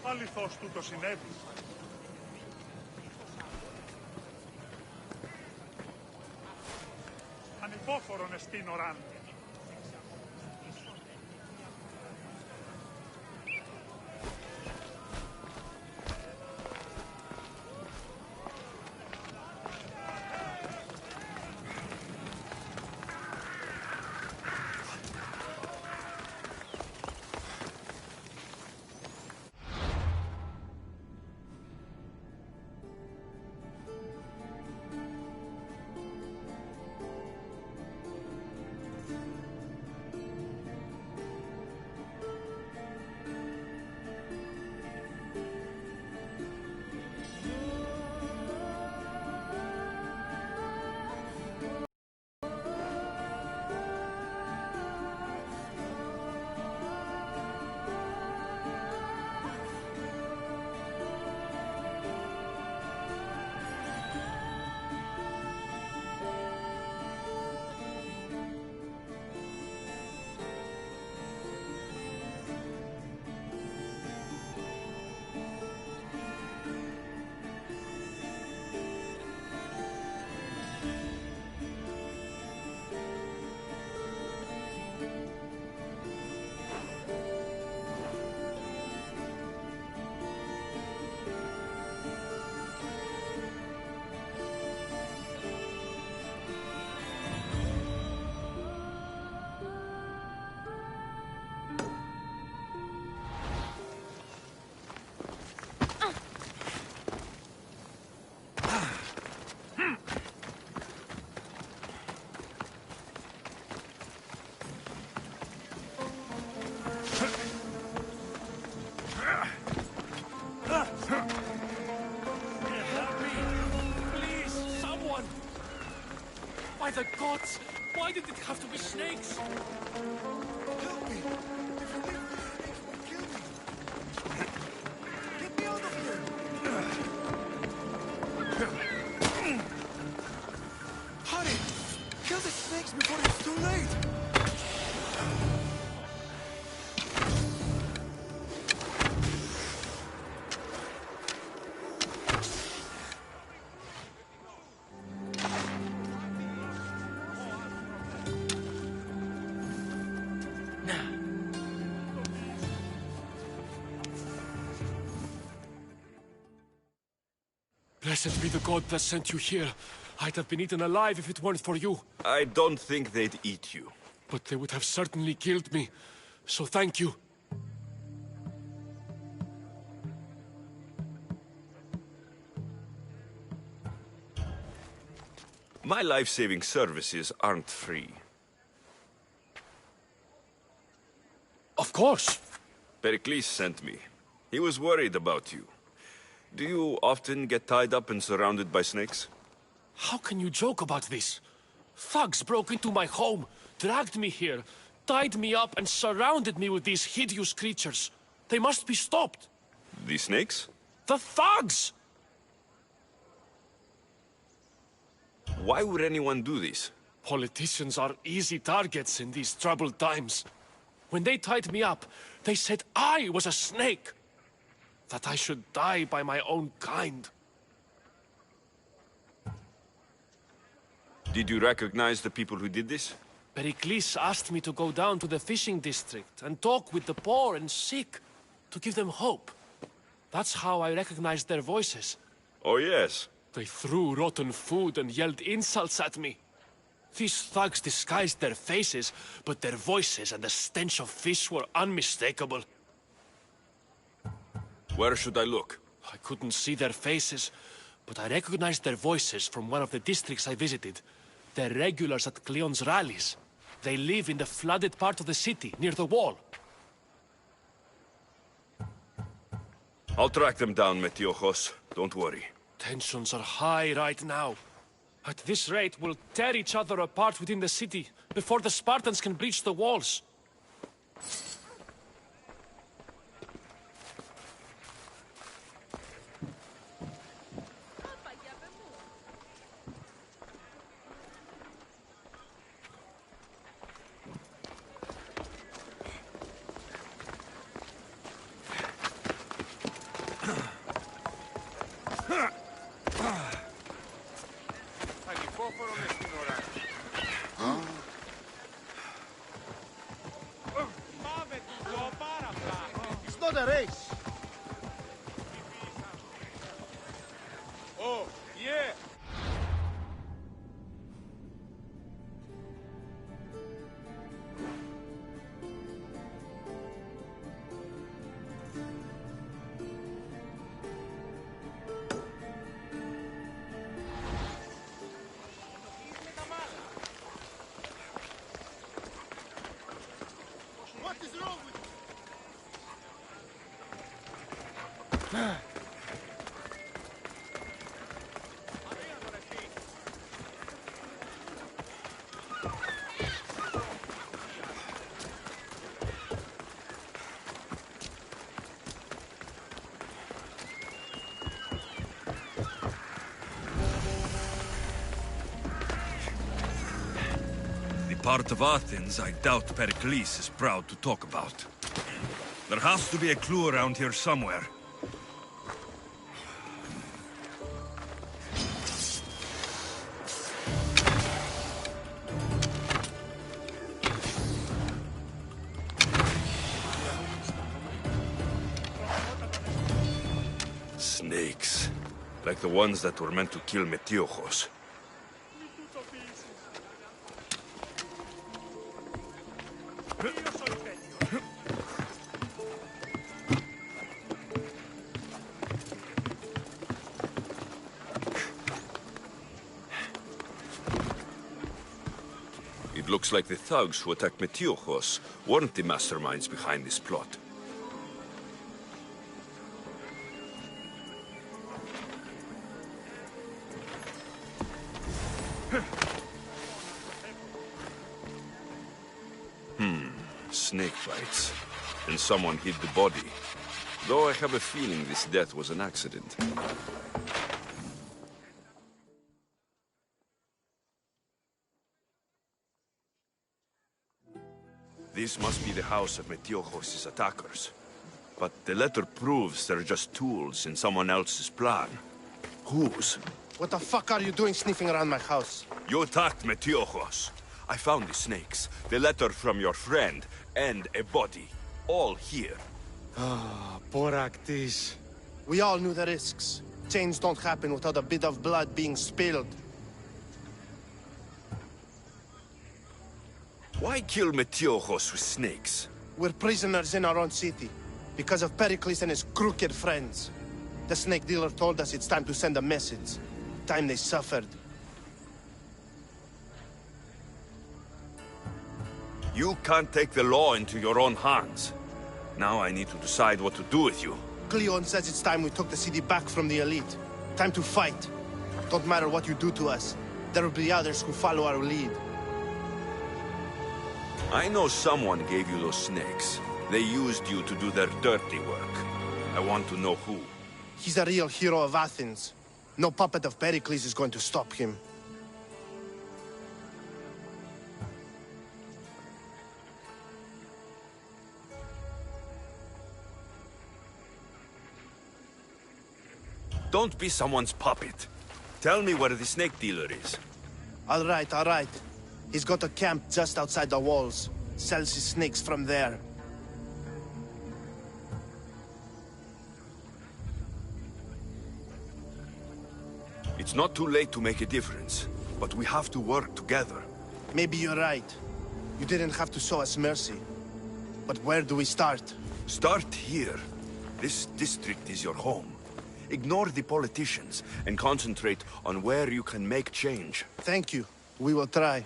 αληθώς τούτο συνέβη. Ανυπόφορον εστίν οράν. By the gods! Why did it have to be snakes? Help me! If you leave these snakes will kill me! Get me out of here! Hurry! Kill the snakes before it's too late! Blessed be the god that sent you here. I'd have been eaten alive if it weren't for you. I don't think they'd eat you. But they would have certainly killed me. So thank you. My life-saving services aren't free. Of course. Pericles sent me. He was worried about you. Do you often get tied up and surrounded by snakes? How can you joke about this? Thugs broke into my home, dragged me here, tied me up and surrounded me with these hideous creatures. They must be stopped. The snakes? The thugs! Why would anyone do this? Politicians are easy targets in these troubled times. When they tied me up, they said I was a snake. That I should die by my own kind. Did you recognize the people who did this? Pericles asked me to go down to the fishing district and talk with the poor and sick, to give them hope. That's how I recognized their voices. Oh, yes. They threw rotten food and yelled insults at me. These thugs disguised their faces, but their voices and the stench of fish were unmistakable. Where should I look? I couldn't see their faces, but I recognized their voices from one of the districts I visited. They're regulars at Cleon's rallies. They live in the flooded part of the city, near the wall. I'll track them down, Metiojos. Don't worry. Tensions are high right now. At this rate, we'll tear each other apart within the city, before the Spartans can breach the walls. Part of Athens I doubt Pericles is proud to talk about. There has to be a clue around here somewhere. Snakes. Like the ones that were meant to kill Metiochos. It looks like the thugs who attacked Metiochos weren't the masterminds behind this plot. Snake bites. And someone hid the body. Though I have a feeling this death was an accident. This must be the house of Metiochos' attackers. But the letter proves they're just tools in someone else's plan. Whose? What the fuck are you doing sniffing around my house? You attacked Metiochos. I found the snakes, the letter from your friend, and a body. All here. Boraktis. We all knew the risks. Change don't happen without a bit of blood being spilled. Why kill Metiochos with snakes? We're prisoners in our own city. Because of Pericles and his crooked friends. The snake dealer told us it's time to send a message. Time they suffered. You can't take the law into your own hands. Now I need to decide what to do with you. Cleon says it's time we took the city back from the elite. Time to fight. Don't matter what you do to us. There will be others who follow our lead. I know someone gave you those snakes. They used you to do their dirty work. I want to know who. He's a real hero of Athens. No puppet of Pericles is going to stop him. Don't be someone's puppet. Tell me where the snake dealer is. All right, all right. He's got a camp just outside the walls. Sells his snakes from there. It's not too late to make a difference, but we have to work together. Maybe you're right. You didn't have to show us mercy. But where do we start? Start here. This district is your home. Ignore the politicians and concentrate on where you can make change. Thank you. We will try.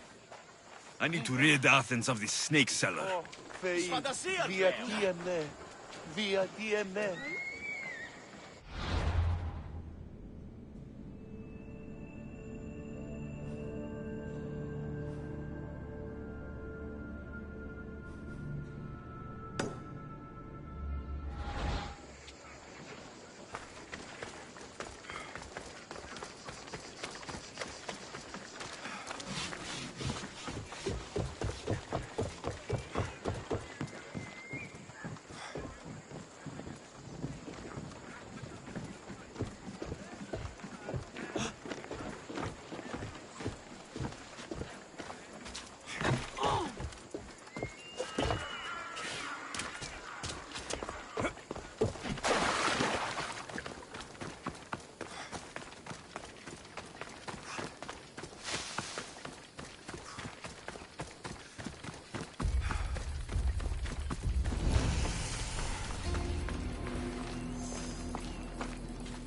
I need to rid Athens of this snake seller. Via TNA. Via TNA.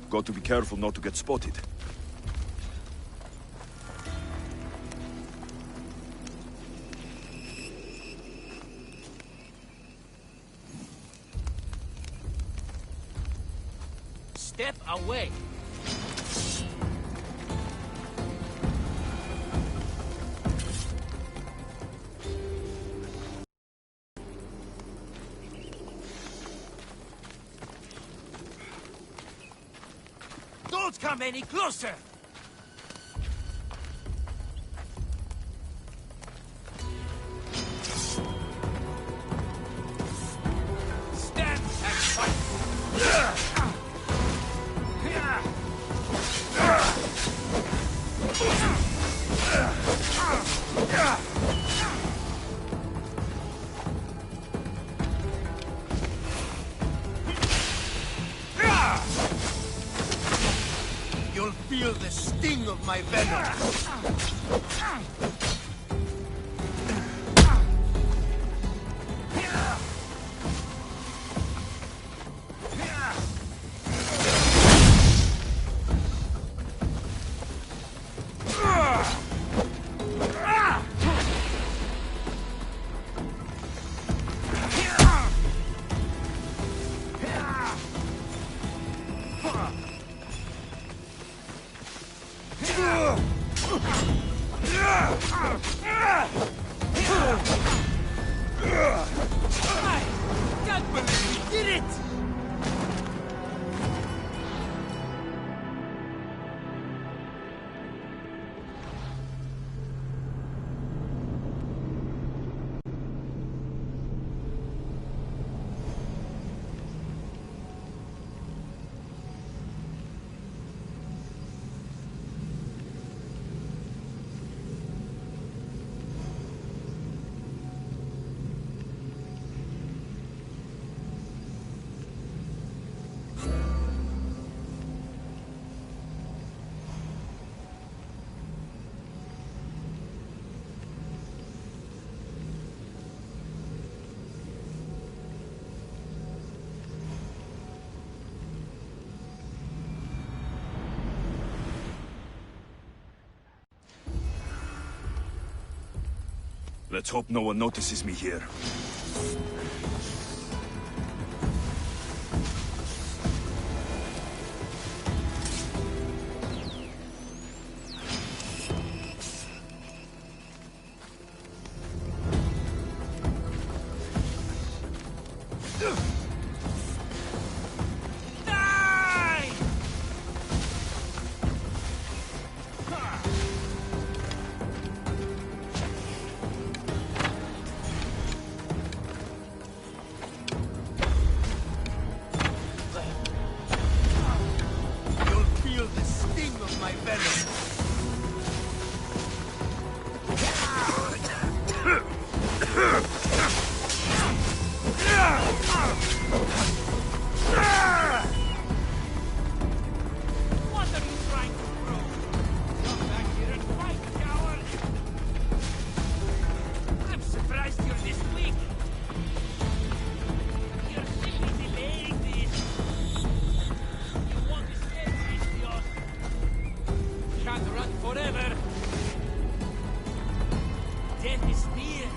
Got to be careful not to get spotted. step away. Don't come any closer! Stand and fight! You'll feel the sting of my venom. Can't believe we did it! Let's hope no one notices me here. Die! You'll feel the sting of my venom. What are you trying to prove? Come back here and fight, coward! I'm surprised you're this weak. You're simply delaying this. You want this dead, Christios. Can't run forever. Death is near.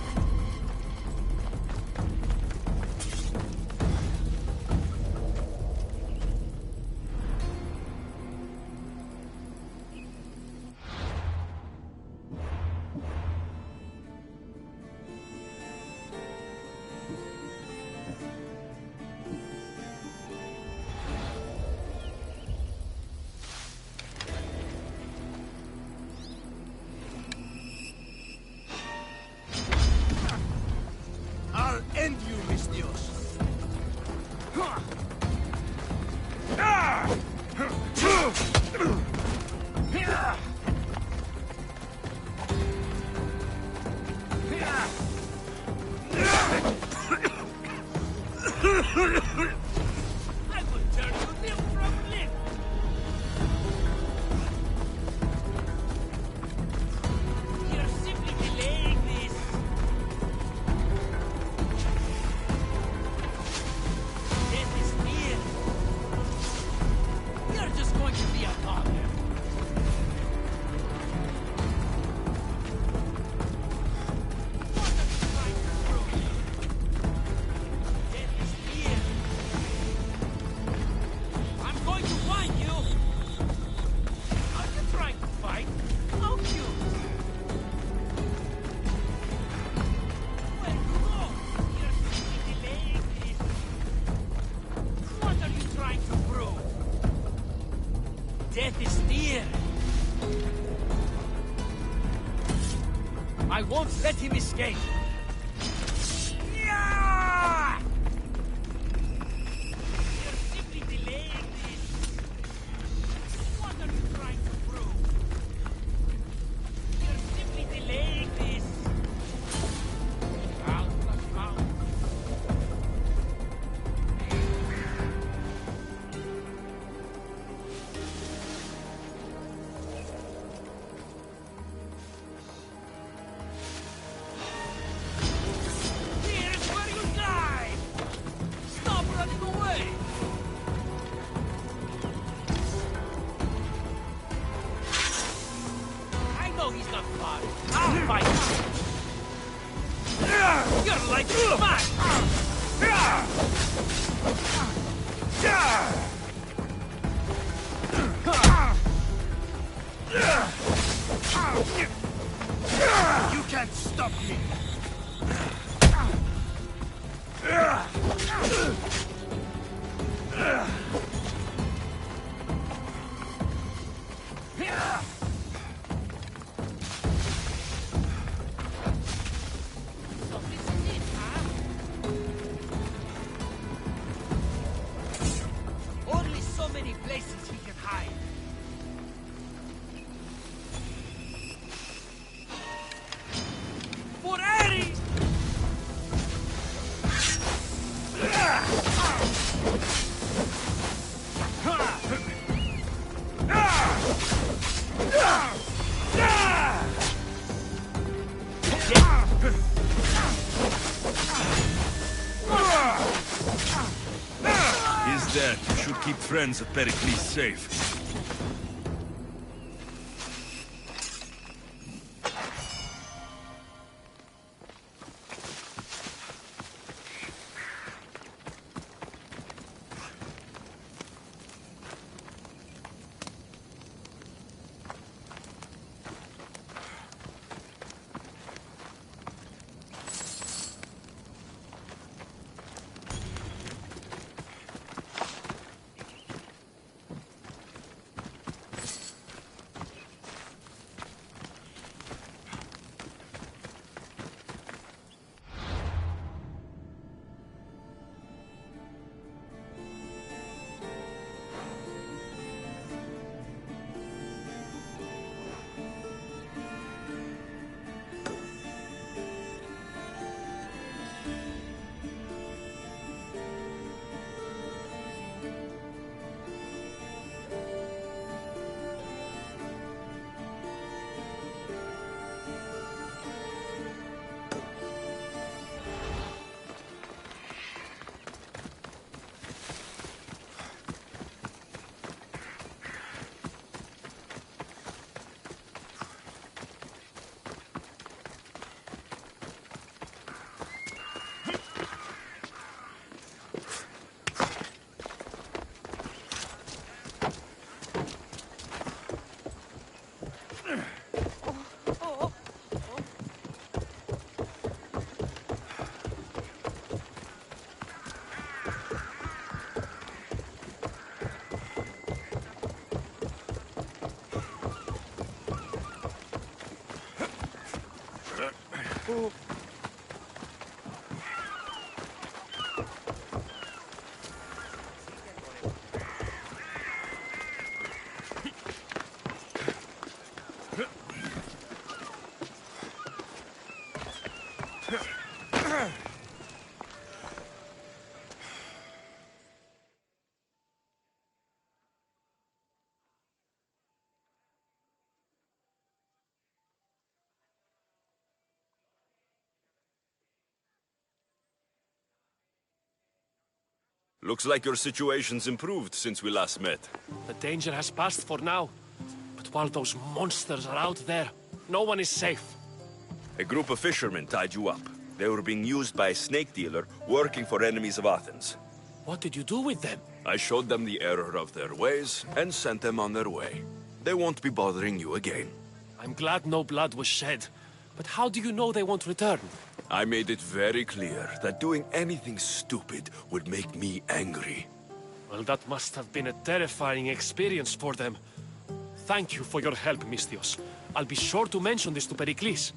I won't let him escape! Yeah! You're simply delaying this! What are you trying to prove? You're simply delaying this! Round plus round. Here's where you die! Stop running away! I know he's not far. I'll fight him. You're like mine! You can't stop me! So this is it, huh? Only so many places he can hide. For Ares! Is that you should keep friends of Pericles safe. Looks like your situation's improved since we last met. The danger has passed for now. But while those monsters are out there, no one is safe. A group of fishermen tied you up. They were being used by a snake dealer working for enemies of Athens. What did you do with them? I showed them the error of their ways and sent them on their way. They won't be bothering you again. I'm glad no blood was shed. But how do you know they won't return? I made it very clear that doing anything stupid would make me angry. Well, that must have been a terrifying experience for them. Thank you for your help, Misthios. I'll be sure to mention this to Pericles.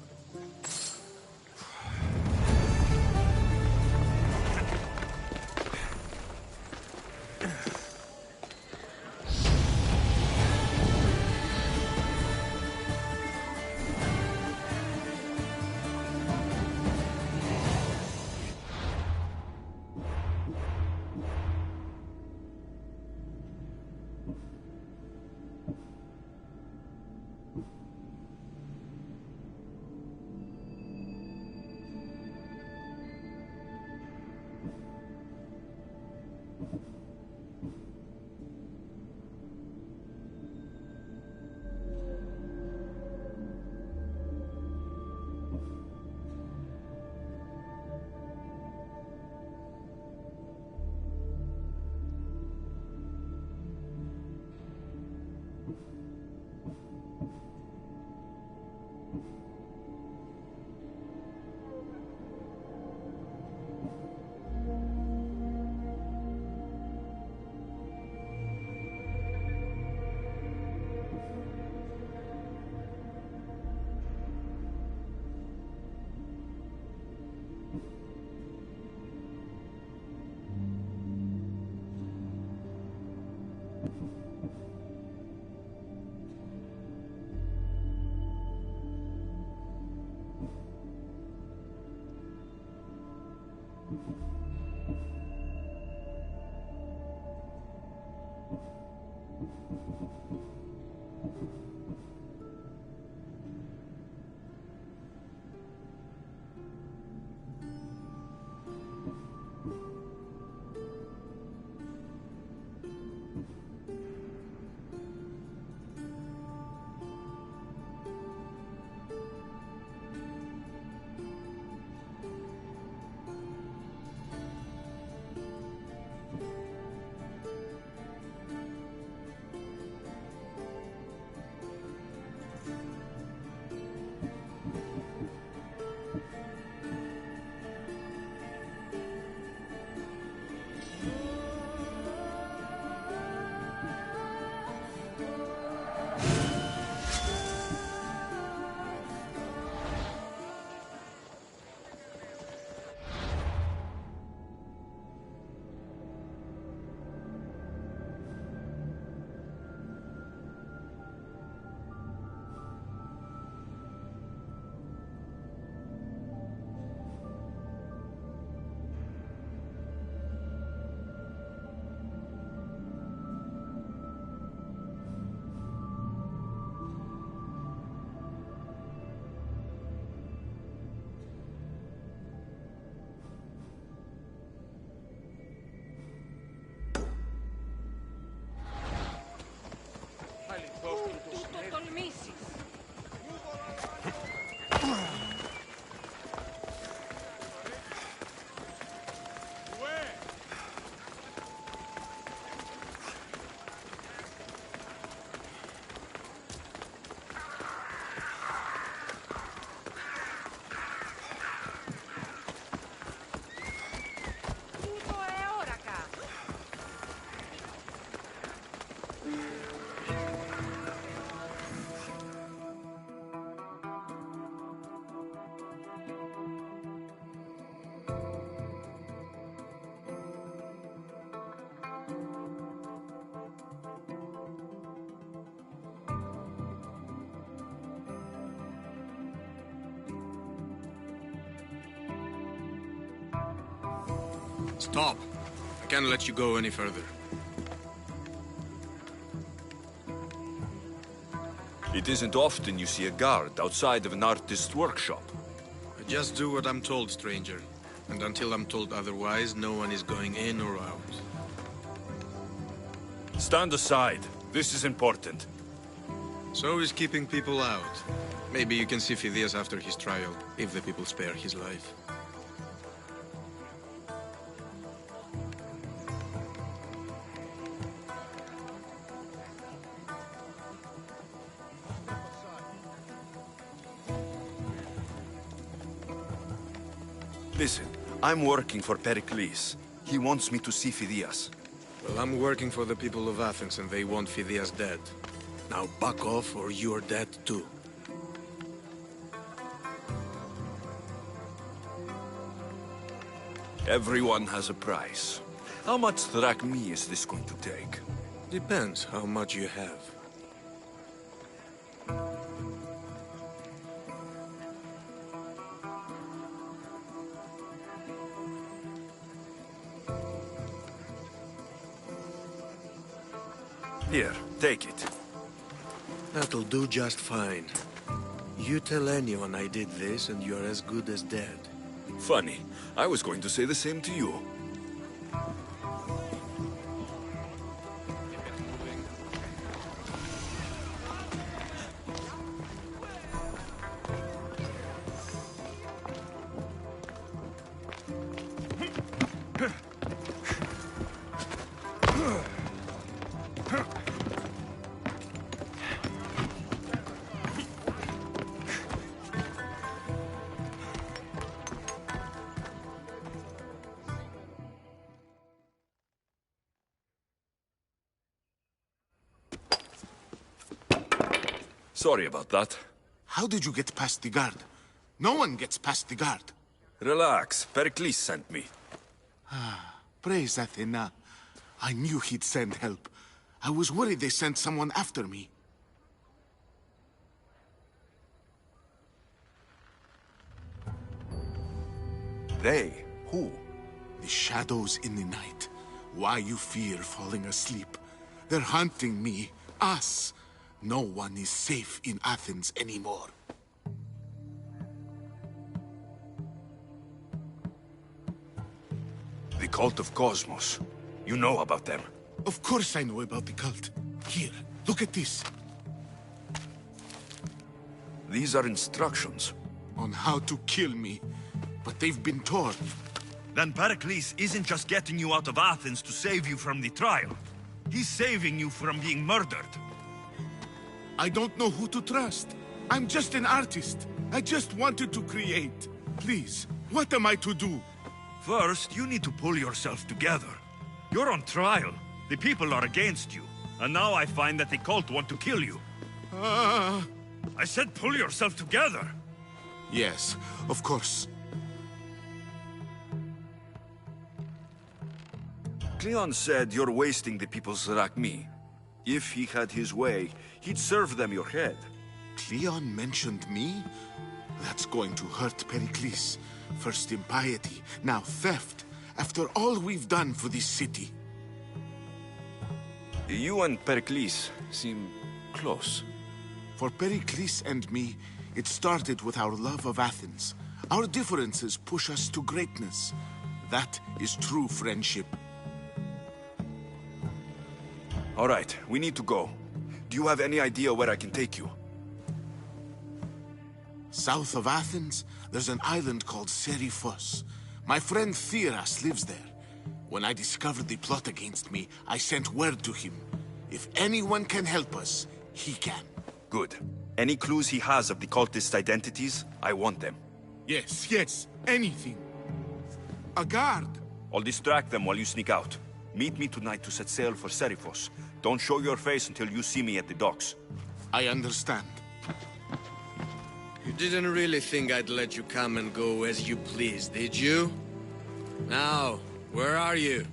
Stop. I can't let you go any further. It isn't often you see a guard outside of an artist's workshop. I just do what I'm told, stranger. And until I'm told otherwise, no one is going in or out. Stand aside. This is important. So is keeping people out. Maybe you can see Phidias after his trial, if the people spare his life. Listen, I'm working for Pericles. He wants me to see Phidias. Well, I'm working for the people of Athens and they want Phidias dead. Now back off or you're dead too. Everyone has a price. How much drachmae is this going to take? Depends how much you have. Here, take it. That'll do just fine. You tell anyone I did this and you're as good as dead. Funny. I was going to say the same to you. Sorry about that. How did you get past the guard? No one gets past the guard. Relax. Pericles sent me. Praise Athena. I knew he'd send help. I was worried they sent someone after me. They? Who? The shadows in the night. Why you fear falling asleep. They're hunting me. Us. No one is safe in Athens anymore. The cult of Cosmos. You know about them. Of course I know about the cult. Here, look at this. These are instructions. On how to kill me. But they've been torn. Then Pericles isn't just getting you out of Athens to save you from the trial. He's saving you from being murdered. I don't know who to trust. I'm just an artist. I just wanted to create. Please, what am I to do? First, you need to pull yourself together. You're on trial. The people are against you. And now I find that the cult want to kill you. I said pull yourself together. Yes, of course. Cleon said you're wasting the people's Zrakmi. If he had his way, he'd serve them your head. Cleon mentioned me? That's going to hurt Pericles. First impiety, now theft. After all we've done for this city. You and Pericles seem close. For Pericles and me, it started with our love of Athens. Our differences push us to greatness. That is true friendship. All right, we need to go. Do you have any idea where I can take you? South of Athens, there's an island called Seriphos. My friend Theras lives there. When I discovered the plot against me, I sent word to him. If anyone can help us, he can. Good. Any clues he has of the cultist identities, I want them. Yes, anything. A guard. I'll distract them while you sneak out. Meet me tonight to set sail for Seriphos. Don't show your face until you see me at the docks. I understand. You didn't really think I'd let you come and go as you please, did you? Now, where are you?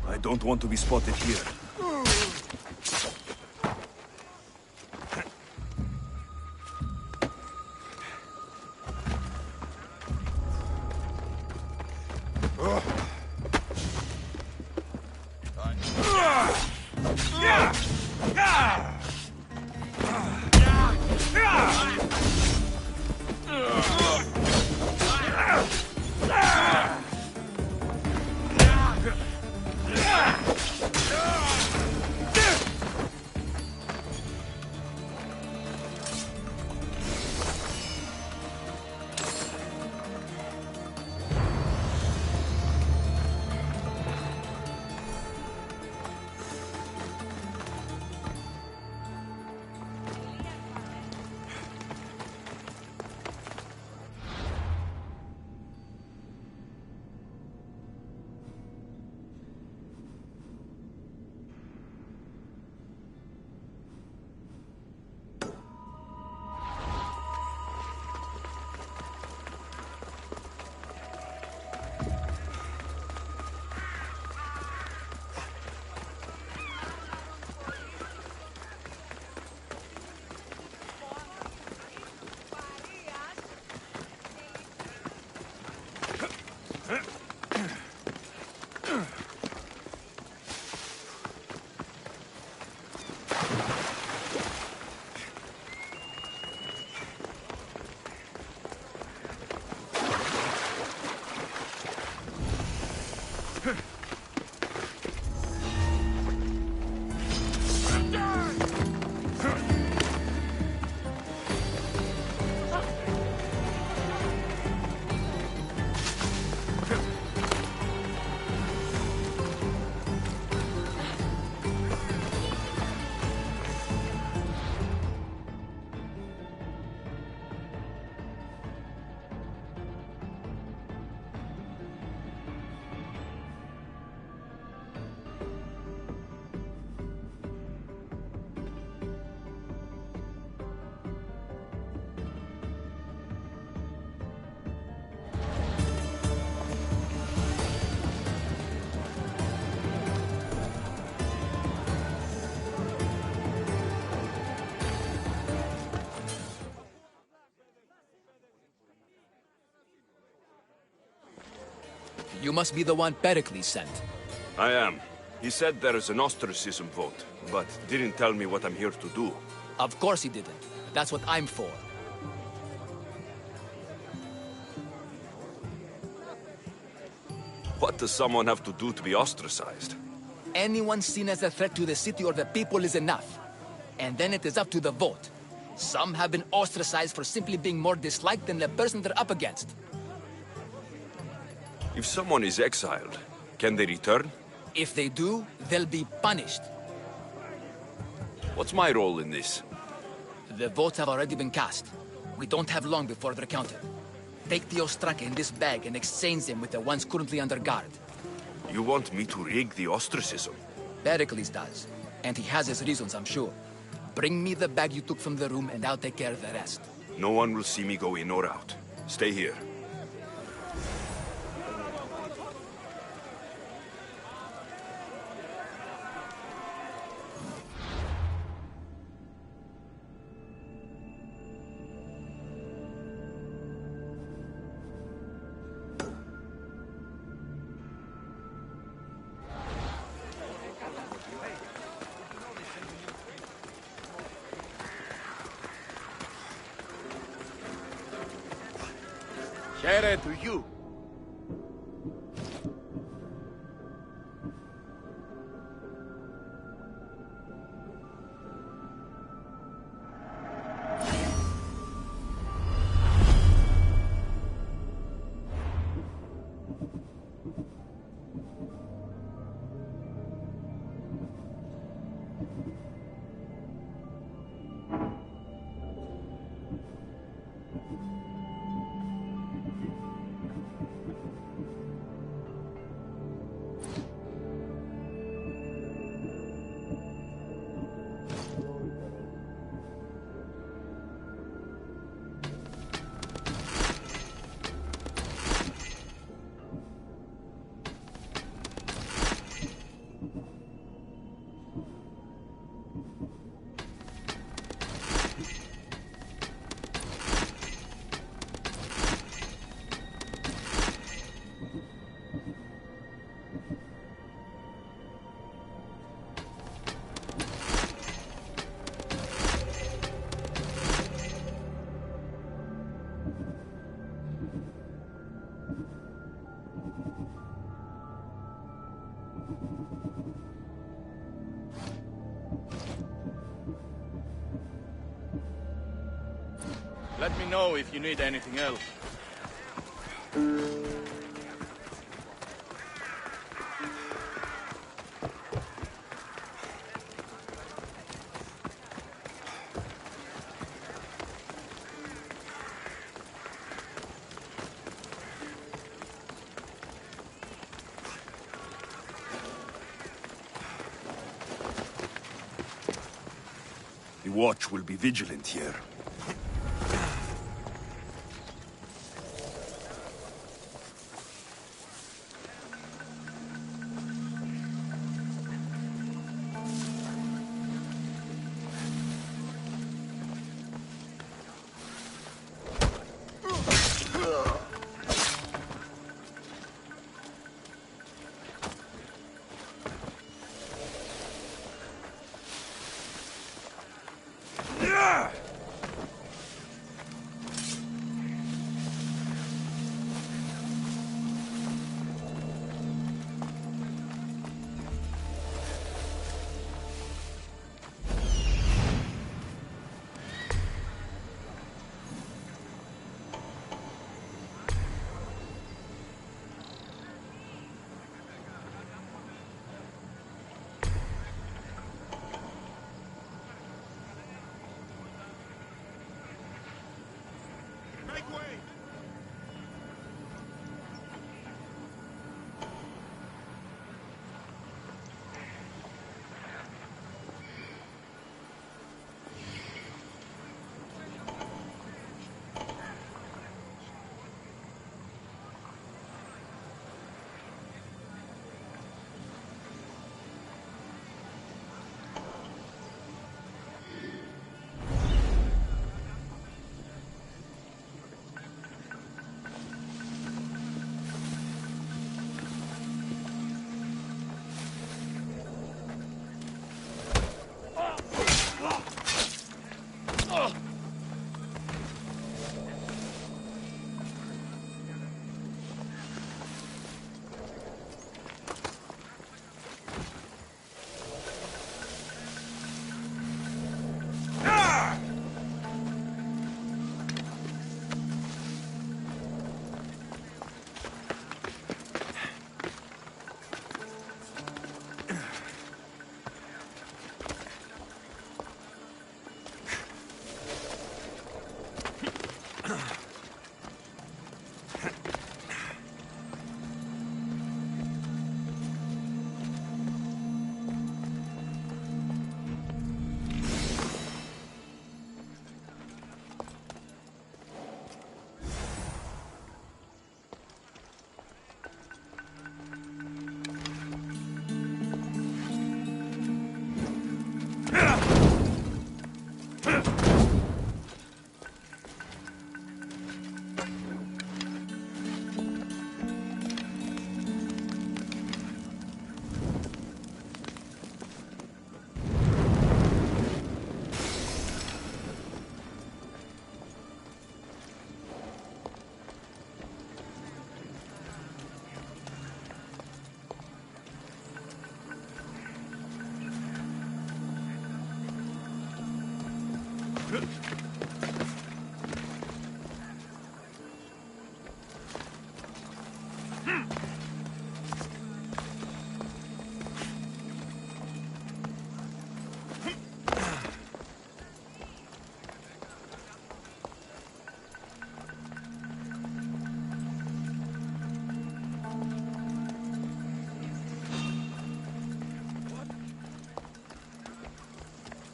I don't want to be spotted here. You must be the one Pericles sent. I am. He said there is an ostracism vote, but didn't tell me what I'm here to do. Of course he didn't. That's what I'm for. What does someone have to do to be ostracized? Anyone seen as a threat to the city or the people is enough. And then it is up to the vote. Some have been ostracized for simply being more disliked than the person they're up against. If someone is exiled, can they return? If they do, they'll be punished. What's my role in this? The votes have already been cast. We don't have long before they're counted. Take the Ostraka in this bag and exchange them with the ones currently under guard. You want me to rig the ostracism? Pericles does. And he has his reasons, I'm sure. Bring me the bag you took from the room and I'll take care of the rest. No one will see me go in or out. Stay here. Share to you. Let me know if you need anything else. The watch will be vigilant here.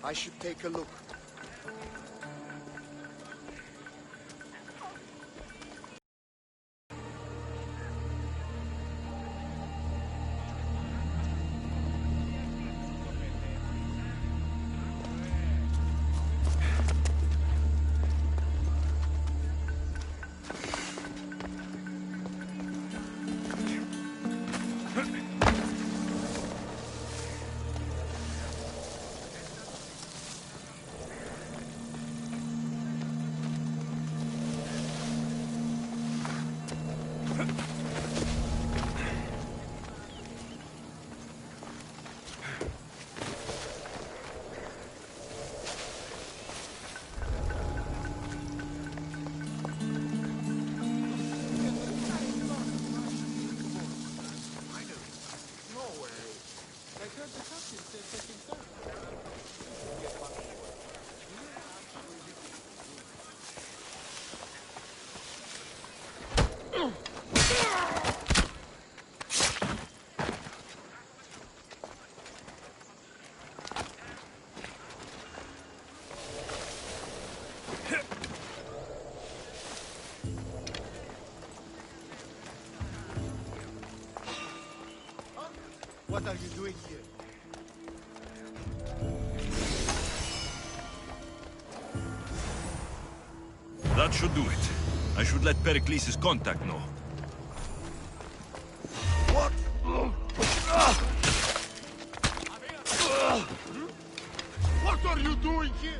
I should take a look. What are you doing here? That should do it. I should let Pericles' contact know. What? What are you doing here?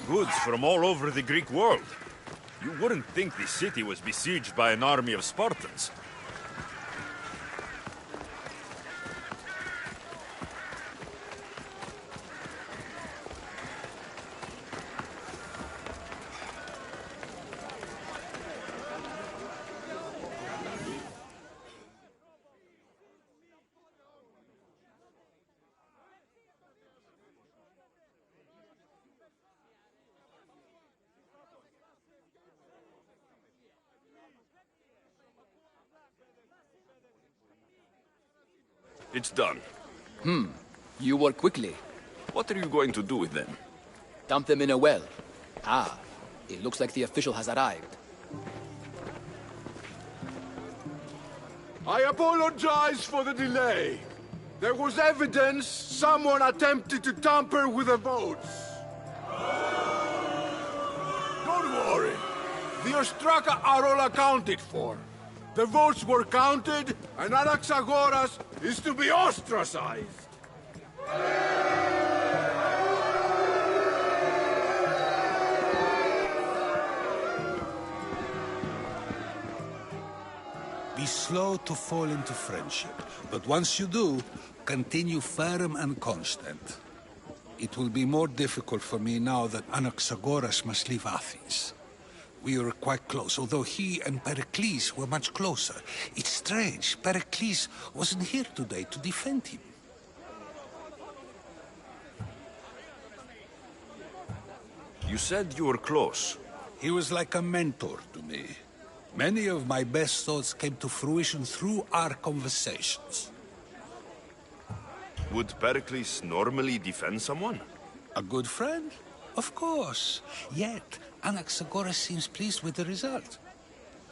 Goods from all over the Greek world. You wouldn't think the city was besieged by an army of Spartans. It's done. You work quickly. What are you going to do with them? Dump them in a well. Ah, it looks like the official has arrived. I apologize for the delay. There was evidence someone attempted to tamper with the votes. Don't worry. The Ostraka are all accounted for. The votes were counted, and Anaxagoras is to be ostracized. Be slow to fall into friendship, but once you do, continue firm and constant. It will be more difficult for me now that Anaxagoras must leave Athens. We were quite close, although he and Pericles were much closer. It's strange, Pericles wasn't here today to defend him. You said you were close. He was like a mentor to me. Many of my best thoughts came to fruition through our conversations. Would Pericles normally defend someone? A good friend? Of course. Yet, Anaxagoras seems pleased with the result.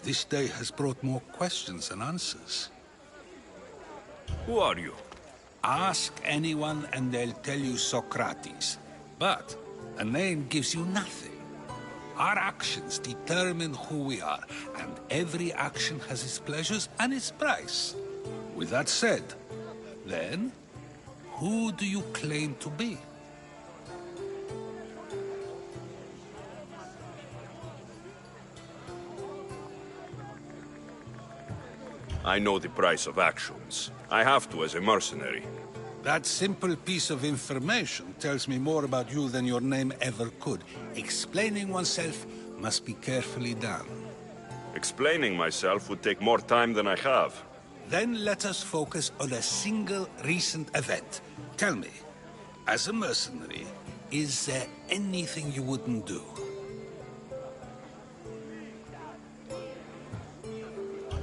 This day has brought more questions than answers. Who are you? Ask anyone and they'll tell you Socrates. But a name gives you nothing. Our actions determine who we are, and every action has its pleasures and its price. With that said, then, who do you claim to be? I know the price of actions. I have to as a mercenary. That simple piece of information tells me more about you than your name ever could. Explaining oneself must be carefully done. Explaining myself would take more time than I have. Then let us focus on a single recent event. Tell me, as a mercenary, is there anything you wouldn't do?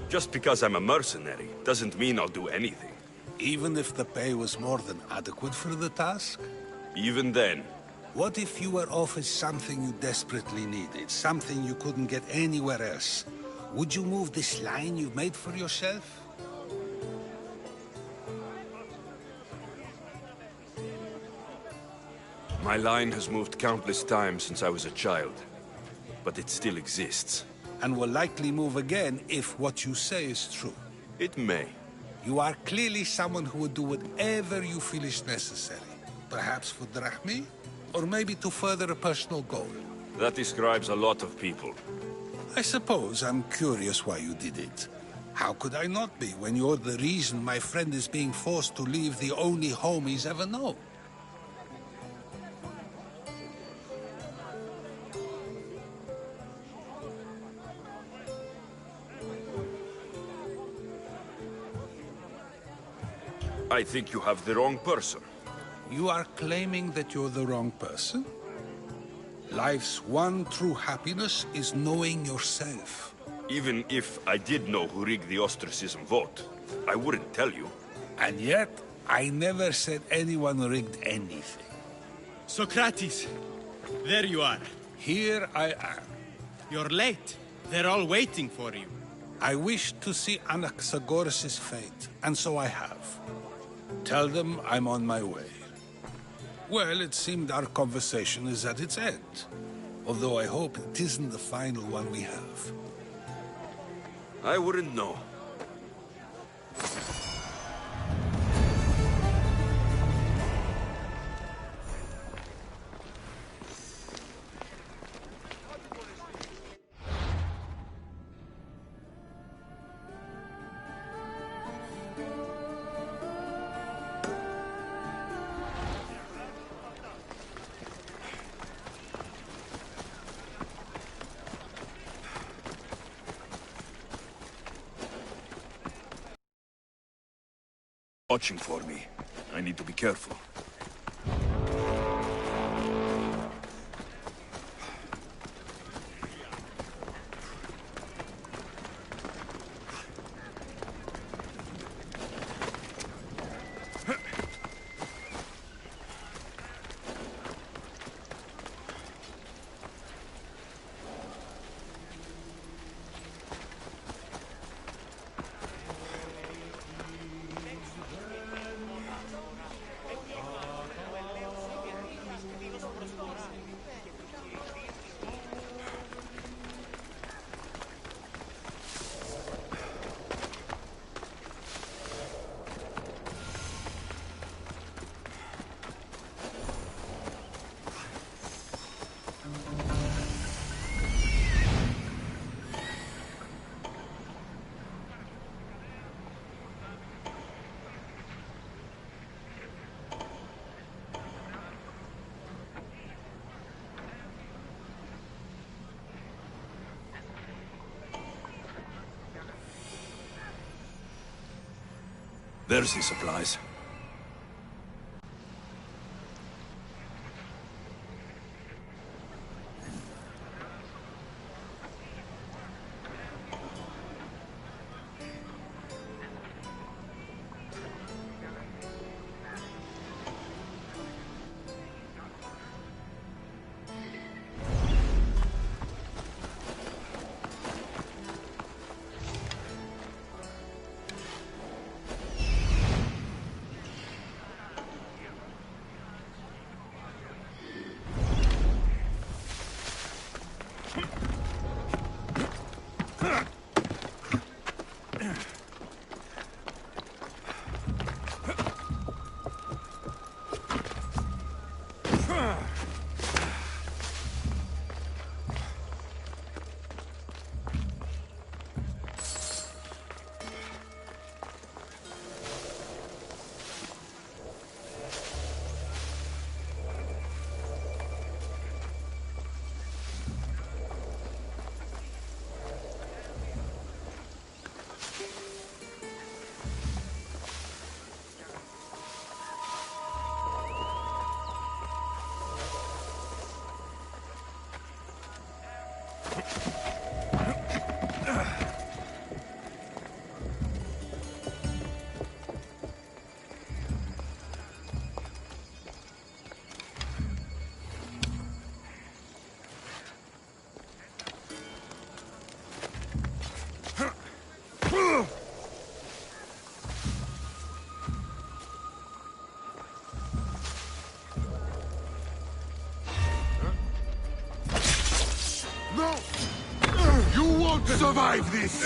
Just because I'm a mercenary doesn't mean I'll do anything. Even if the pay was more than adequate for the task? Even then. What if you were offered something you desperately needed, something you couldn't get anywhere else? Would you move this line you've made for yourself? My line has moved countless times since I was a child, but it still exists. And will likely move again if what you say is true. It may. You are clearly someone who would do whatever you feel is necessary. Perhaps for drachmi, or maybe to further a personal goal. That describes a lot of people. I suppose I'm curious why you did it. How could I not be when you're the reason my friend is being forced to leave the only home he's ever known? I think you have the wrong person. You are claiming that you're the wrong person? Life's one true happiness is knowing yourself. Even if I did know who rigged the ostracism vote, I wouldn't tell you. And yet, I never said anyone rigged anything. Socrates, there you are. Here I am. You're late. They're all waiting for you. I wish to see Anaxagoras' fate, and so I have. Tell them I'm on my way. Well, it seemed our conversation is at its end. Although I hope it isn't the final one we have. I wouldn't know. Watching for me. I need to be careful. There's the supplies. No! You won't survive this!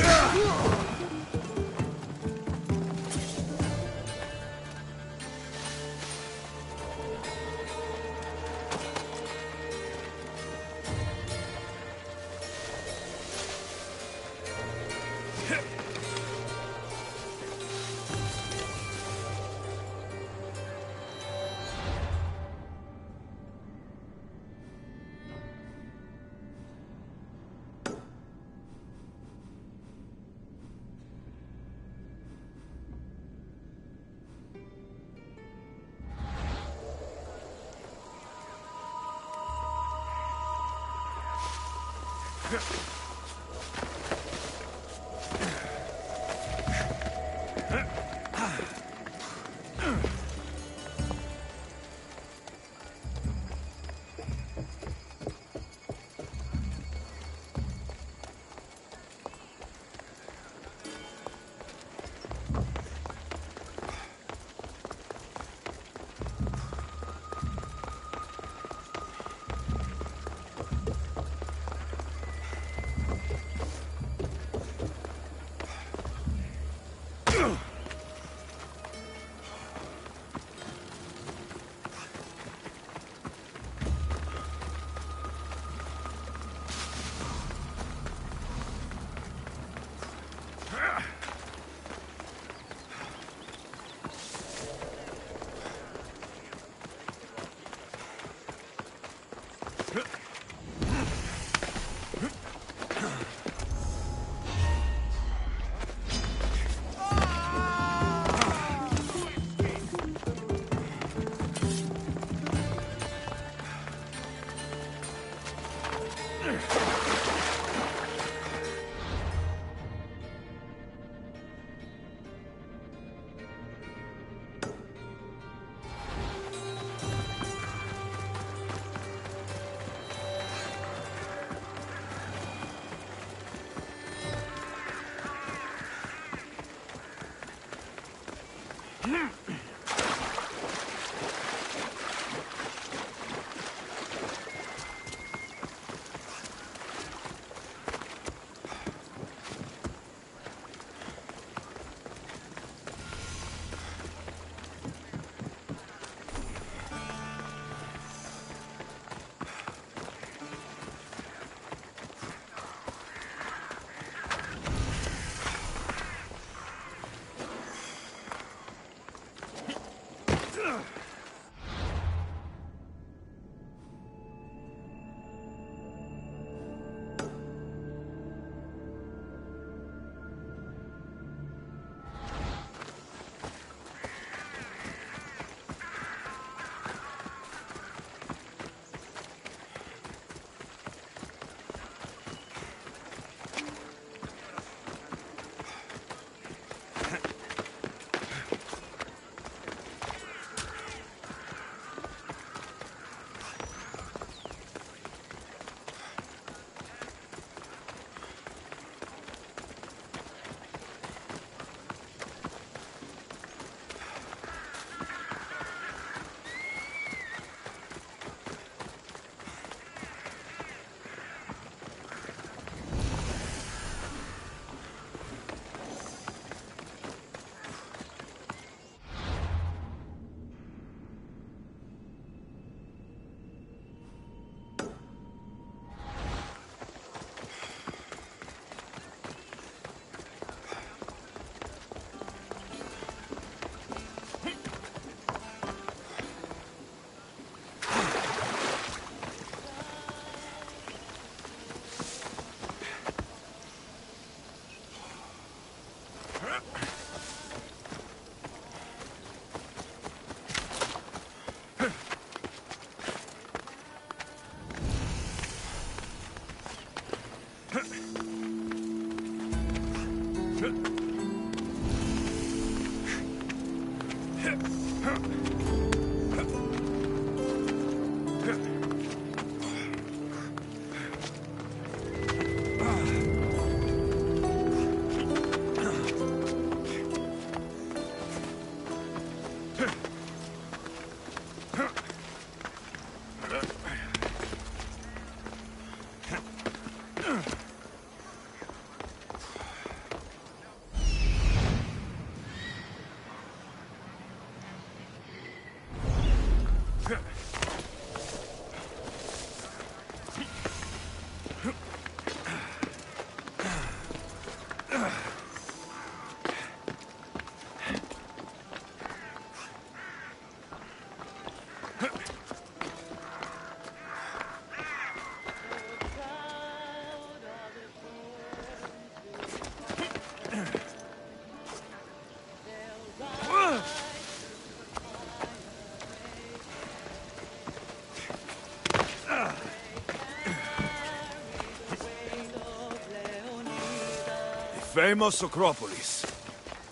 famous Acropolis.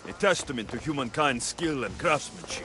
A testament to humankind's skill and craftsmanship.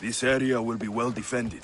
This area will be well defended.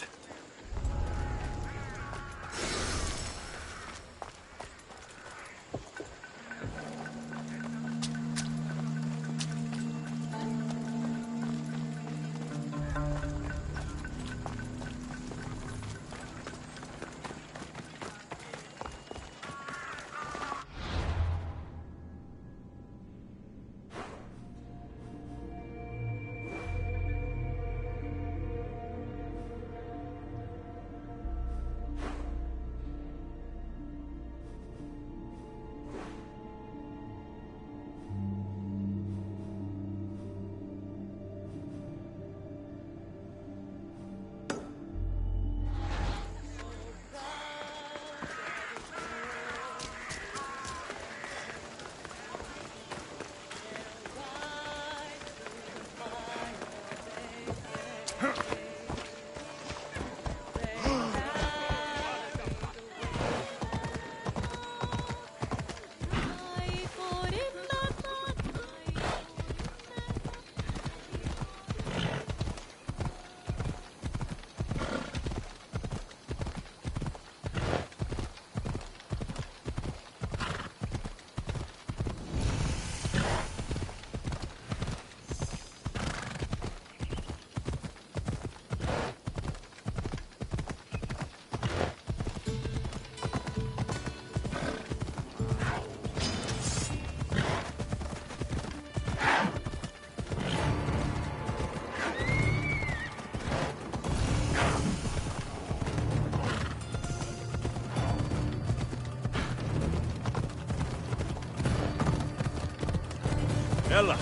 Ella.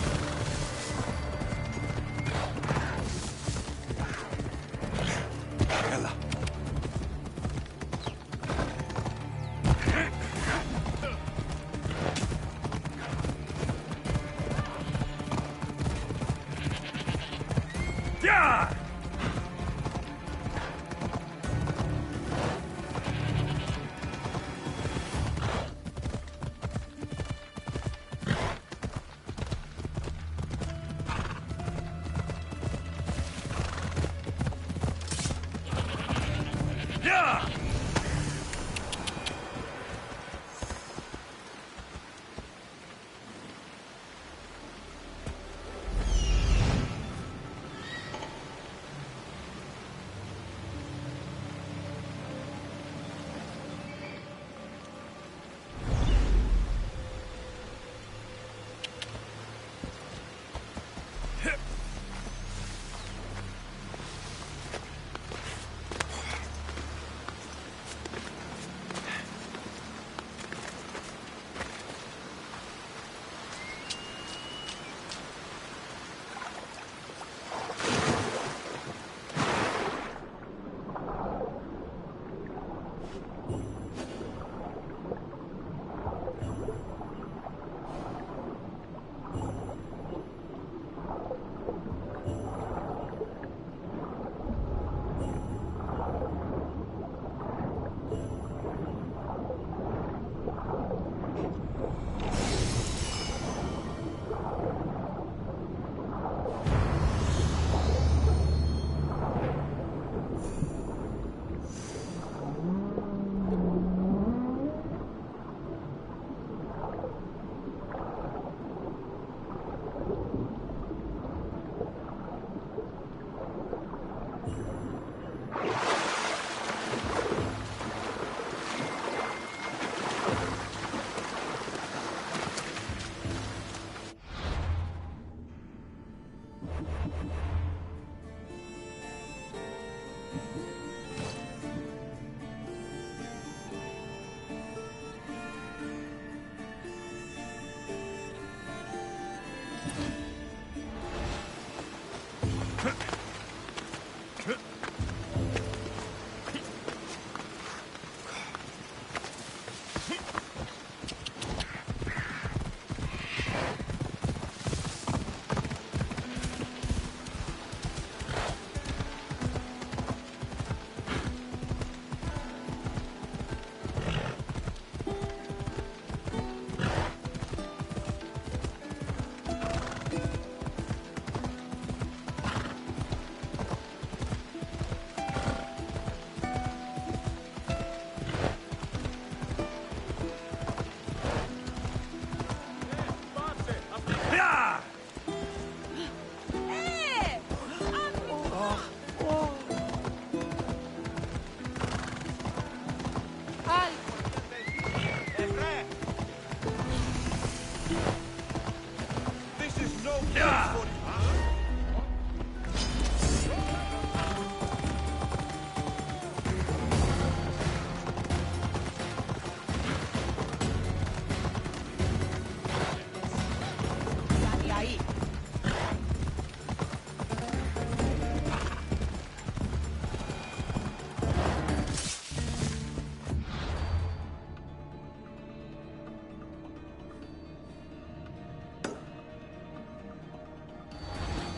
Ella. Yeah! Yeah!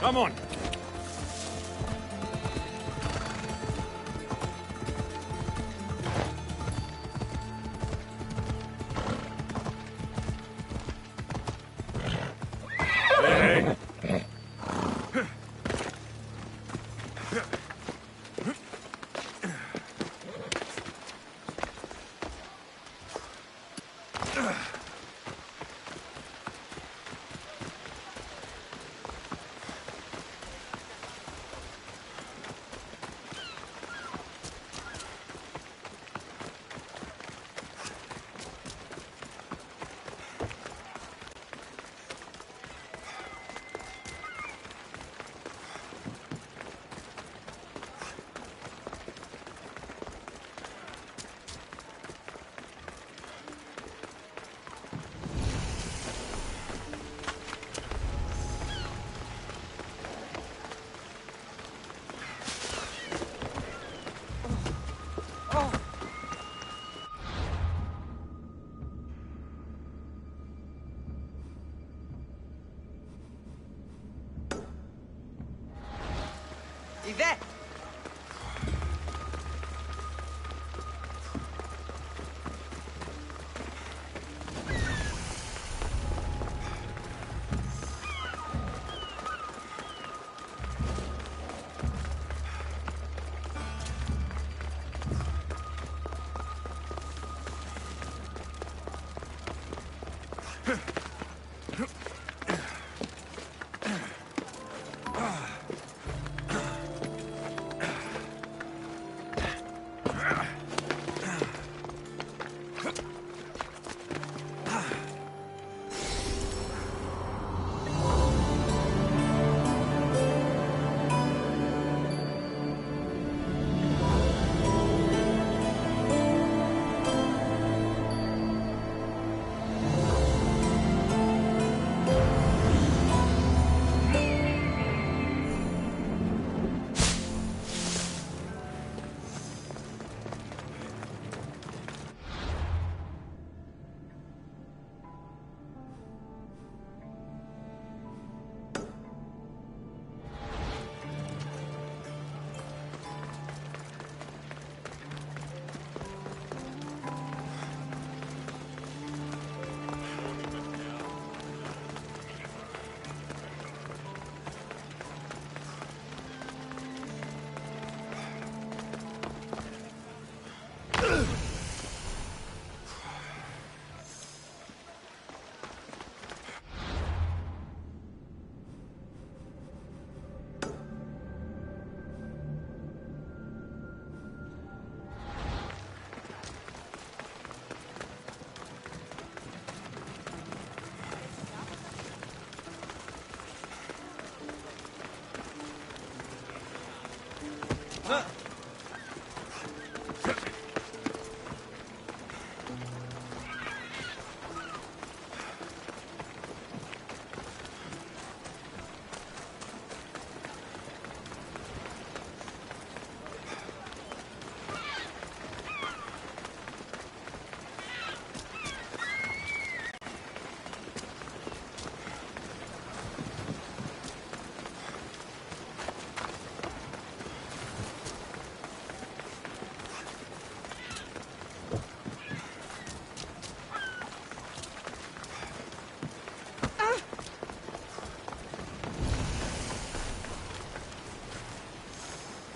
Come on. Hey.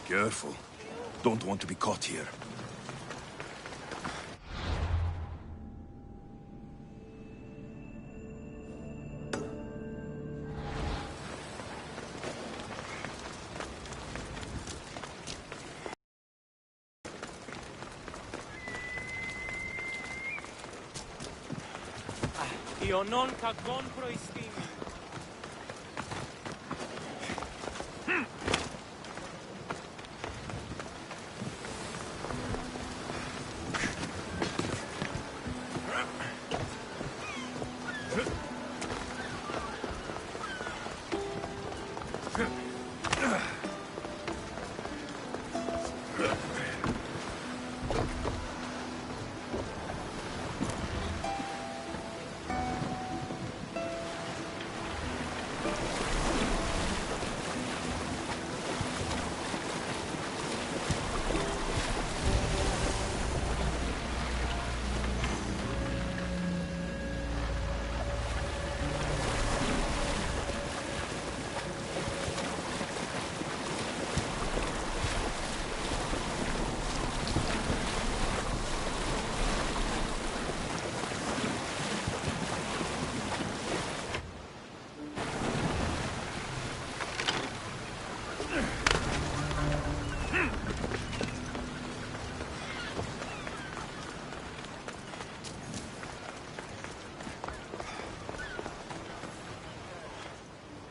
Careful. Don't want to be caught here. Ionon kagon proistimi.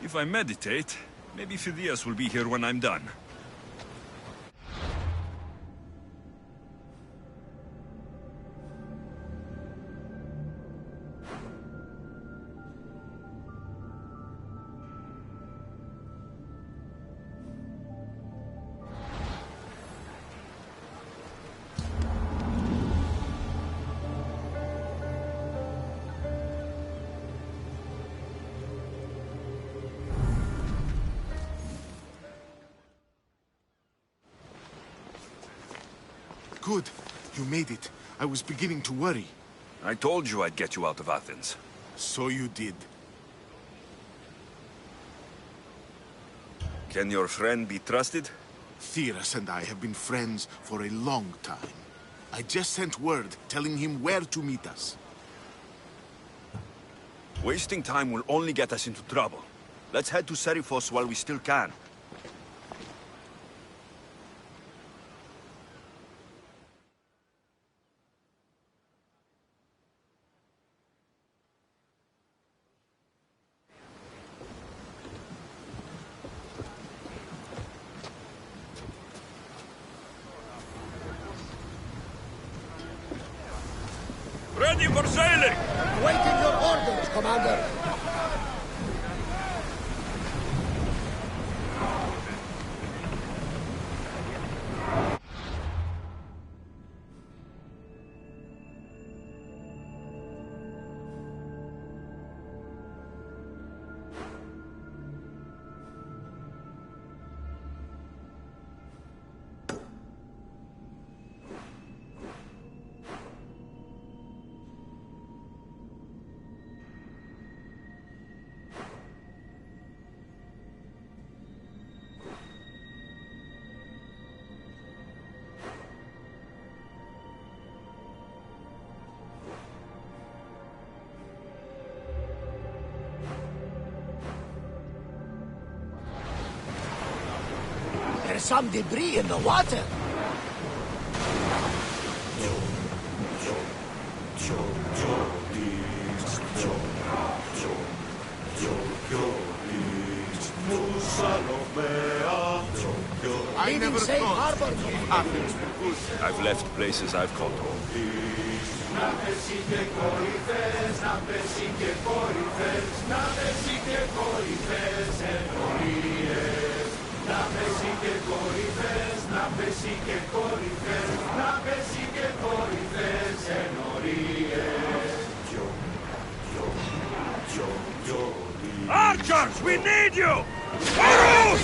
If I meditate, maybe Phidias will be here when I'm done. Good. You made it. I was beginning to worry. I told you I'd get you out of Athens. So you did. Can your friend be trusted? Theras and I have been friends for a long time. I just sent word telling him where to meet us. Wasting time will only get us into trouble. Let's head to Serifos while we still can. Ready for sailing! Waiting your orders, Commander! There's some debris in the water. I never thought Athens would. I've left places I've called home. Archers, we need you! Arrows!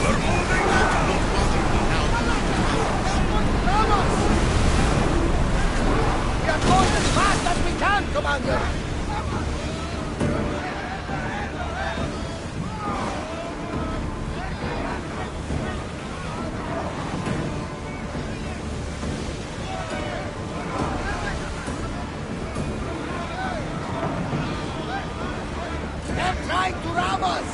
We're moving now! We are going as fast as we can, Commander! They're trying to ram us!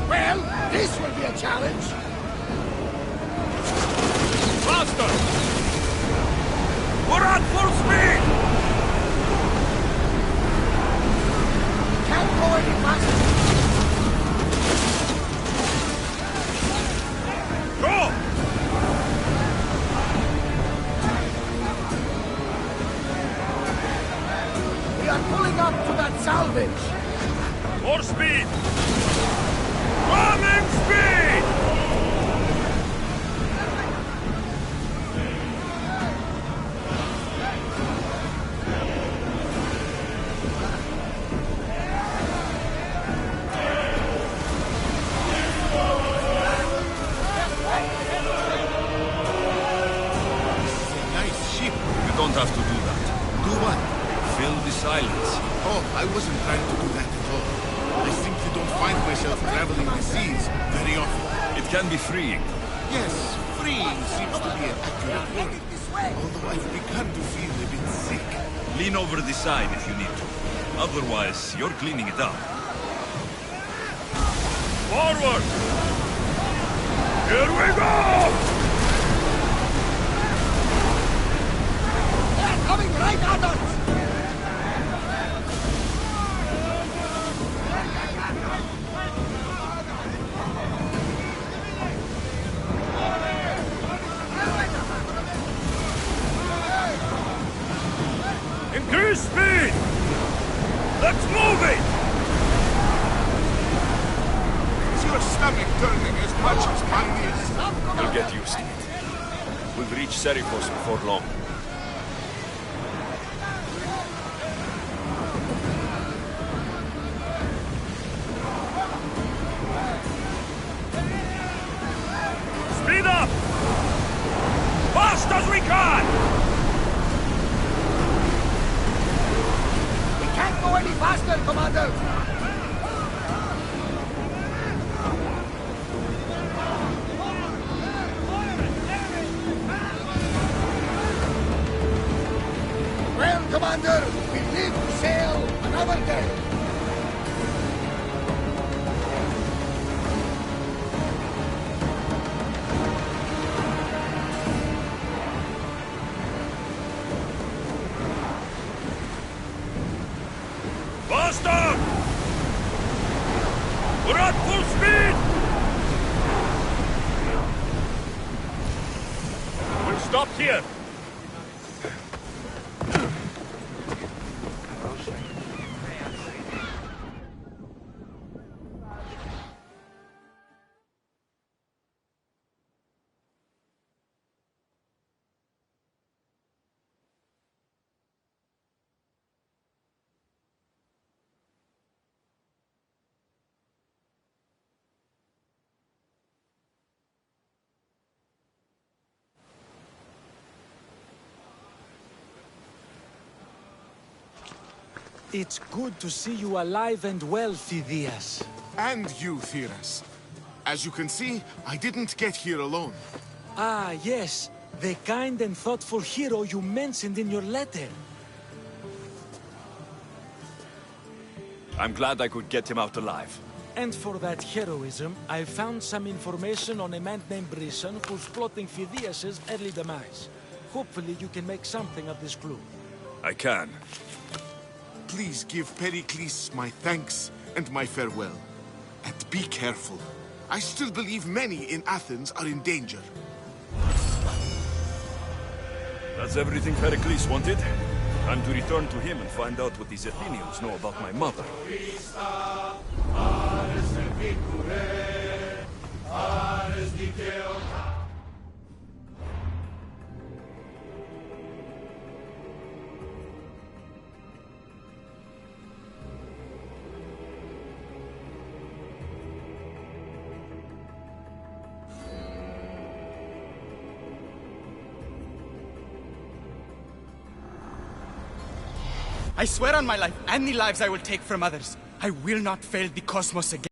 Well, this will be a challenge. Faster! We're at full speed! Can't go any faster. Go! We are pulling up to that salvage. More speed! Running speed! Nice ship. You don't have to do that. Do what? Fill the silence. Oh, I wasn't trying to do that at all. I simply don't find myself traveling the seas very often. It can be freeing. Yes, freeing seems to be an accurate word. Although I've begun to feel a bit sick. Lean over the side if you need to. Otherwise, you're cleaning it up. Forward! Here we go! They're coming right at us! Increase speed! Let's move it! Is your stomach turning as much as mine is? You'll get used to it. We'll reach Serifos before long. We're at full speed! We'll stop here. It's good to see you alive and well, Phidias. And you, Theras. As you can see, I didn't get here alone. Ah, yes. The kind and thoughtful hero you mentioned in your letter. I'm glad I could get him out alive. And for that heroism, I found some information on a man named Brisson who's plotting Phidias' early demise. Hopefully you can make something of this clue. I can. Please give Pericles my thanks and my farewell. And be careful. I still believe many in Athens are in danger. That's everything Pericles wanted. Time to return to him and find out what these Athenians know about my mother. I swear on my life and the lives I will take from others, I will not fail the cosmos again.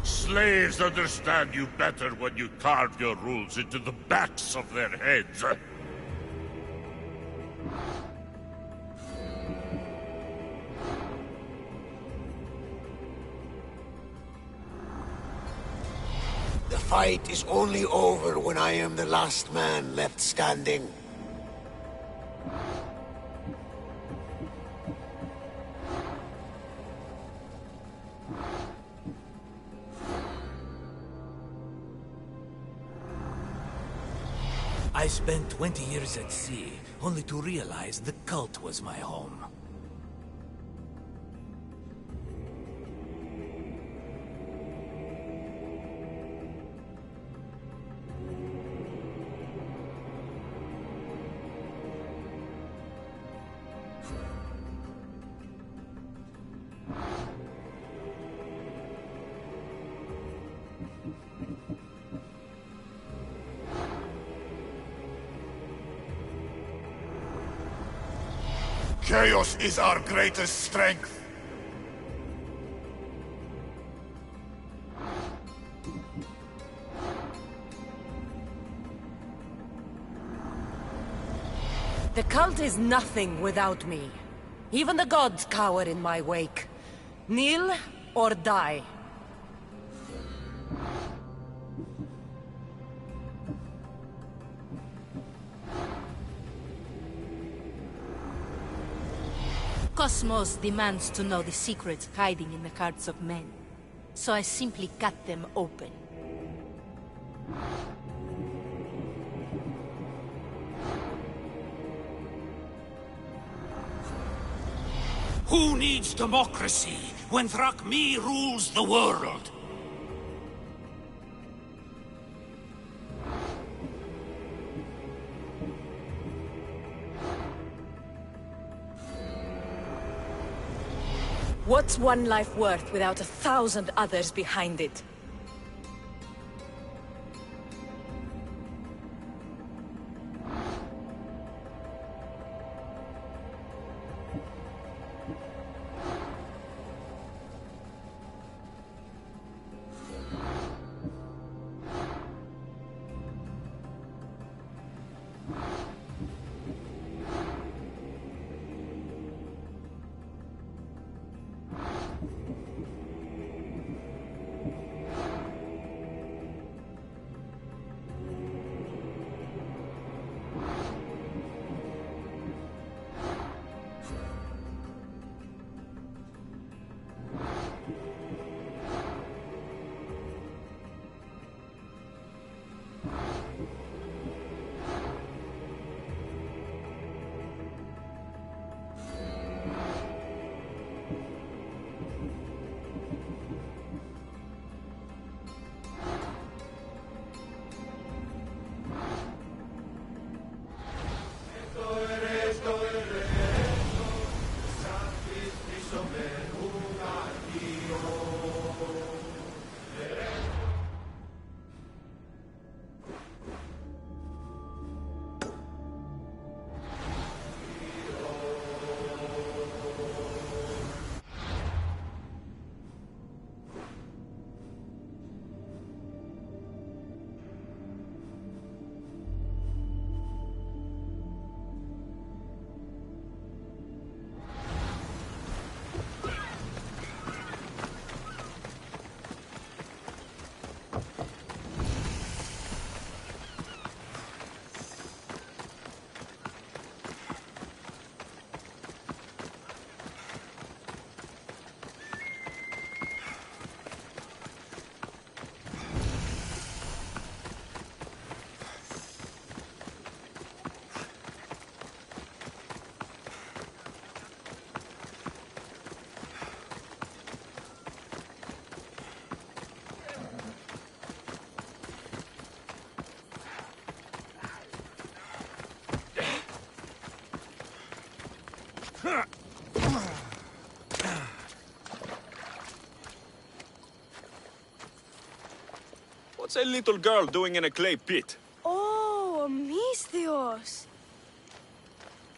Slaves understand you better when you carve your rules into the backs of their heads. The fight is only over when I am the last man left standing. I spent 20 years at sea, only to realize the cult was my home. Chaos is our greatest strength. The cult is nothing without me. Even the gods cower in my wake. Kneel or die. Cosmos demands to know the secrets hiding in the hearts of men. So I simply cut them open. Who needs democracy when Thrakmi rules the world? What's one life worth without 1,000 others behind it? What's a little girl doing in a clay pit? Oh, Misthios.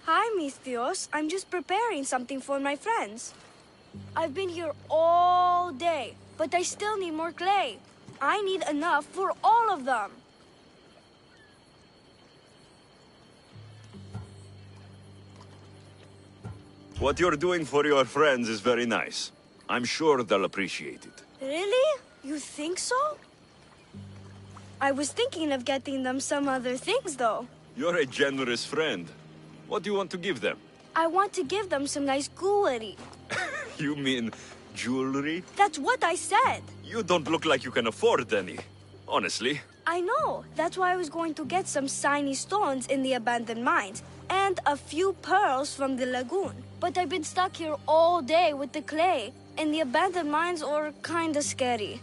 Hi, Misthios. I'm just preparing something for my friends. I've been here all day, but I still need more clay. I need enough for all of them. What you're doing for your friends is very nice. I'm sure they'll appreciate it. Really? You think so? I was thinking of getting them some other things, though. You're a generous friend. What do you want to give them? I want to give them some nice jewelry. You mean jewelry? That's what I said. You don't look like you can afford any. Honestly. I know. That's why I was going to get some shiny stones in the abandoned mines and a few pearls from the lagoon. But I've been stuck here all day with the clay, and the abandoned mines are kinda scary.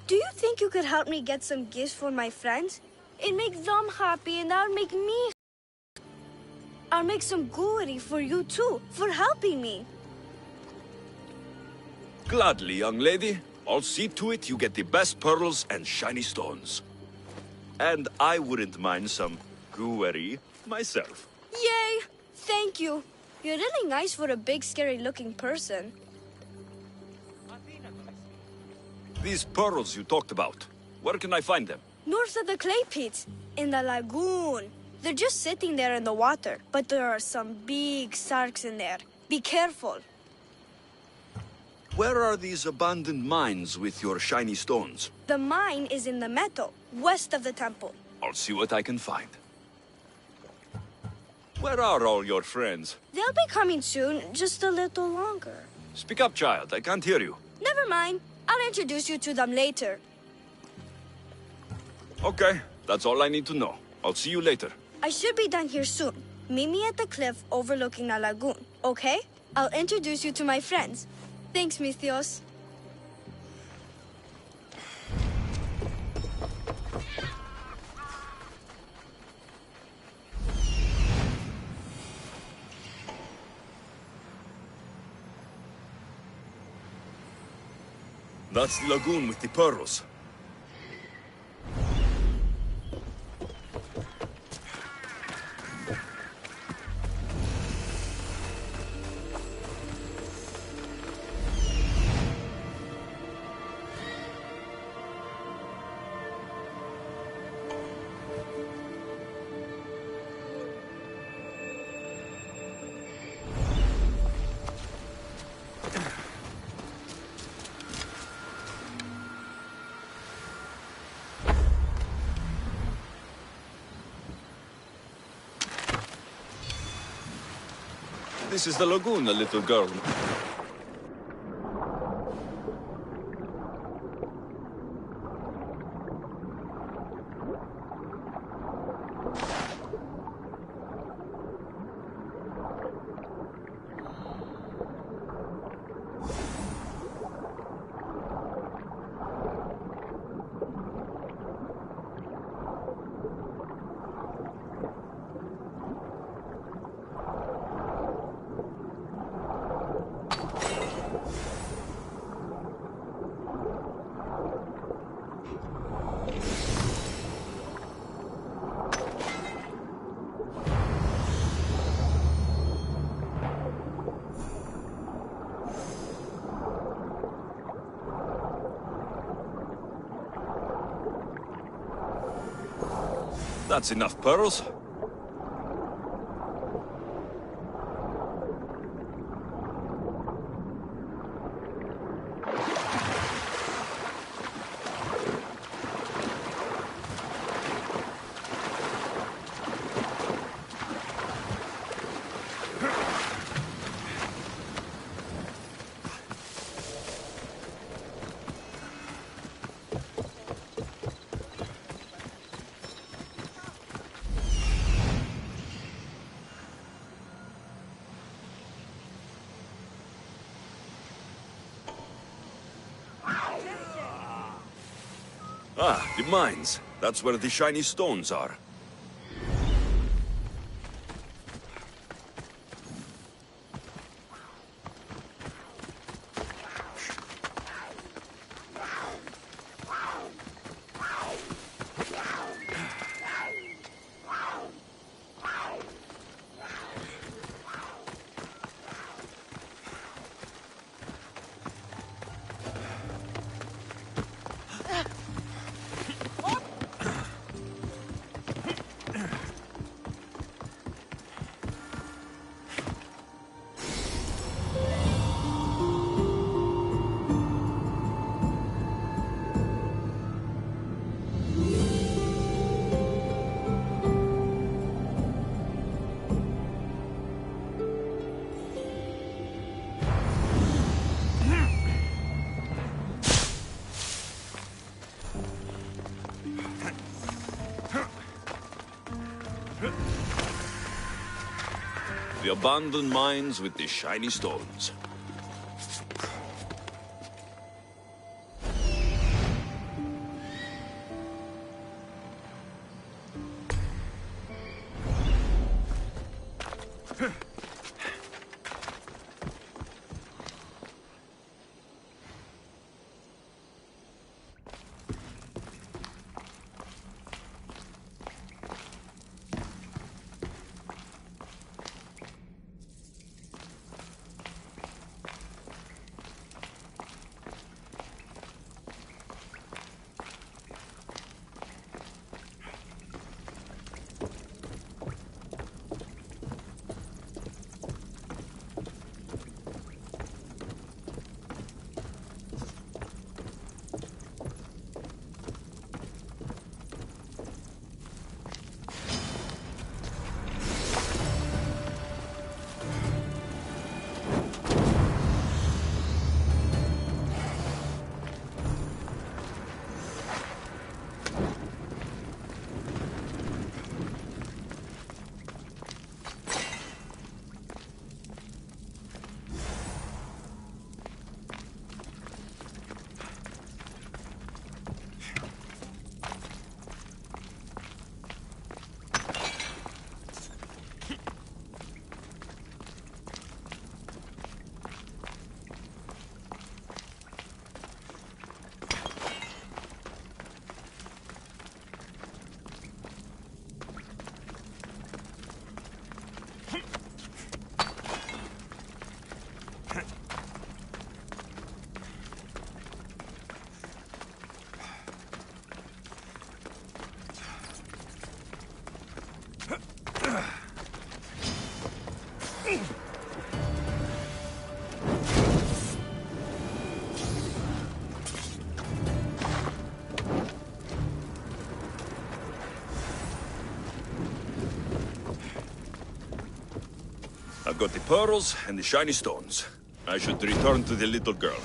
Do you think you could help me get some gifts for my friends? It'd make them happy, and that'll make me. I'll make some jewelry for you too, for helping me. Gladly, young lady. I'll see to it you get the best pearls and shiny stones. And I wouldn't mind some jewelry myself. Yay! Thank you. You're really nice for a big, scary-looking person. These pearls you talked about, where can I find them? North of the clay pits, in the lagoon. They're just sitting there in the water, but there are some big sharks in there. Be careful. Where are these abandoned mines with your shiny stones? The mine is in the meadow, west of the temple. I'll see what I can find. Where are all your friends? They'll be coming soon, just a little longer. Speak up, child. I can't hear you. Never mind. I'll introduce you to them later. Okay, that's all I need to know. I'll see you later. I should be done here soon. Meet me at the cliff overlooking the lagoon, okay? I'll introduce you to my friends. Thanks, Misthios. That's the lagoon with the pearls. This is the lagoon, the little girl. That's enough pearls. Ah, the mines. That's where the shiny stones are. The abandoned mines with the shiny stones. I've got the pearls and the shiny stones. I should return to the little girl.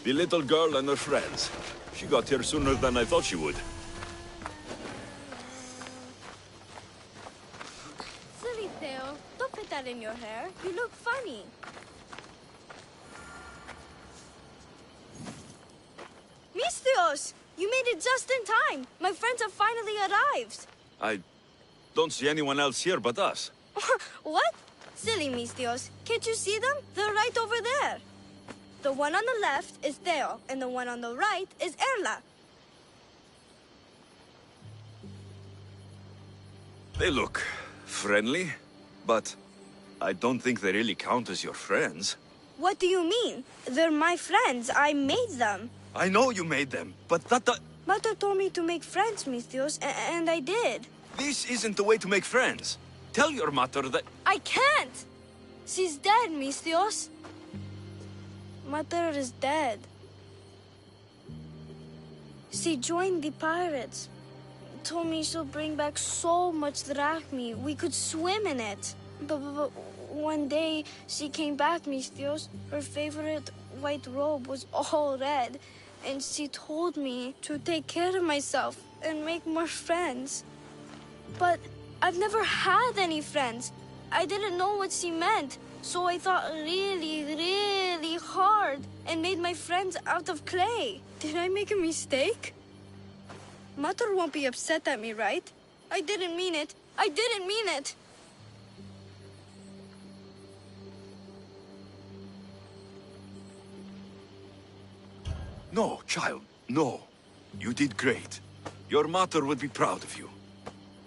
The little girl and her friends. She got here sooner than I thought she would. Silly Theo, don't put that in your hair. You look funny. Mistios! You made it just in time. My friends have finally arrived. I don't see anyone else here but us. What? Silly Mistios. Can't you see them? They're right over there. The one on the left is Theo, and the one on the right is Erla. They look friendly, but I don't think they really count as your friends. What do you mean? They're my friends. I made them. I know you made them, but that... Mother told me to make friends, Mistios, and I did. This isn't the way to make friends. Tell your mother that... I can't! She's dead, Mistios. Mother is dead. She joined the pirates. Told me she'll bring back so much drachmi. We could swim in it. But one day she came back, Mistios. Her favorite white robe was all red. And she told me to take care of myself and make more friends. But I've never had any friends. I didn't know what she meant. So I thought really, really hard and made my friends out of clay. Did I make a mistake? Mother won't be upset at me, right? I didn't mean it. I didn't mean it. No, child, no. You did great. Your mother would be proud of you.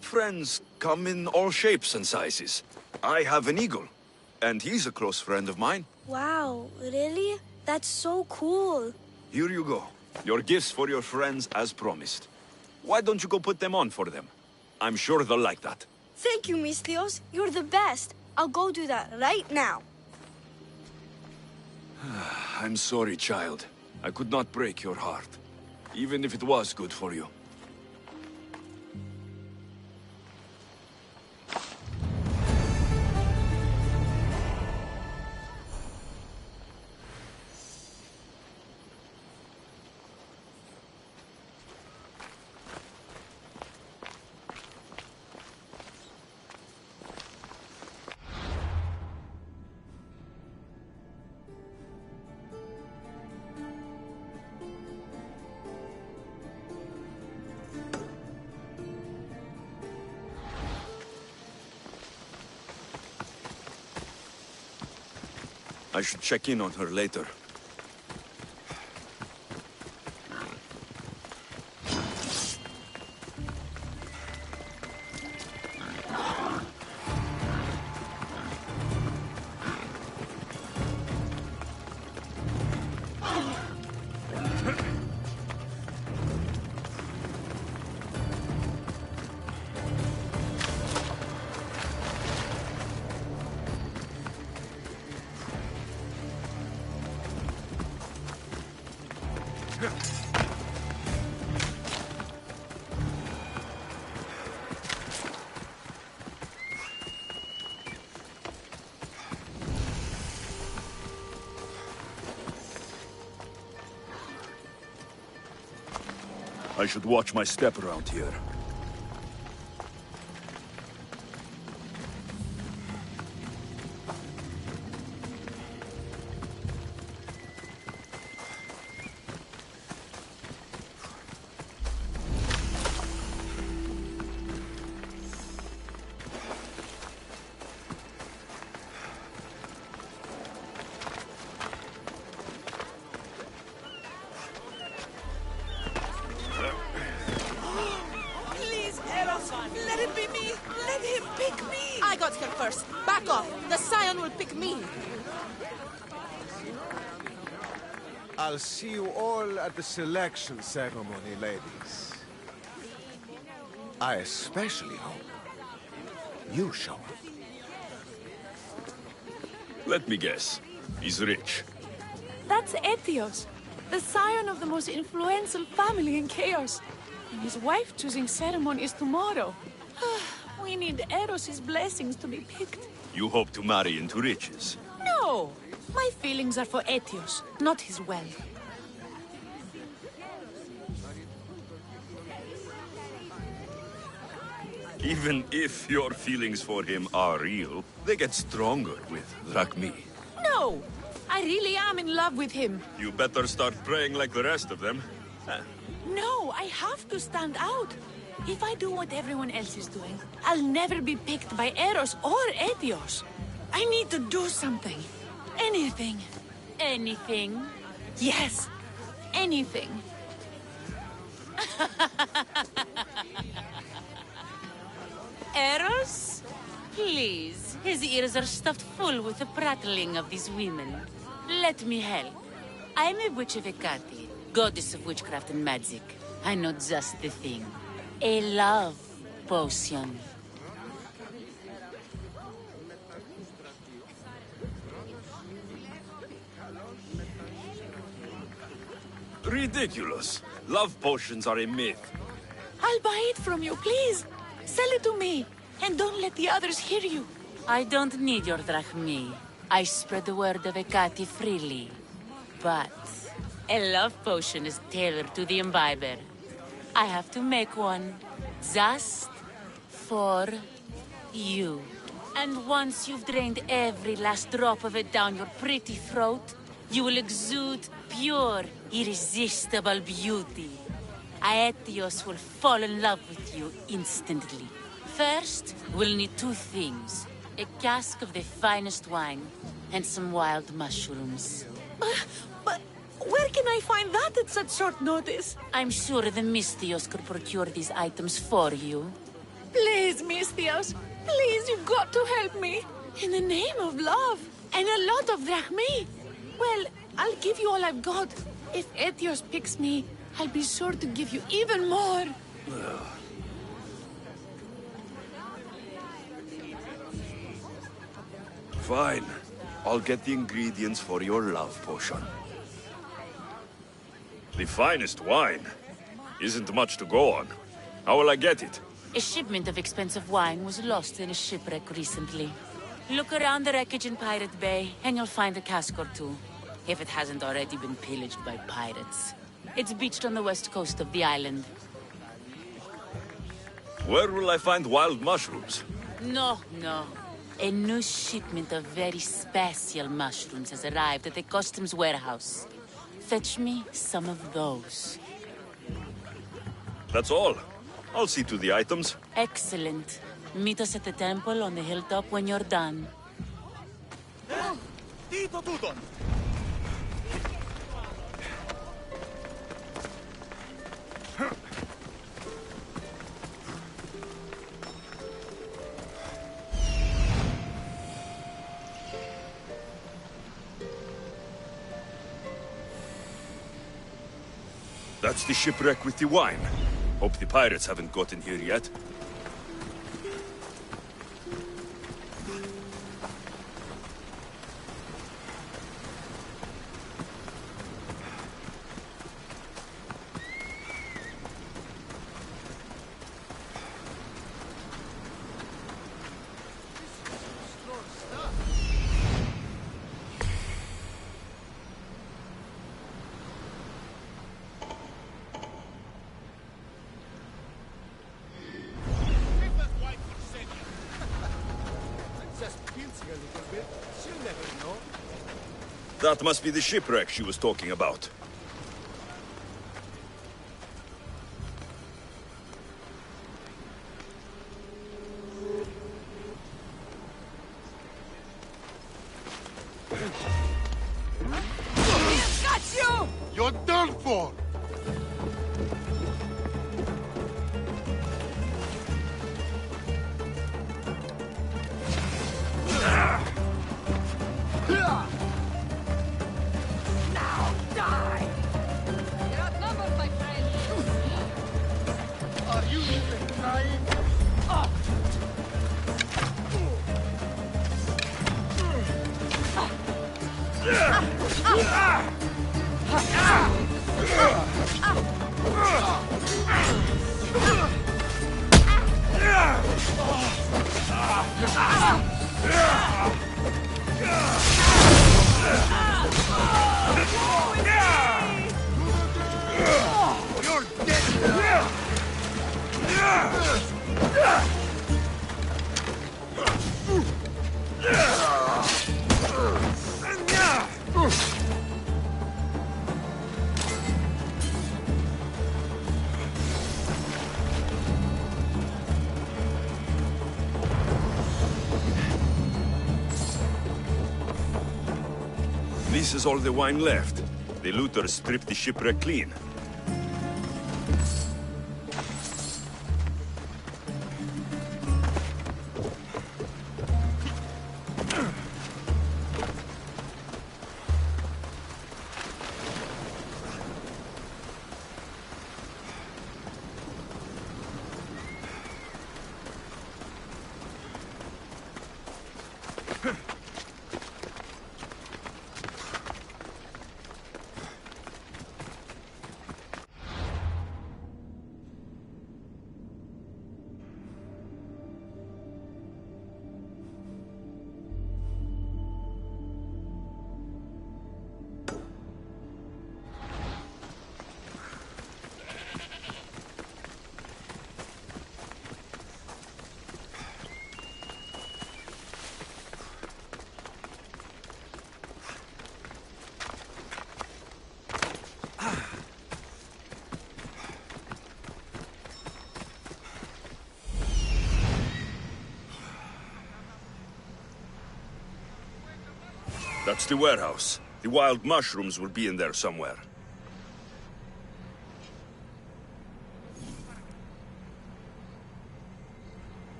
Friends come in all shapes and sizes. I have an eagle, and he's a close friend of mine. Wow, really? That's so cool. Here you go. Your gifts for your friends as promised. Why don't you go put them on for them? I'm sure they'll like that. Thank you, Misthios. You're the best. I'll go do that right now. I'm sorry, child. I could not break your heart, even if it was good for you. I should check in on her later. I should watch my step around here. Please, Eros, let it be me. Let him pick me. I got here first. Back off. The Scion will pick me. I'll see you all at the selection ceremony, ladies. I especially hope you show up. Let me guess. He's rich. That's Etios, the scion of the most influential family in Chaos. And his wife-choosing ceremony is tomorrow. We need Eros' blessings to be picked. You hope to marry into riches. No! My feelings are for Etios, not his wealth. Even if your feelings for him are real, they get stronger with Drachmi. No! I really am in love with him. You better start praying like the rest of them. No, I have to stand out. If I do what everyone else is doing, I'll never be picked by Eros or Etios. I need to do something. Anything. Anything? Yes, anything. Eros? Please, his ears are stuffed full with the prattling of these women. Let me help. I'm a witch of Hecate, goddess of witchcraft and magic. I know just the thing. A love potion. Ridiculous. Love potions are a myth. I'll buy it from you, please. Sell it to me, and don't let the others hear you. I don't need your drachmi. I spread the word of Hecate freely. But a love potion is tailored to the imbiber. I have to make one just for you. And once you've drained every last drop of it down your pretty throat, you will exude pure, irresistible beauty. Aetios will fall in love with you instantly. First, we'll need two things. A cask of the finest wine, and some wild mushrooms. But where can I find that at such short notice? I'm sure the Mystios could procure these items for you. Please, Mystios. Please, you've got to help me. In the name of love. And a lot of drachmi. Well, I'll give you all I've got. If Etios picks me, I'll be sure to give you even more. Fine. I'll get the ingredients for your love potion. The finest wine? Isn't much to go on. How will I get it? A shipment of expensive wine was lost in a shipwreck recently. Look around the wreckage in Pirate Bay, and you'll find a cask or two. If it hasn't already been pillaged by pirates. It's beached on the west coast of the island. Where will I find wild mushrooms? No. A new shipment of very special mushrooms has arrived at the customs warehouse. Fetch me some of those. That's all. I'll see to the items. Excellent. Meet us at the temple on the hilltop when you're done. Dito tuton! That's the shipwreck with the wine. Hope the pirates haven't gotten here yet. That must be the shipwreck she was talking about. Got you! You're done for! Now die! You're outnumbered, my friend. Are you even trying? You're dead! This is all the wine left. The looters stripped the shipwreck clean. That's the warehouse. The wild mushrooms will be in there somewhere.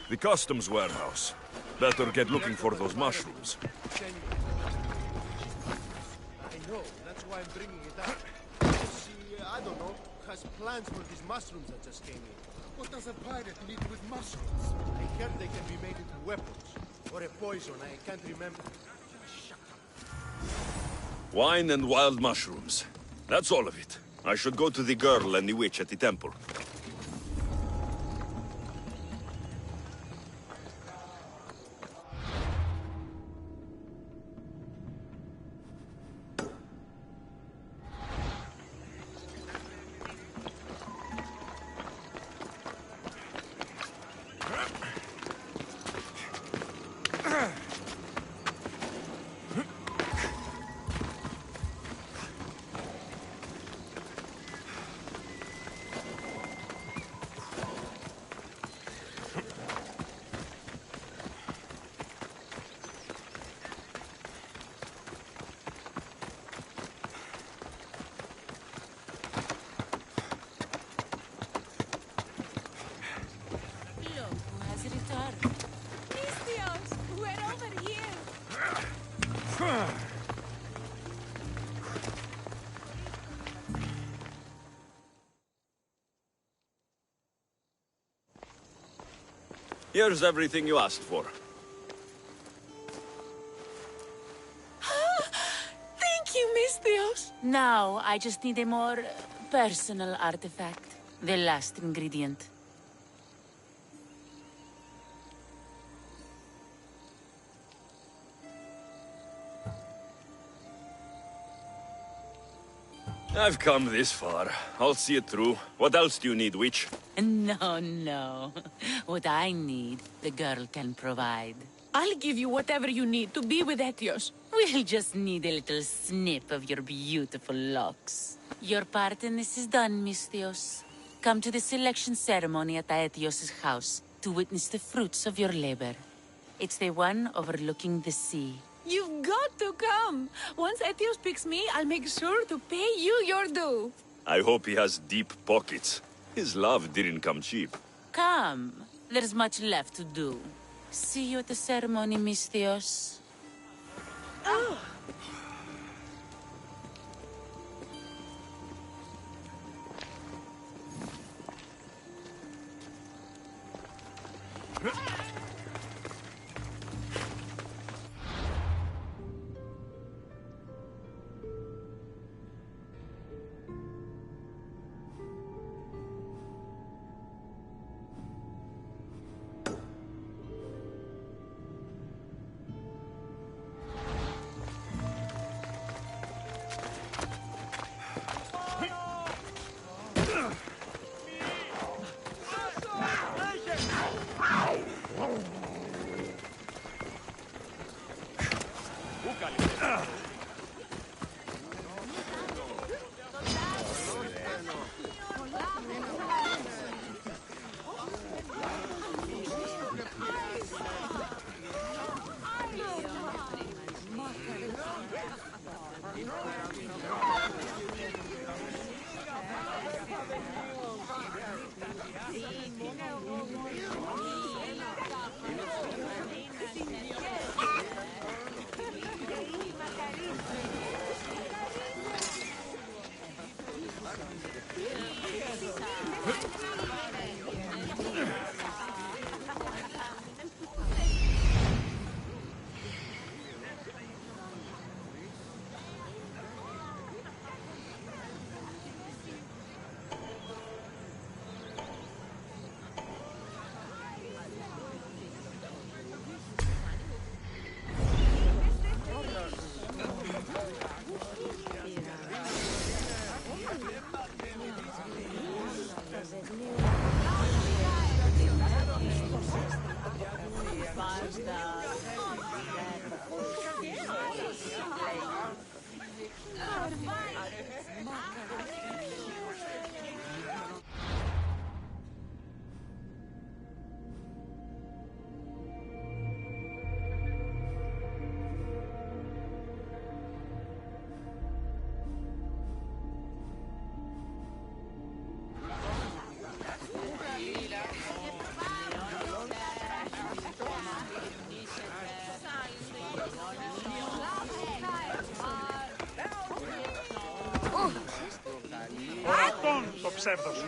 The customs warehouse. Better get looking for those mushrooms. I know, that's why I'm bringing it up. She, I don't know, has plans for these mushrooms that just came in. What does a pirate need with mushrooms? I heard they can be made into weapons. Or a poison, I can't remember. Shut up. Wine and wild mushrooms. That's all of it. I should go to the girl and the witch at the temple. Here's everything you asked for. Thank you, Misthios. Now, I just need a more personal artifact. The last ingredient. I've come this far. I'll see it through. What else do you need, witch? No. What I need, the girl can provide. I'll give you whatever you need to be with Etios. We'll just need a little snip of your beautiful locks. Your part in this is done, Misthios. Come to the selection ceremony at Aetios' house to witness the fruits of your labor. It's the one overlooking the sea. You've got to come. Once Etios picks me, I'll make sure to pay you your due. I hope he has deep pockets. His love didn't come cheap. Come. There's much left to do. See you at the ceremony, Misthios. Oh. ψεύδος.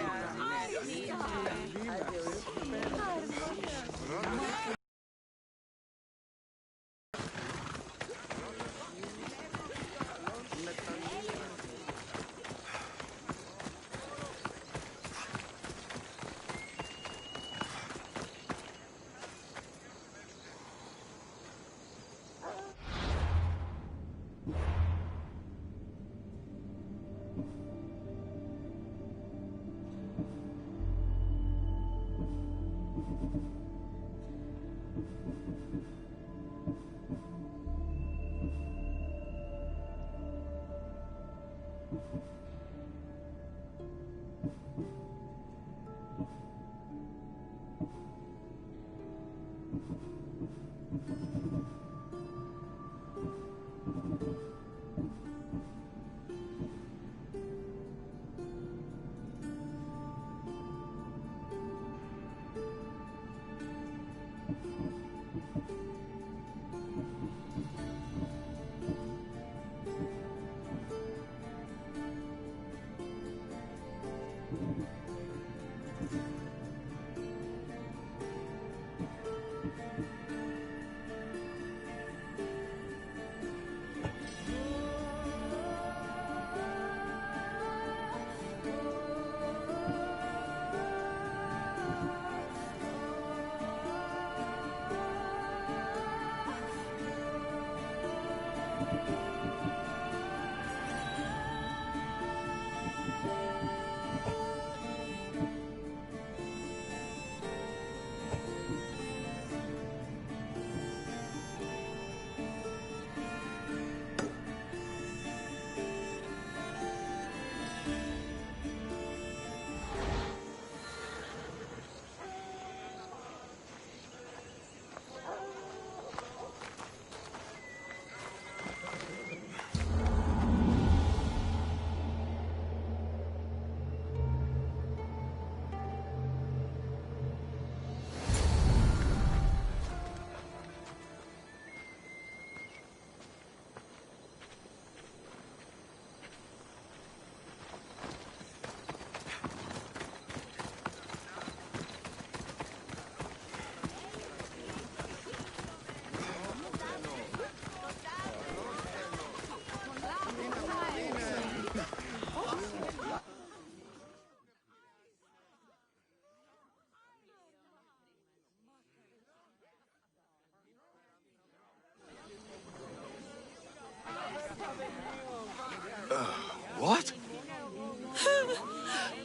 What?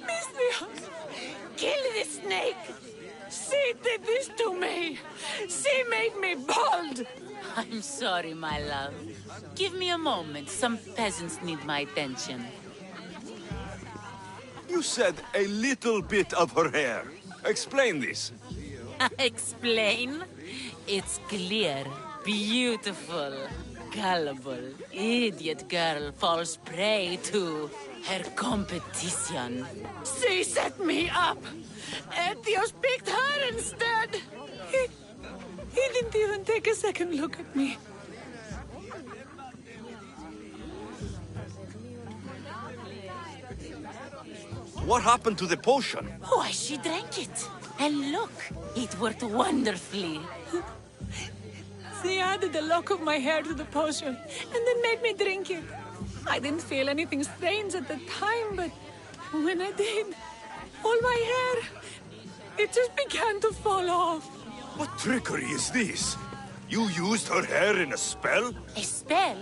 Misthios! Kill this snake! She did this to me! She made me bald! I'm sorry, my love. Give me a moment. Some peasants need my attention. You said a little bit of her hair. Explain this. Explain? It's clear, beautiful, gullible, idiot girl falls prey to her competition. She set me up! Ethios picked her instead! He didn't even take a second look at me. What happened to the potion? Why, she drank it. And look, it worked wonderfully. She added a lock of my hair to the potion, and then made me drink it. I didn't feel anything strange at the time, but when I did, all my hair, it just began to fall off. What trickery is this? You used her hair in a spell? A spell?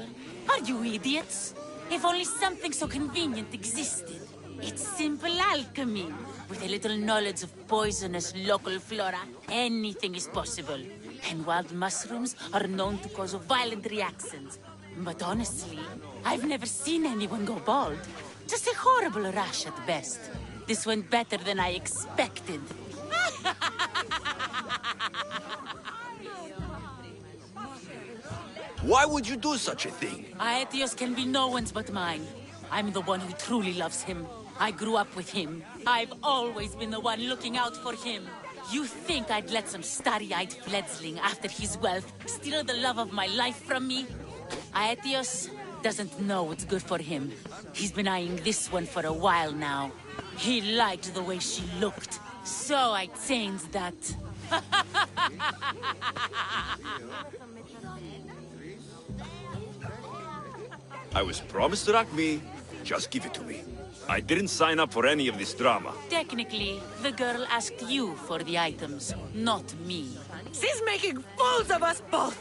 Are you idiots? If only something so convenient existed. It's simple alchemy. With a little knowledge of poisonous local flora, anything is possible. And wild mushrooms are known to cause violent reactions. But honestly, I've never seen anyone go bald. Just a horrible rash at best. This went better than I expected. Why would you do such a thing? Aetios can be no one's but mine. I'm the one who truly loves him. I grew up with him. I've always been the one looking out for him. You think I'd let some starry-eyed fledgling after his wealth steal the love of my life from me? Aetios doesn't know what's good for him. He's been eyeing this one for a while now. He liked the way she looked, so I changed that. I was promised Rakmi. Just give it to me. I didn't sign up for any of this drama. Technically, the girl asked you for the items, not me. She's making fools of us both!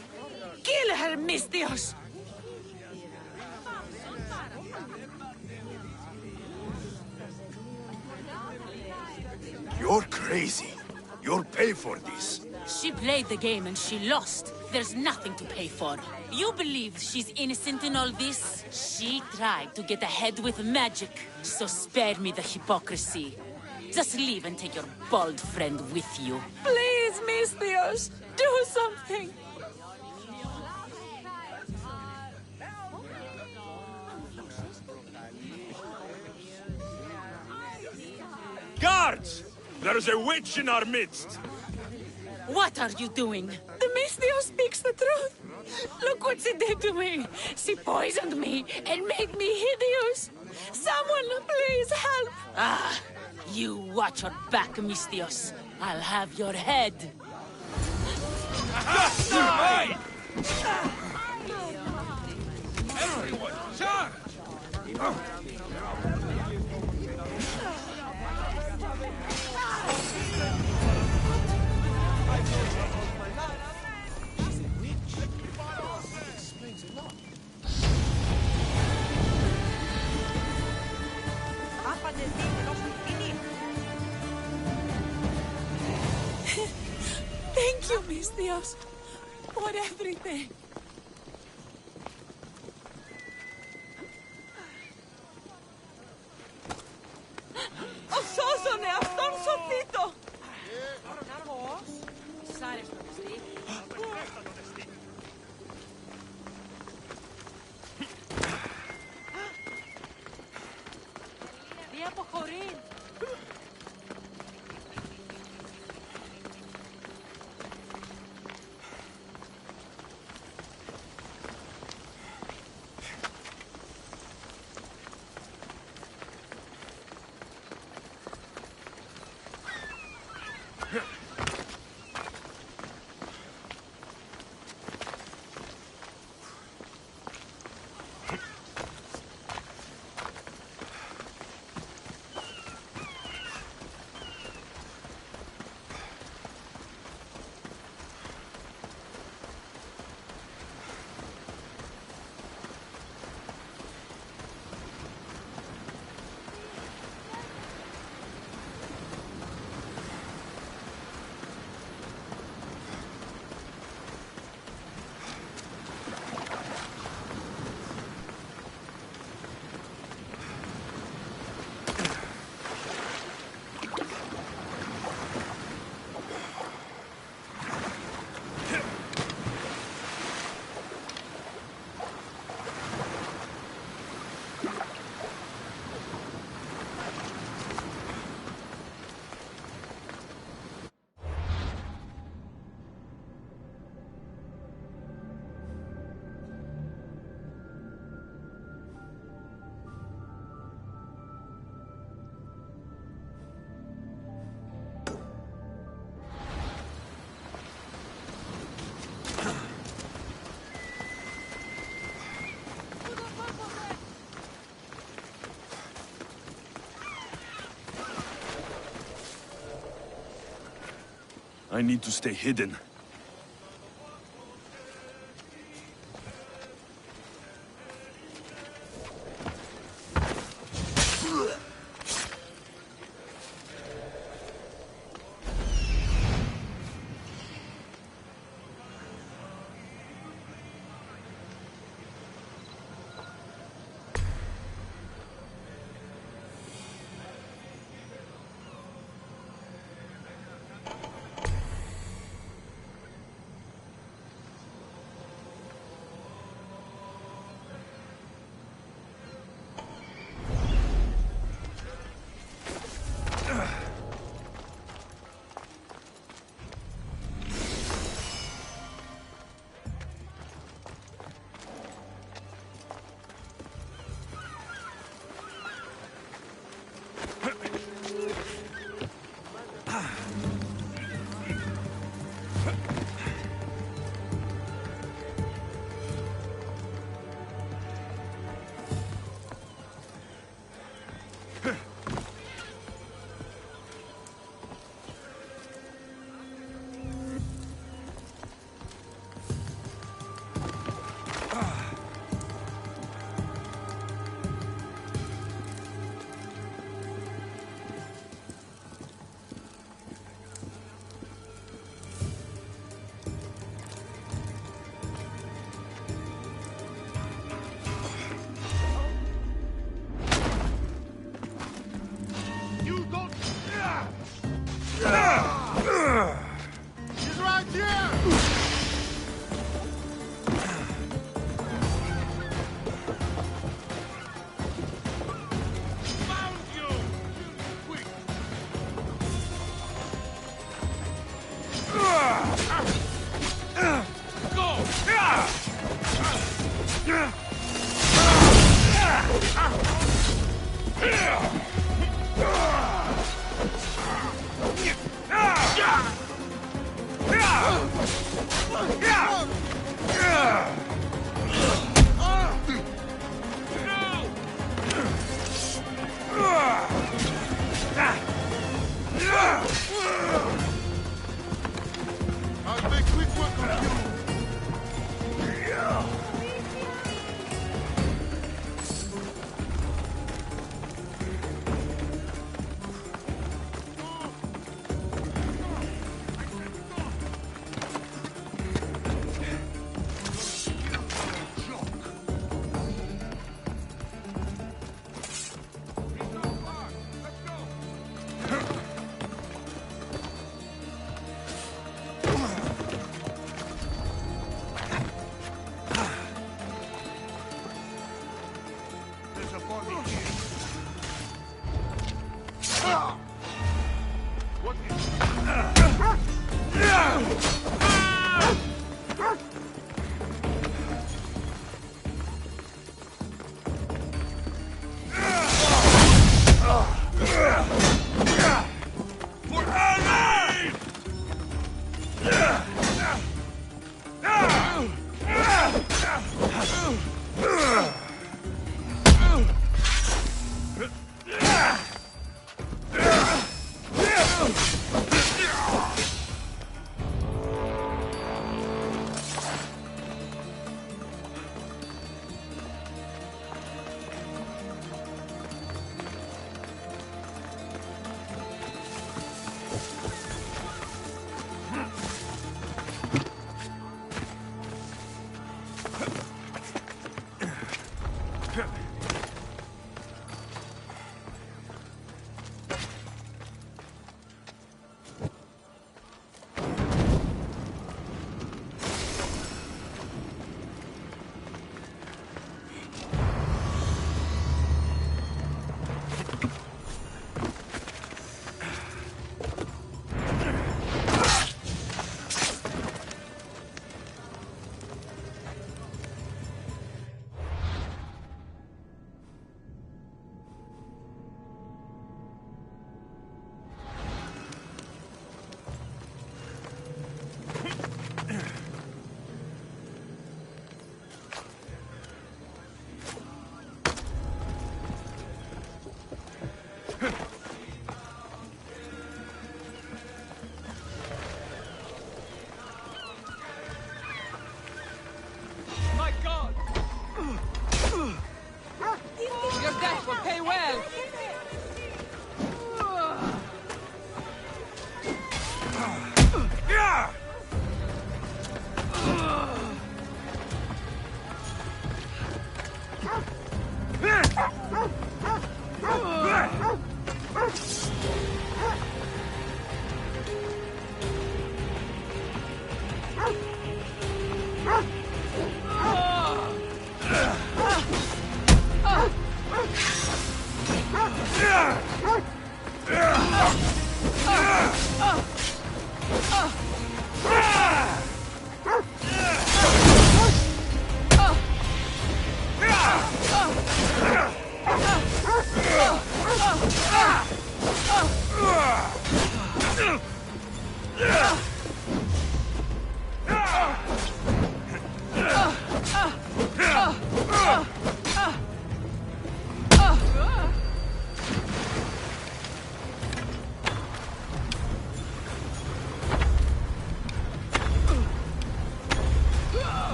Kill her, Mistios! You're crazy. You'll pay for this. She played the game and she lost. There's nothing to pay for. You believe she's innocent in all this? She tried to get ahead with magic, so spare me the hypocrisy. Just leave and take your bald friend with you. Please, Mistios, do something! Guards! There's a witch in our midst! What are you doing? The Mistio speaks the truth. Look what she did to me. She poisoned me and made me hideous. Someone, please help. Ah, you watch your back, Mistios. I'll have your head. Mine! Everyone, charge! Thank you, Mistios, for everything. Σώσον εαυτόν σωθήτω! Τι αποχωρεί! I need to stay hidden.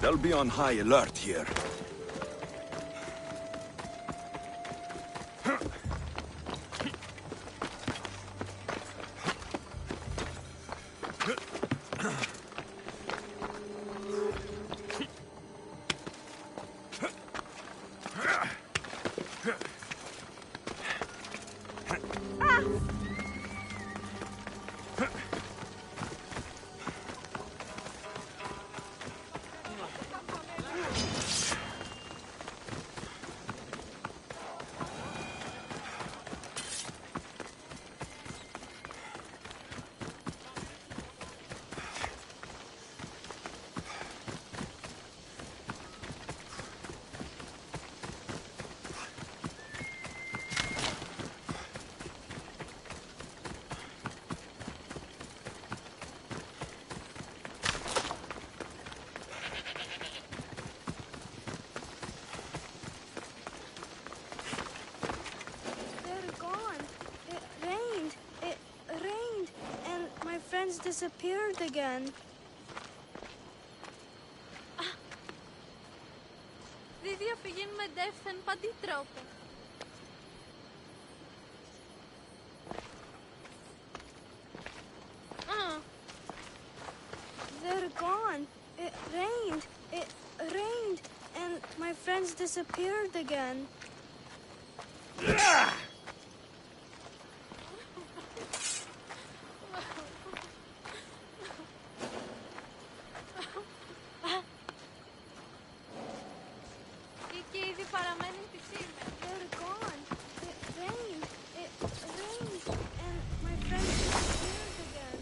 They'll be on high alert here. Disappeared again. Αυτή η διαφυγή με ντεύθεν παντήτροπε. They're gone. It rained. It rained. And my friends disappeared again. Και ήδη παραμένουν τις ήρμες. They're gone. It rained. It rained. And my friends disappeared again.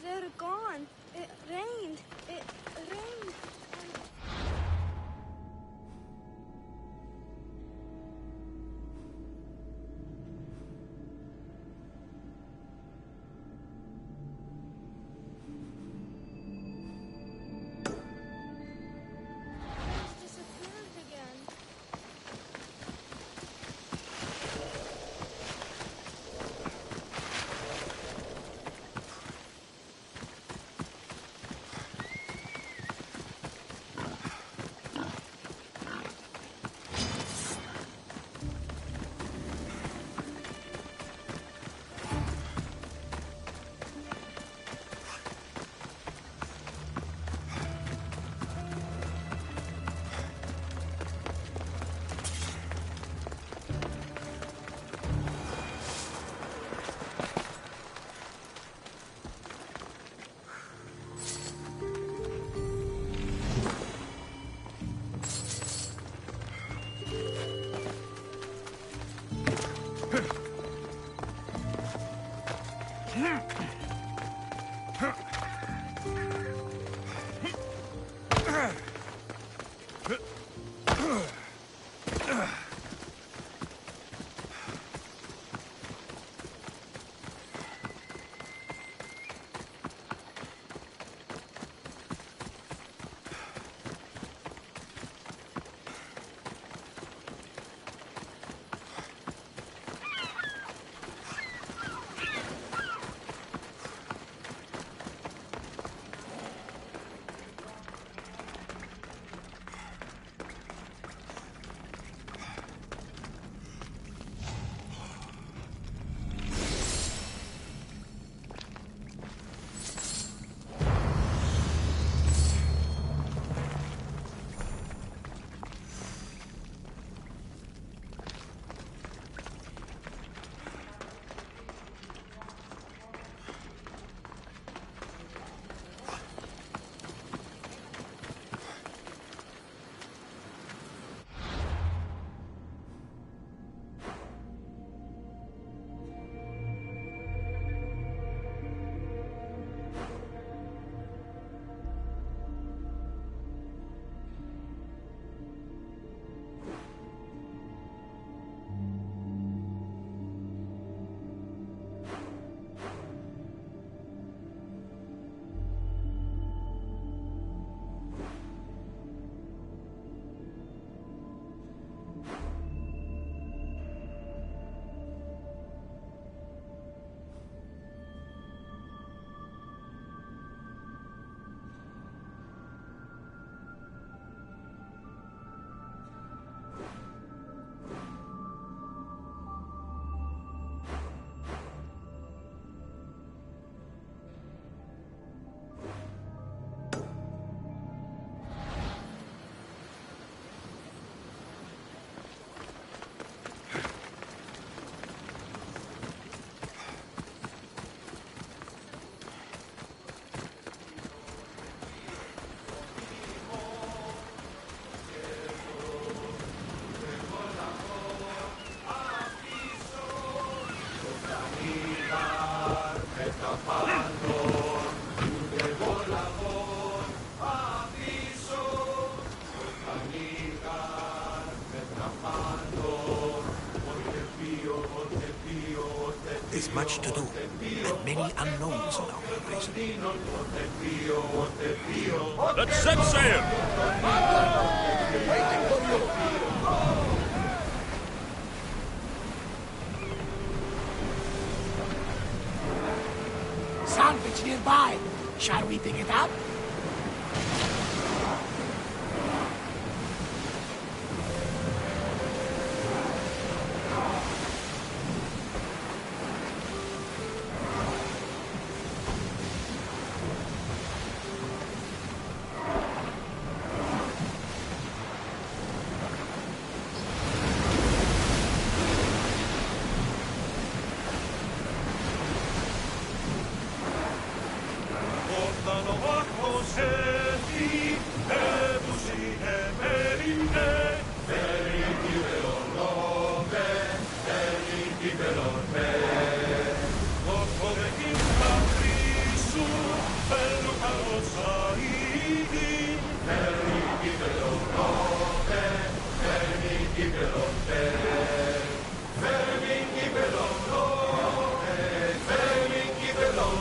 They're gone. It rained. It rained. Disappeared again. There's much to do, and many unknowns on our horizon. Let's set sail! Salvage nearby. Shall we pick it up?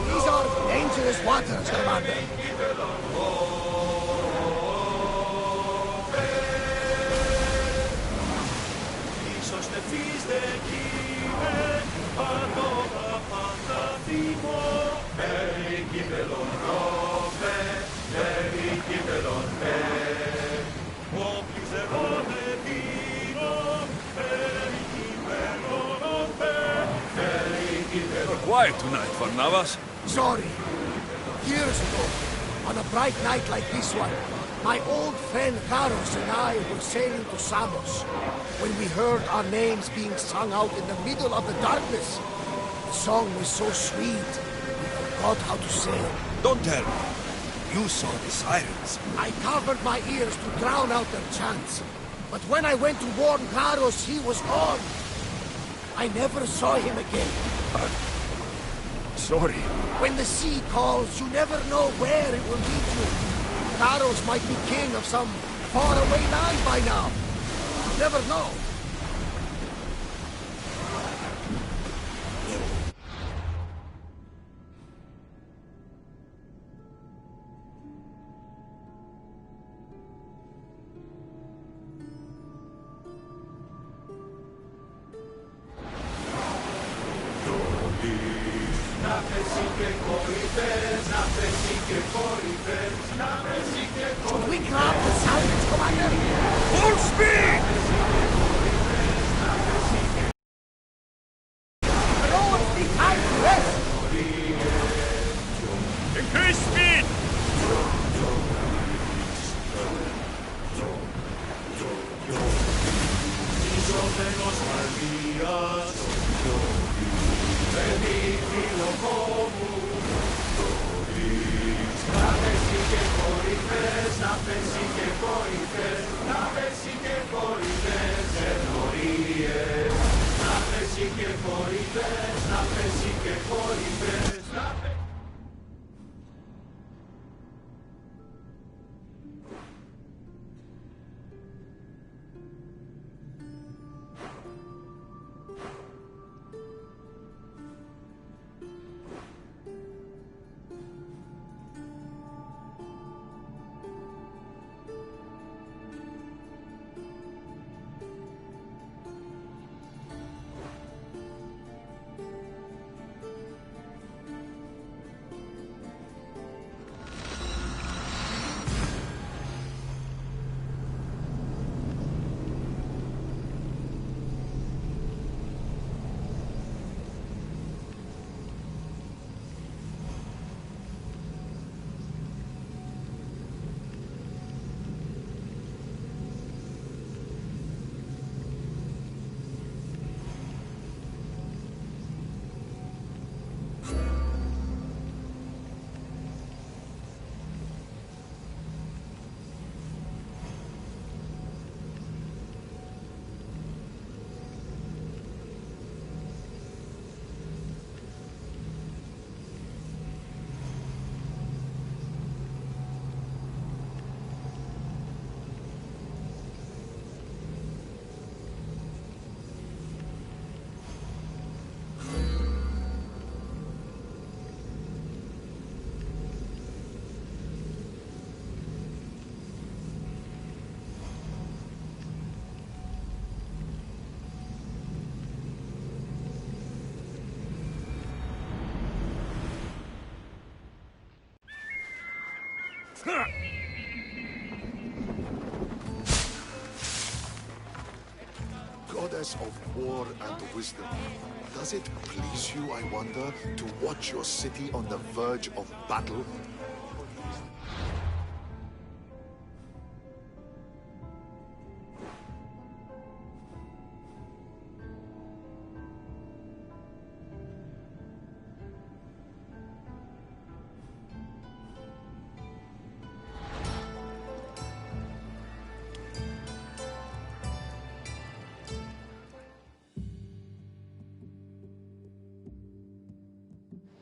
These are dangerous waters, Commander. You're quiet tonight, Varnavas. Sorry. Years ago, on a bright night like this one, my old friend Karos and I were sailing to Samos when we heard our names being sung out in the middle of the darkness. The song was so sweet, we forgot how to sail. Don't tell me. You saw the sirens. I covered my ears to drown out their chants. But when I went to warn Karos, he was gone. I never saw him again. Sorry. When the sea calls, you never know where it will lead you. Karos might be king of some faraway land by now. You never know. Should we grab the salvage, Commander? Full speed! No one's the time to rest! Increase speed! Goddess of war and wisdom, does it please you, I wonder, to watch your city on the verge of battle?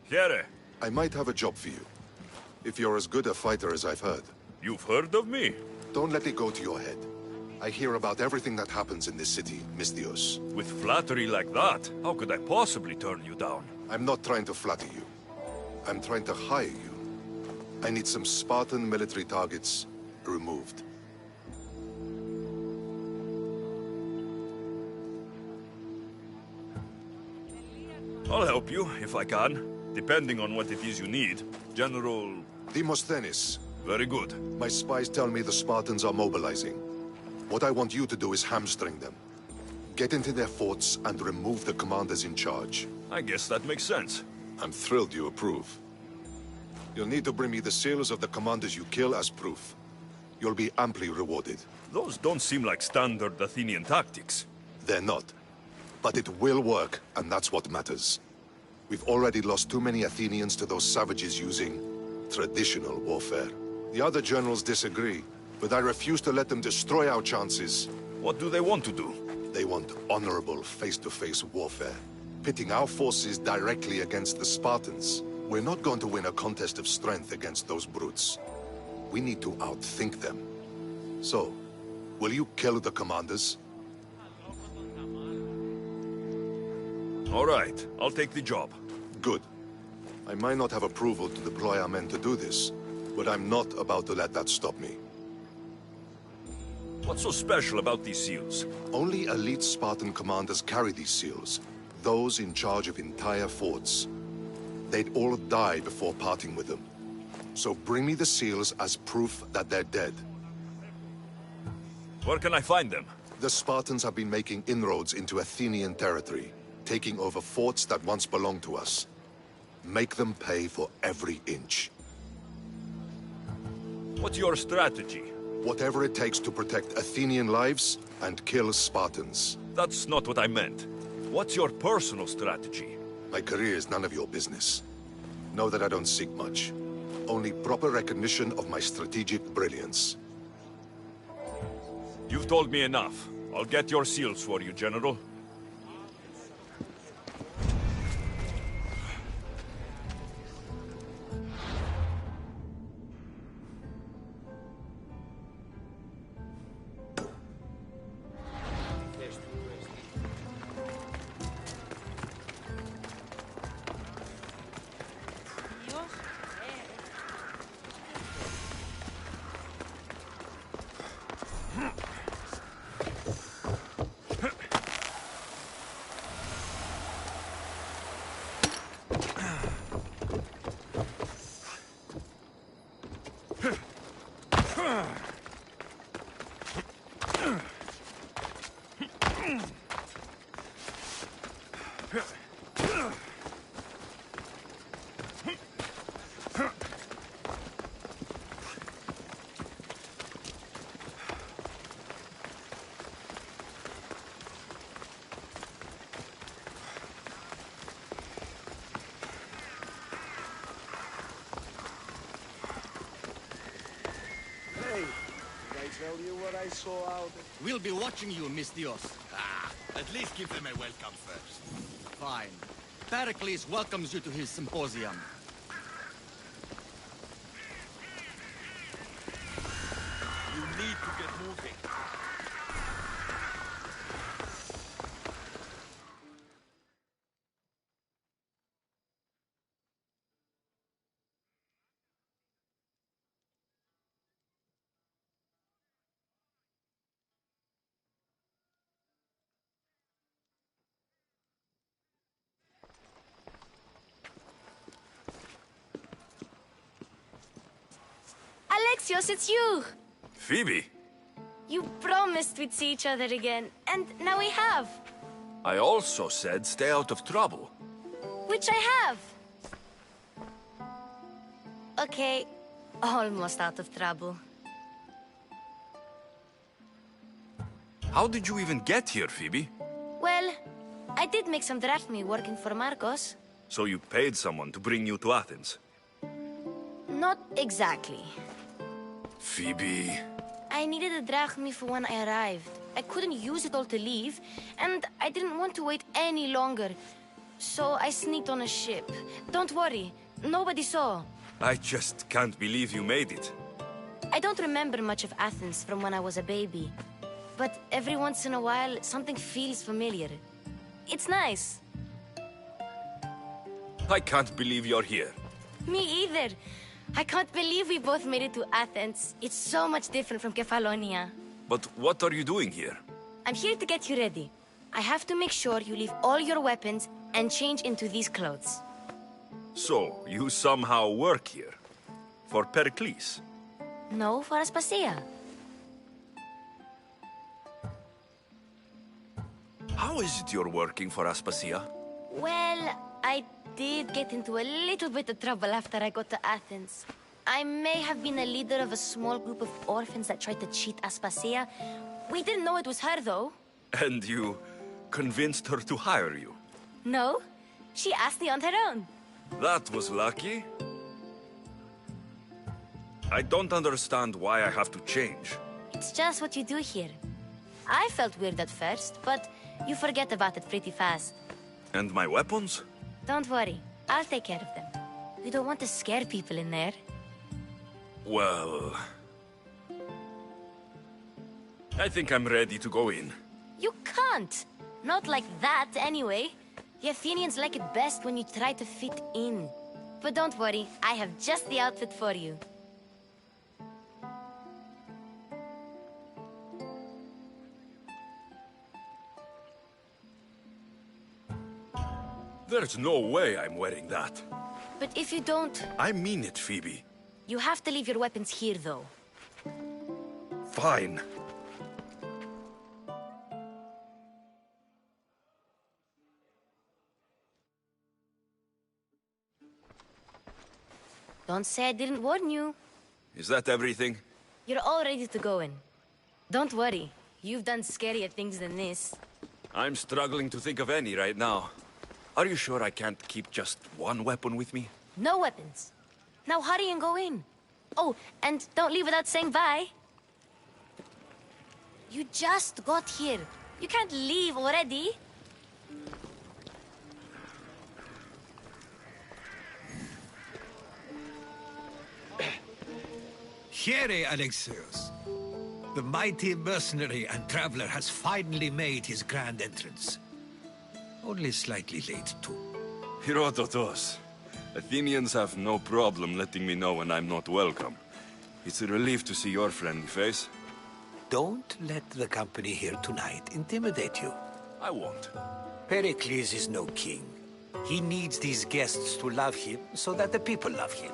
Here. I might have a job for you. If you're as good a fighter as I've heard. You've heard of me? Don't let it go to your head. I hear about everything that happens in this city, Misthios. With flattery like that, how could I possibly turn you down? I'm not trying to flatter you. I'm trying to hire you. I need some Spartan military targets removed. I'll help you, if I can. Depending on what it is you need. General... Demosthenes. Very good. My spies tell me the Spartans are mobilizing. What I want you to do is hamstring them. Get into their forts and remove the commanders in charge. I guess that makes sense. I'm thrilled you approve. You'll need to bring me the seals of the commanders you kill as proof. You'll be amply rewarded. Those don't seem like standard Athenian tactics. They're not. But it will work, and that's what matters. We've already lost too many Athenians to those savages using traditional warfare. The other generals disagree, but I refuse to let them destroy our chances. What do they want to do? They want honorable face-to-face warfare, pitting our forces directly against the Spartans. We're not going to win a contest of strength against those brutes. We need to outthink them. So, will you kill the commanders? All right, I'll take the job. Good. I might not have approval to deploy our men to do this, but I'm not about to let that stop me. What's so special about these seals? Only elite Spartan commanders carry these seals, those in charge of entire forts. They'd all die before parting with them. So bring me the seals as proof that they're dead. Where can I find them? The Spartans have been making inroads into Athenian territory, taking over forts that once belonged to us. Make them pay for every inch. What's your strategy? Whatever it takes to protect Athenian lives and kill Spartans. That's not what I meant. What's your personal strategy? My career is none of your business. Know that I don't seek much. Only proper recognition of my strategic brilliance. You've told me enough. I'll get your seals for you, General. Tell you what I saw out there? We'll be watching you, Misthios. At least give them a welcome first. Fine. Pericles welcomes you to his symposium. You need to get moving. Alexios, it's you! Phoebe, You promised we'd see each other again, and now we have. I also said stay out of trouble. Which I have. Okay, almost out of trouble. How did you even get here, Phoebe? Well, I did make some drachmi working for Marcos. So you paid someone to bring you to Athens? Not exactly. Phoebe... I needed a drachmi for when I arrived. I couldn't use it all to leave, and I didn't want to wait any longer. So I sneaked on a ship. Don't worry, nobody saw. I just can't believe you made it. I don't remember much of Athens from when I was a baby. But every once in a while, something feels familiar. It's nice. I can't believe you're here. Me either. I can't believe we both made it to Athens. It's so much different from Kefalonia. But what are you doing here? I'm here to get you ready. I have to make sure you leave all your weapons and change into these clothes. So, you somehow work here? For Pericles? No, for Aspasia. How is it you're working for Aspasia? Well, I did get into a little bit of trouble after I got to Athens. I may have been a leader of a small group of orphans that tried to cheat Aspasia. We didn't know it was her, though. And you convinced her to hire you? No, she asked me on her own. That was lucky. I don't understand why I have to change. It's just what you do here. I felt weird at first, but you forget about it pretty fast. And my weapons? Don't worry, I'll take care of them. We don't want to scare people in there. Well... I think I'm ready to go in. You can't! Not like that, anyway. The Athenians like it best when you try to fit in. But don't worry, I have just the outfit for you. There's no way I'm wearing that. But if you don't... I mean it, Phoebe. You have to leave your weapons here, though. Fine. Don't say I didn't warn you. Is that everything? You're all ready to go in. Don't worry, you've done scarier things than this. I'm struggling to think of any right now. Are you sure I can't keep just one weapon with me? No weapons. Now hurry and go in. Oh, and don't leave without saying bye. You just got here. You can't leave already. Here, Alexios. The mighty mercenary and traveler has finally made his grand entrance. Only slightly late, too. Herodotos. Athenians have no problem letting me know when I'm not welcome. It's a relief to see your friendly face. Don't let the company here tonight intimidate you. I won't. Pericles is no king. He needs these guests to love him so that the people love him.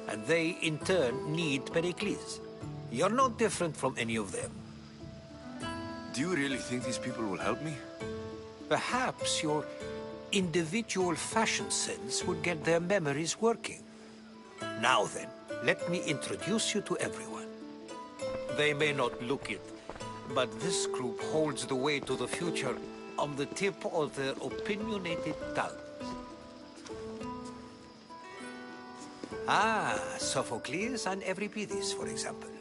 And they, in turn, need Pericles. You're no different from any of them. Do you really think these people will help me? Perhaps your individual fashion sense would get their memories working. Now then, let me introduce you to everyone. They may not look it, but this group holds the way to the future on the tip of their opinionated tongues. Ah, Sophocles and Euripides, for example.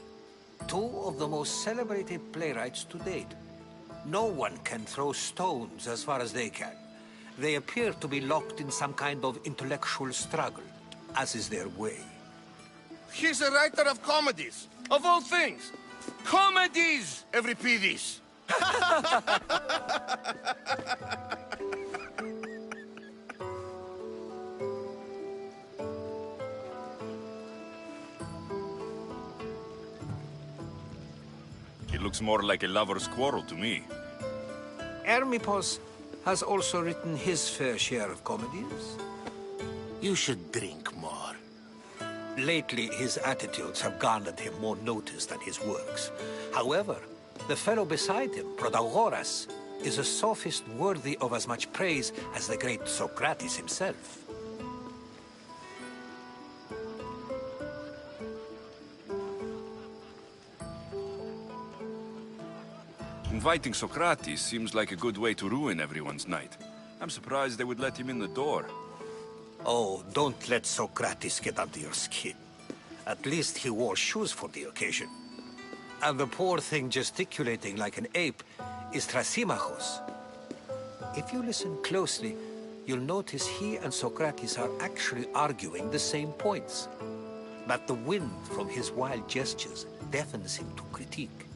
Two of the most celebrated playwrights to date. No one can throw stones as far as they can. They appear to be locked in some kind of intellectual struggle, as is their way. He's a writer of comedies, of all things. Comedies, Euripides. It looks more like a lover's quarrel to me. Hermippos has also written his fair share of comedies. You should drink more. Lately, his attitudes have garnered him more notice than his works. However, the fellow beside him, Protagoras, is a sophist worthy of as much praise as the great Socrates himself. Inviting Socrates seems like a good way to ruin everyone's night. I'm surprised they would let him in the door. Oh, don't let Socrates get under your skin. At least he wore shoes for the occasion. And the poor thing gesticulating like an ape is Thrasymachos. If you listen closely, you'll notice he and Socrates are actually arguing the same points. But the wind from his wild gestures deafens him to critique.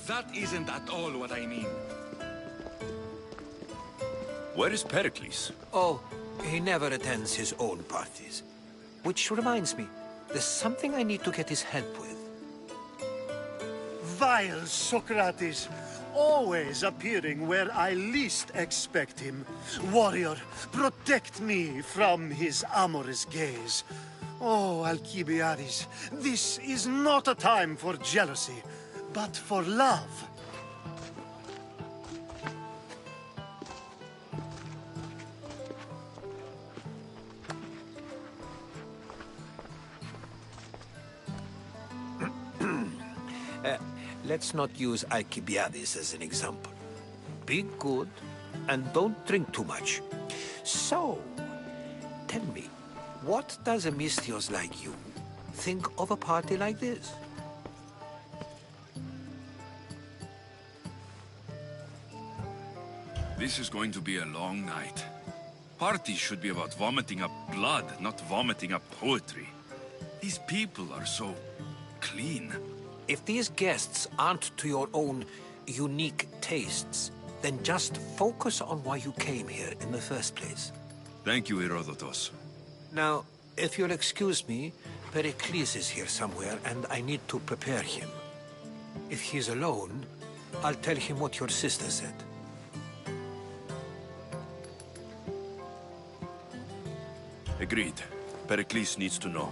That isn't at all what I mean. Where is Pericles? Oh, he never attends his own parties. Which reminds me, there's something I need to get his help with. Vile Socrates, always appearing where I least expect him. Warrior, protect me from his amorous gaze. Oh, Alcibiades, this is not a time for jealousy, but for love. Let's not use Alcibiades as an example. Be good, and don't drink too much. So, tell me, what does a Misthios like you think of a party like this? This is going to be a long night. Parties should be about vomiting up blood, not vomiting up poetry. These people are so clean. If these guests aren't to your own unique tastes, then just focus on why you came here in the first place. Thank you, Herodotus. Now, if you'll excuse me, Pericles is here somewhere, and I need to prepare him. If he's alone, I'll tell him what your sister said. Agreed. Pericles needs to know.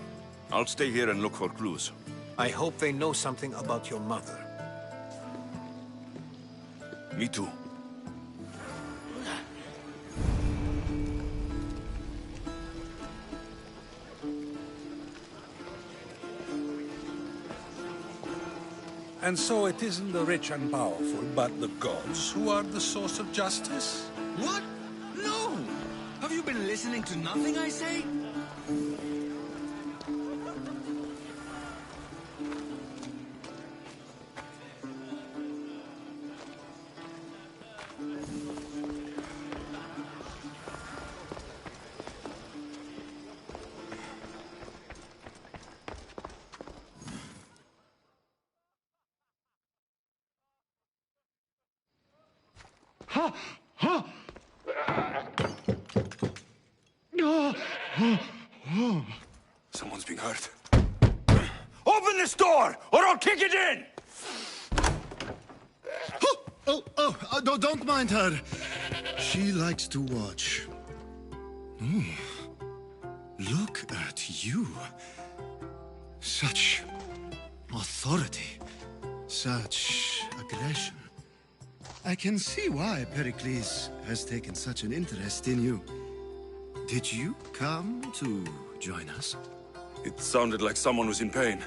I'll stay here and look for clues. I hope they know something about your mother. Me too. And so it isn't the rich and powerful, but the gods who are the source of justice? What? No! Have you been listening to nothing I say? Someone's being hurt. Open this door, or I'll kick it in! Don't mind her. She likes to watch. Look at you. Such authority. Such aggression. I can see why Pericles has taken such an interest in you. Did you come to join us? It sounded like someone was in pain.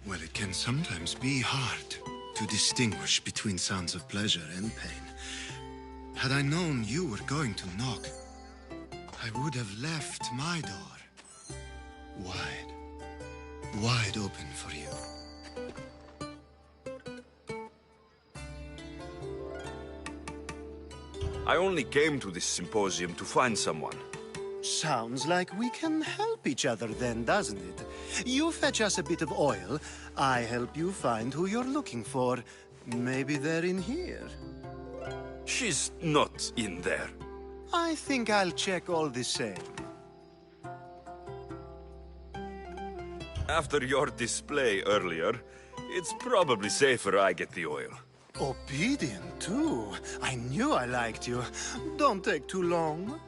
Well, it can sometimes be hard to distinguish between sounds of pleasure and pain. Had I known you were going to knock, I would have left my door wide open for you. I only came to this symposium to find someone. Sounds like we can help each other then, doesn't it? You fetch us a bit of oil, I help you find who you're looking for. Maybe they're in here. She's not in there. I think I'll check all the same. After your display earlier, it's probably safer I get the oil. Obedient, too. I knew I liked you. Don't take too long.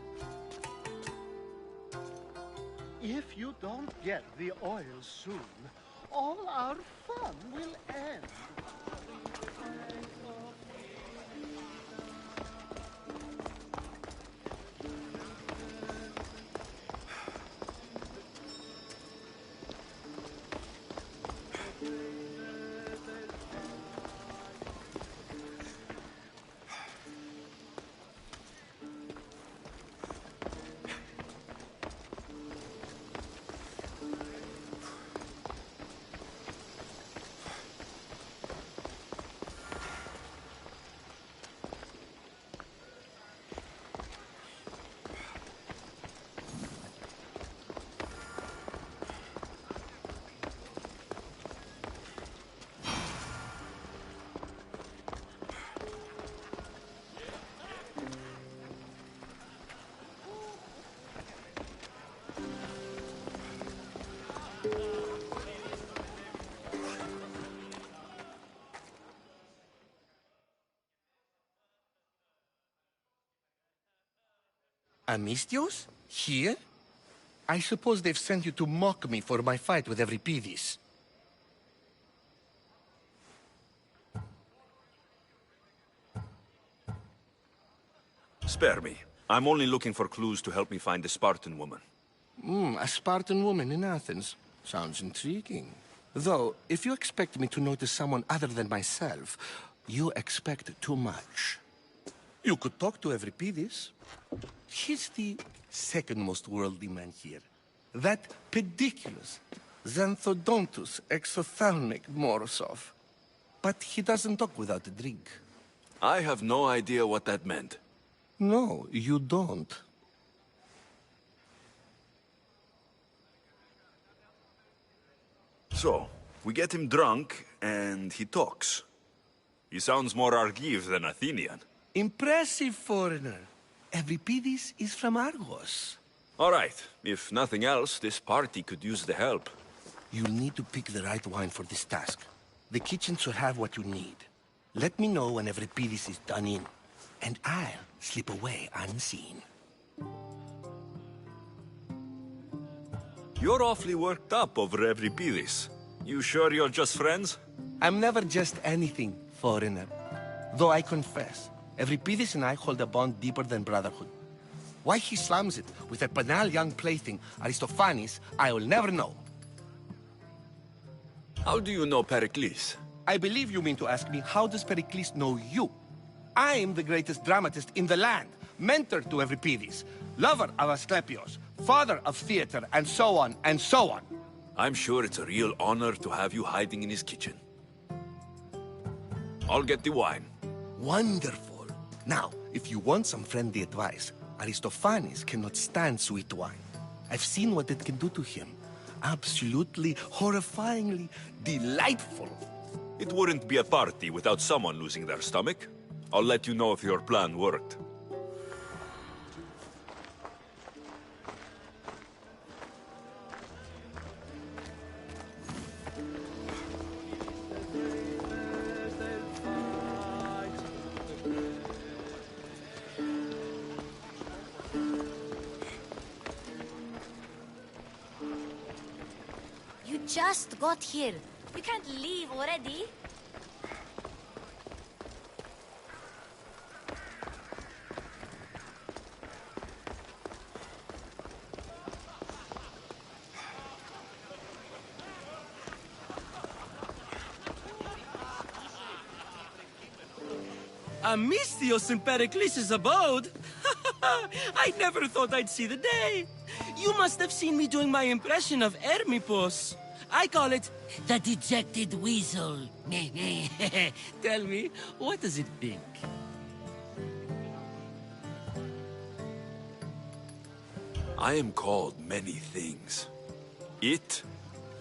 If you don't get the oil soon, all our fun will end. Amistios? Here? I suppose they've sent you to mock me for my fight with Euripides. Spare me. I'm only looking for clues to help me find the Spartan woman. A Spartan woman in Athens. Sounds intriguing. Though, if you expect me to notice someone other than myself, you expect too much. You could talk to Euripides. He's the second most worldly man here. That pediculous, xanthodontus exophthalmic Morosov. But he doesn't talk without a drink. I have no idea what that meant. No, you don't. So, we get him drunk, and he talks. He sounds more Argive than Athenian. Impressive, foreigner. Euripides is from Argos. All right. If nothing else, this party could use the help. You'll need to pick the right wine for this task. The kitchen should have what you need. Let me know when Euripides is done in, and I'll slip away unseen. You're awfully worked up over Euripides. You sure you're just friends? I'm never just anything, foreigner. Though I confess, Euripides and I hold a bond deeper than brotherhood. Why he slams it with a banal young plaything, Aristophanes, I will never know. How do you know Pericles? I believe you mean to ask me, how does Pericles know you? I'm the greatest dramatist in the land, mentor to Euripides, lover of Asclepios, father of theater, and so on, and so on. I'm sure it's a real honor to have you hiding in his kitchen. I'll get the wine. Wonderful. Now, if you want some friendly advice, Aristophanes cannot stand sweet wine. I've seen what it can do to him. Absolutely, horrifyingly delightful. It wouldn't be a party without someone losing their stomach. I'll let you know if your plan worked. You just got here. You can't leave already. Amistios in Pericles' abode? I never thought I'd see the day. You must have seen me doing my impression of Hermippos. I call it the dejected weasel. Tell me, what does it think? I am called many things. It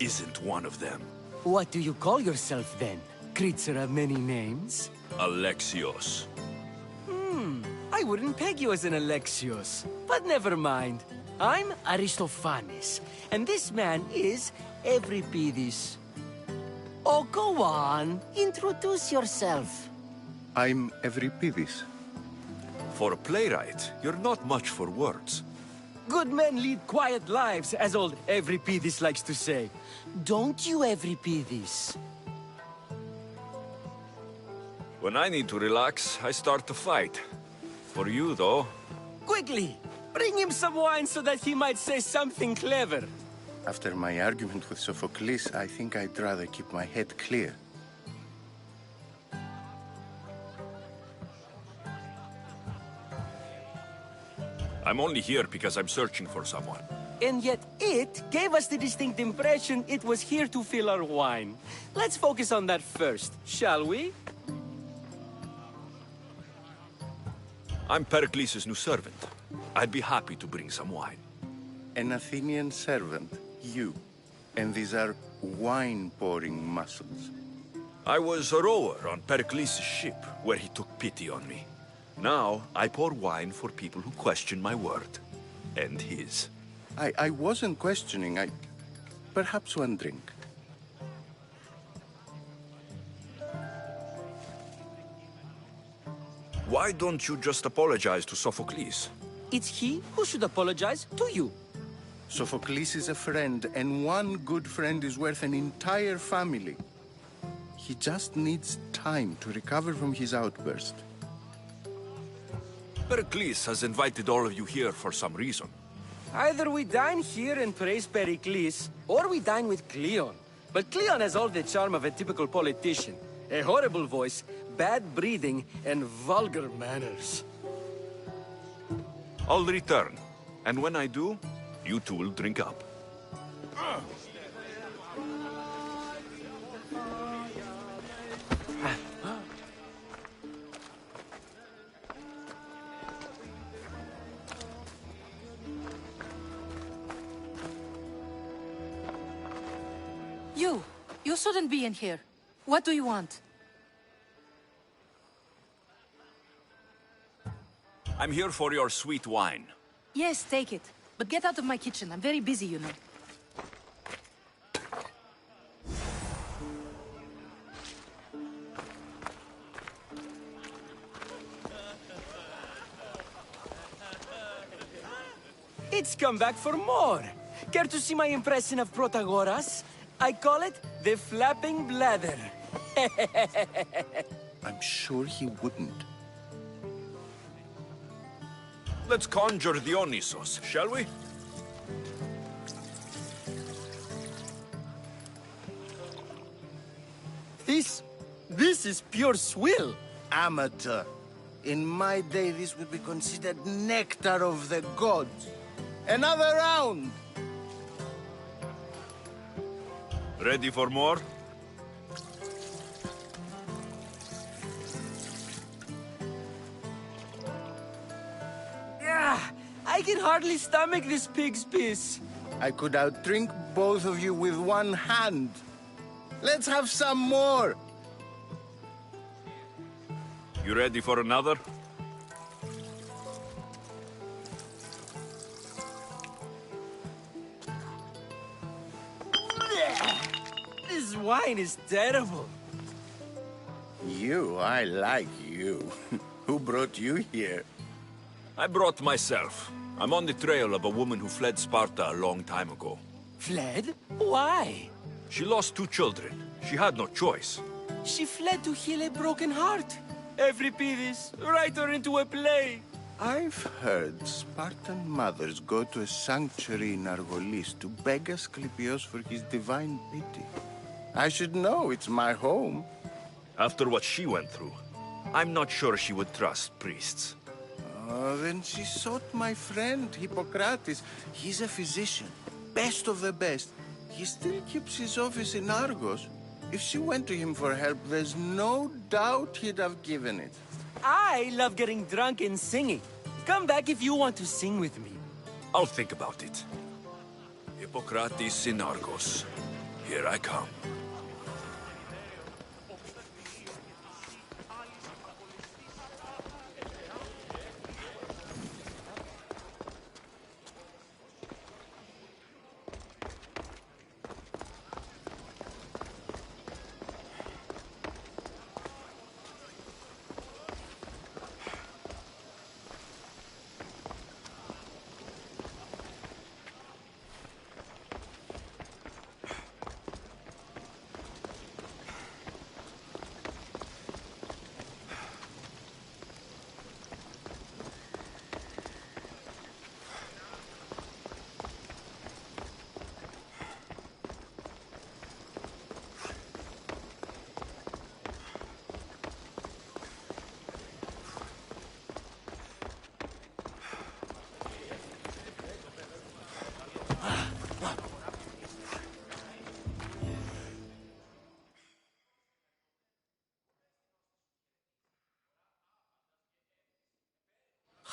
isn't one of them. What do you call yourself then? Creature of many names? Alexios. I wouldn't peg you as an Alexios. But never mind. I'm Aristophanes, and this man is Euripides. Oh, go on. Introduce yourself. I'm Euripides. For a playwright, you're not much for words. Good men lead quiet lives, as old Evripidis likes to say. Don't you, Evripidis? When I need to relax, I start to fight. For you, though... Quickly! Bring him some wine so that he might say something clever. After my argument with Sophocles, I think I'd rather keep my head clear. I'm only here because I'm searching for someone. And yet it gave us the distinct impression it was here to fill our wine. Let's focus on that first, shall we? I'm Pericles' new servant. I'd be happy to bring some wine. An Athenian servant, you. And these are wine-pouring muscles. I was a rower on Pericles' ship, where he took pity on me. Now, I pour wine for people who question my word. And his. I wasn't questioning. Perhaps one drink. Why don't you just apologize to Sophocles? It's he who should apologize to you. Sophocles is a friend, and one good friend is worth an entire family. He just needs time to recover from his outburst. Pericles has invited all of you here for some reason. Either we dine here and praise Pericles, or we dine with Cleon. But Cleon has all the charm of a typical politician. A horrible voice, bad breeding, and vulgar manners. I'll return. And when I do, you two will drink up. You shouldn't be in here. What do you want? I'm here for your sweet wine. Yes, take it. But get out of my kitchen. I'm very busy, you know. It's come back for more. Care to see my impression of Protagoras? I call it the flapping bladder. I'm sure he wouldn't. Let's conjure Dionysos, shall we? This is pure swill. Amateur. In my day, this would be considered nectar of the gods. Another round! Ready for more? I can hardly stomach this pig's piss. I could outdrink both of you with one hand. Let's have some more! You ready for another? This wine is terrible. I like you. Who brought you here? I brought myself. I'm on the trail of a woman who fled Sparta a long time ago. Fled? Why? She lost 2 children. She had no choice. She fled to heal a broken heart. Evripidis, write her into a play. I've heard Spartan mothers go to a sanctuary in Argolis to beg Asclepios for his divine pity. I should know, it's my home. After what she went through, I'm not sure she would trust priests. Oh, then she sought my friend, Hippocrates. He's a physician, best of the best. He still keeps his office in Argos. If she went to him for help, there's no doubt he'd have given it. I love getting drunk and singing. Come back if you want to sing with me. I'll think about it. Hippocrates in Argos. Here I come.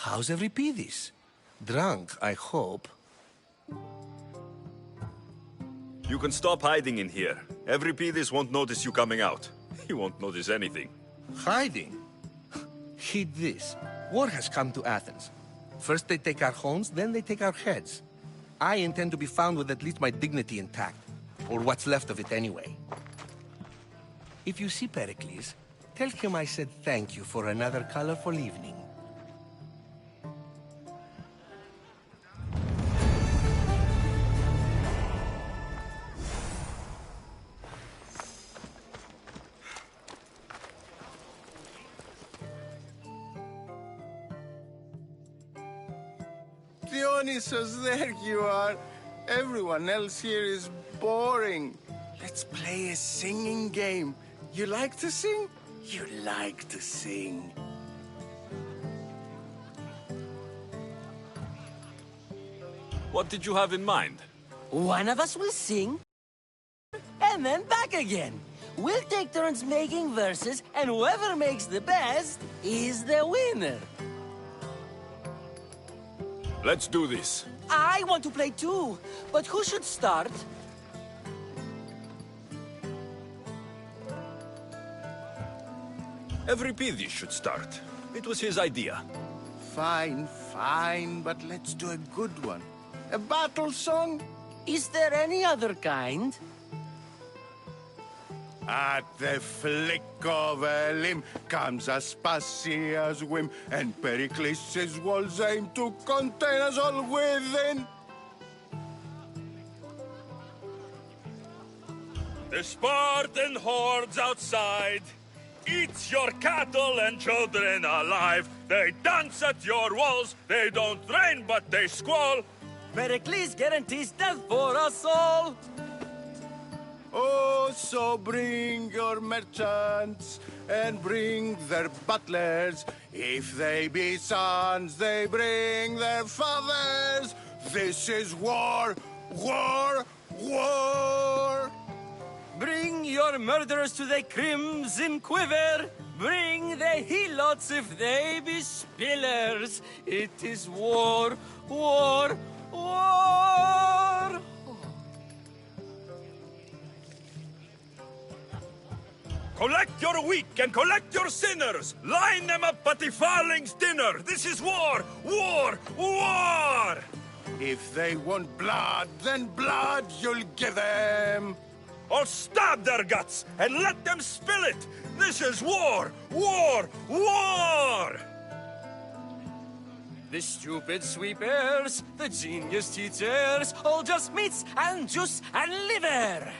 How's Euripides? Drunk, I hope. You can stop hiding in here. Euripides won't notice you coming out. He won't notice anything. Hiding? Heed this. War has come to Athens. First they take our homes, then they take our heads. I intend to be found with at least my dignity intact. Or what's left of it anyway. If you see Pericles, tell him I said thank you for another colorful evening. Dionysus, there you are. Everyone else here is boring. Let's play a singing game. You like to sing? You like to sing. What did you have in mind? One of us will sing, and then back again. We'll take turns making verses, and whoever makes the best is the winner. Let's do this. I want to play too, but who should start? Euripides should start. It was his idea. Fine, fine, but let's do a good one. A battle song? Is there any other kind? At the flick of a limb comes Aspasia's whim, and Pericles' walls aim to contain us all within. The Spartan hordes outside eat your cattle and children alive. They dance at your walls, they don't train but they squall. Pericles guarantees death for us all. Oh, so bring your merchants and bring their butlers. If they be sons, they bring their fathers. This is war, war, war. Bring your murderers to the crimson quiver. Bring the helots if they be spillers. It is war, war, war. Collect your weak and collect your sinners. Line them up at the Farling's dinner. This is war, war, war. If they want blood, then blood you'll give them. Or stab their guts and let them spill it. This is war, war, war. The stupid sweepers, the genius teachers, all just meats and juice and liver.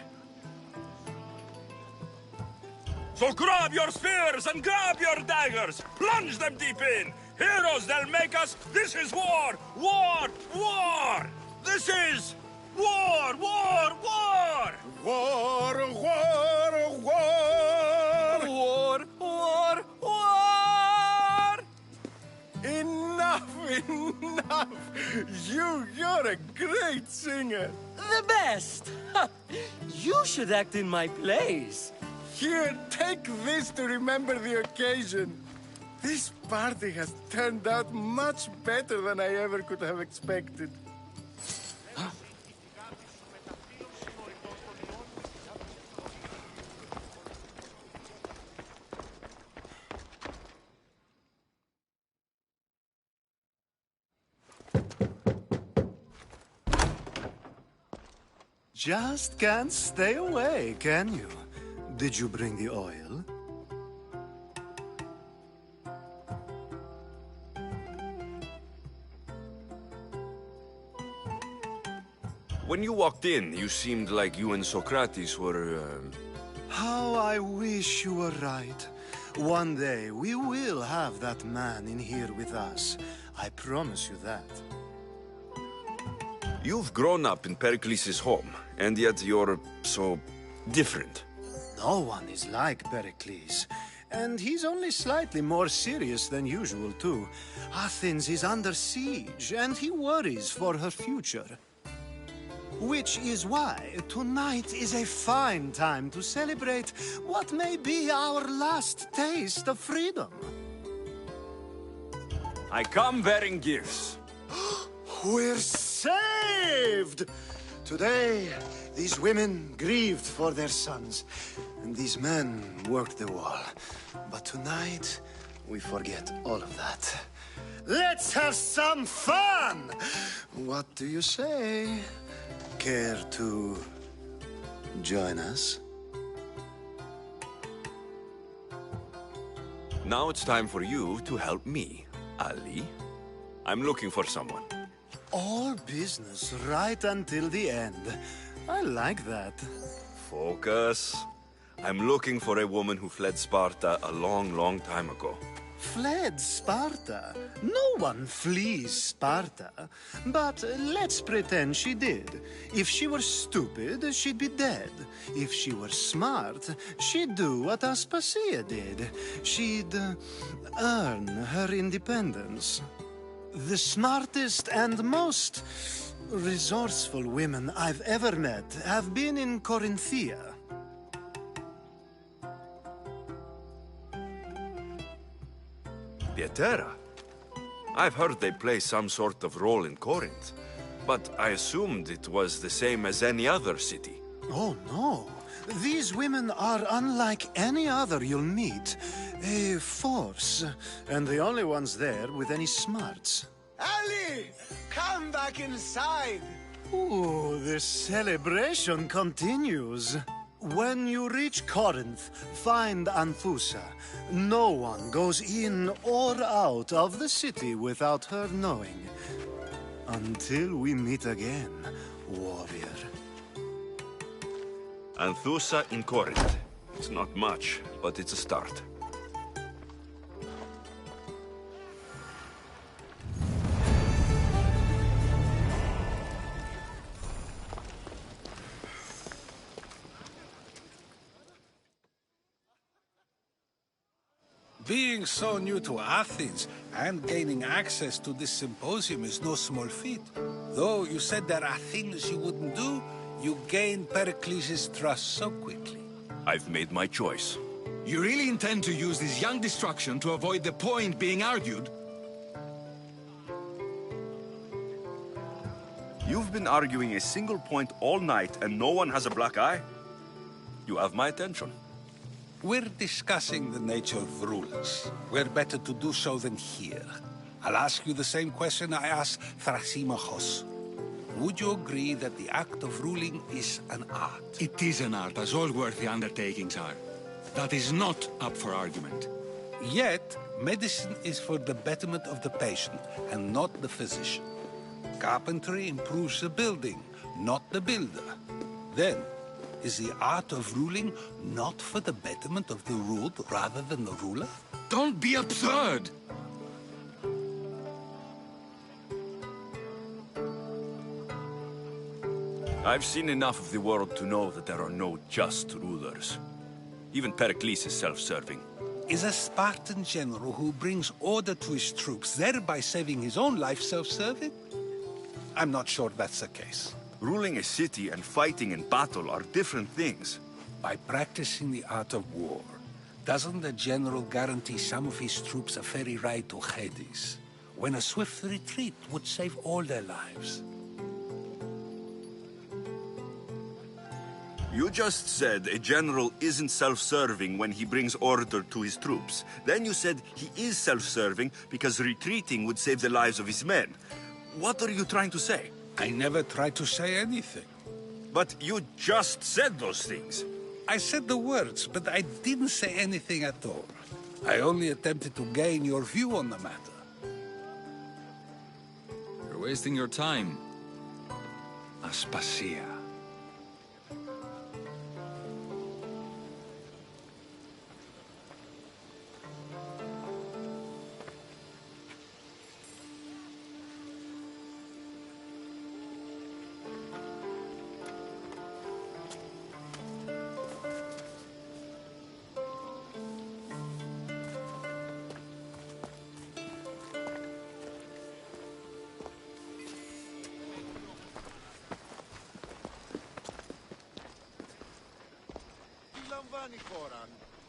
So grab your spears and grab your daggers. Plunge them deep in. Heroes they'll make us. This is war, war, war. This is war, war, war. War, war, war. War, war, war. Enough, enough. You're a great singer. The best. You should act in my plays. Here, take this to remember the occasion. This party has turned out much better than I ever could have expected. Just can't stay away, can you? Did you bring the oil? When you walked in, you seemed like you and Socrates were, How I wish you were right. One day, we will have that man in here with us. I promise you that. You've grown up in Pericles' home, and yet you're so different. No one is like Pericles. And he's only slightly more serious than usual, too. Athens is under siege, and he worries for her future. Which is why tonight is a fine time to celebrate what may be our last taste of freedom. I come bearing gifts. We're saved! Today, these women grieved for their sons, and these men worked the wall. But tonight, we forget all of that. Let's have some fun! What do you say? Care to join us? Now it's time for you to help me, Ali. I'm looking for someone. All business right until the end. I like that. Focus. I'm looking for a woman who fled Sparta a long, long time ago. Fled Sparta? No one flees Sparta. But let's pretend she did. If she were stupid, she'd be dead. If she were smart, she'd do what Aspasia did. She'd earn her independence. The smartest and most resourceful women I've ever met have been in Corinthia. Pietera? I've heard they play some sort of role in Corinth, but I assumed it was the same as any other city. Oh, no. These women are unlike any other you'll meet. A force, and the only ones there with any smarts. Ali! Come back inside! Ooh, the celebration continues. When you reach Corinth, find Anthusa. No one goes in or out of the city without her knowing. Until we meet again, warrior. Anthusa in Corinth. It's not much, but it's a start. Being so new to Athens and gaining access to this symposium is no small feat. Though you said there are things you wouldn't do, you gained Pericles' trust so quickly. I've made my choice. You really intend to use this young destruction to avoid the point being argued? You've been arguing a single point all night and no one has a black eye? You have my attention. We're discussing the nature of rulers. Where better to do so than here? I'll ask you the same question I asked Thrasymachos. Would you agree that the act of ruling is an art? It is an art, as all worthy undertakings are. That is not up for argument. Yet, medicine is for the betterment of the patient and not the physician. Carpentry improves the building, not the builder. Then, is the art of ruling not for the betterment of the ruled rather than the ruler? Don't be absurd! I've seen enough of the world to know that there are no just rulers. Even Pericles is self-serving. Is a Spartan general who brings order to his troops, thereby saving his own life, self-serving? I'm not sure that's the case. Ruling a city and fighting in battle are different things. By practicing the art of war, doesn't the general guarantee some of his troops a ferry ride to Hades, when a swift retreat would save all their lives? You just said a general isn't self-serving when he brings order to his troops. Then you said he is self-serving because retreating would save the lives of his men. What are you trying to say? I never tried to say anything. But you just said those things. I said the words, but I didn't say anything at all. I only attempted to gain your view on the matter. You're wasting your time. Aspasia.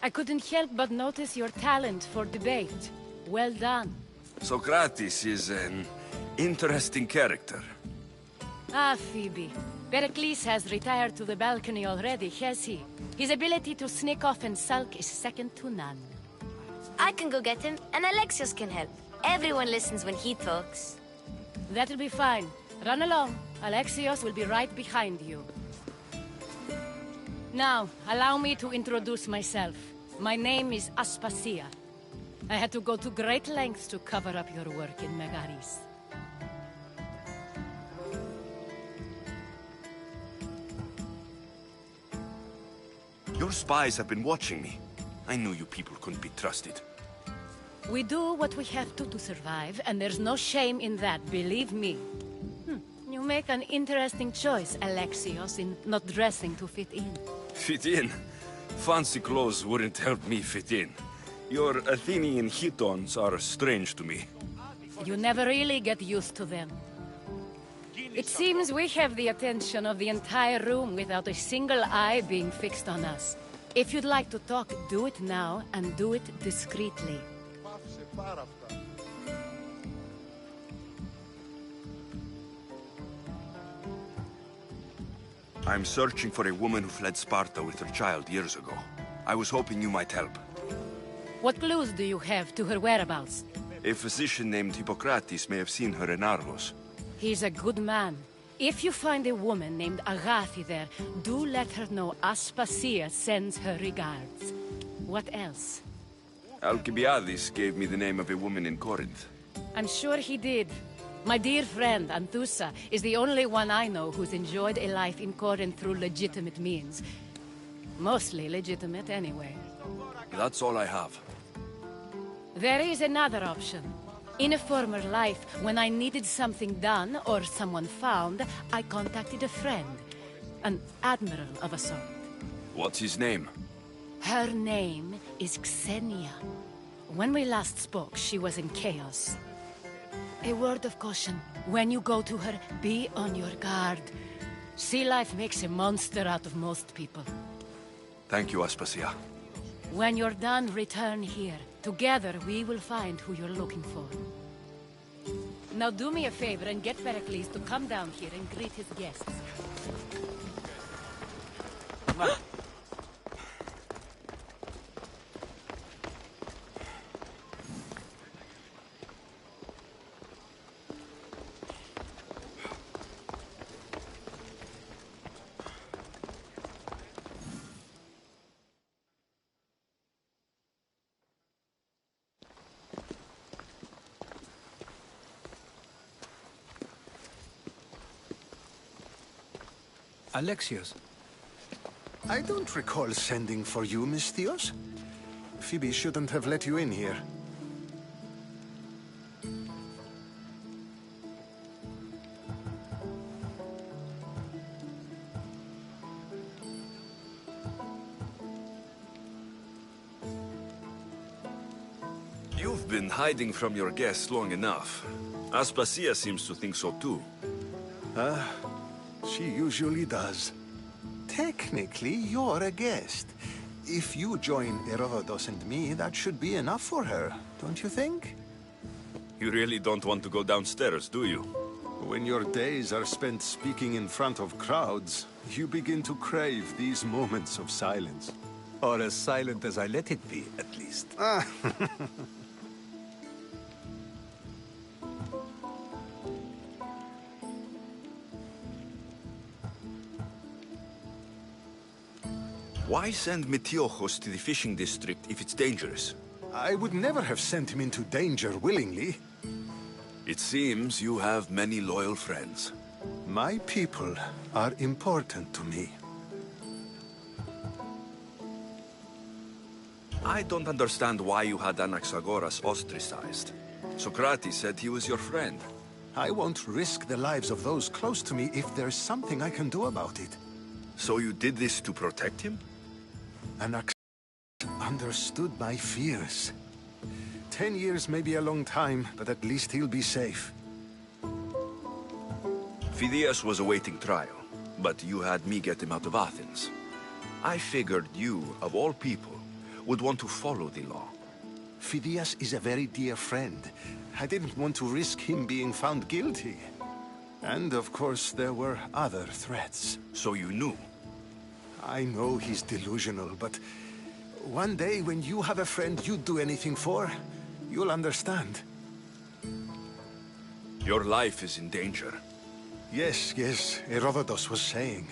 I couldn't help but notice your talent for debate. Well done. Socrates is an interesting character. Ah, Phoebe. Pericles has retired to the balcony already, has he? His ability to sneak off and sulk is second to none. I can go get him, and Alexios can help. Everyone listens when he talks. That'll be fine. Run along. Alexios will be right behind you. Now, allow me to introduce myself. My name is Aspasia. I had to go to great lengths to cover up your work in Megaris. Your spies have been watching me. I knew you people couldn't be trusted. We do what we have to survive, and there's no shame in that, believe me. You make an interesting choice, Alexios, in not dressing to fit in. Fit in? Fancy clothes wouldn't help me fit in. Your Athenian chitons are strange to me. You never really get used to them. It seems we have the attention of the entire room without a single eye being fixed on us. If you'd like to talk, do it now, and do it discreetly. I'm searching for a woman who fled Sparta with her child years ago. I was hoping you might help. What clues do you have to her whereabouts? A physician named Hippocrates may have seen her in Argos. He's a good man. If you find a woman named Agathi there, do let her know Aspasia sends her regards. What else? Alcibiades gave me the name of a woman in Corinth. I'm sure he did. My dear friend, Anthusa, is the only one I know who's enjoyed a life in Corinth through legitimate means. Mostly legitimate, anyway. That's all I have. There is another option. In a former life, when I needed something done or someone found, I contacted a friend. An admiral of a sort. What's his name? Her name is Xenia. When we last spoke, she was in chaos. A word of caution. When you go to her, be on your guard. Sea life makes a monster out of most people. Thank you, Aspasia. When you're done, return here. Together, we will find who you're looking for. Now do me a favor and get Pericles to come down here and greet his guests. Alexios. I don't recall sending for you, Miss Theos. Phoebe shouldn't have let you in here. You've been hiding from your guests long enough. Aspasia seems to think so too. She usually does. Technically, you're a guest. If you join Herodotus and me, that should be enough for her, don't you think? You really don't want to go downstairs, do you? When your days are spent speaking in front of crowds, you begin to crave these moments of silence. Or as silent as I let it be, at least. Why send Metiochos to the fishing district if it's dangerous? I would never have sent him into danger willingly. It seems you have many loyal friends. My people are important to me. I don't understand why you had Anaxagoras ostracized. Socrates said he was your friend. I won't risk the lives of those close to me if there's something I can do about it. So you did this to protect him? Anaxagoras understood my fears. 10 years may be a long time, but at least he'll be safe. Phidias was awaiting trial, but you had me get him out of Athens. I figured you, of all people, would want to follow the law. Phidias is a very dear friend. I didn't want to risk him being found guilty. And of course, there were other threats. So you knew? I know he's delusional, but one day when you have a friend you'd do anything for, you'll understand. Your life is in danger. Yes, Herodotus was saying.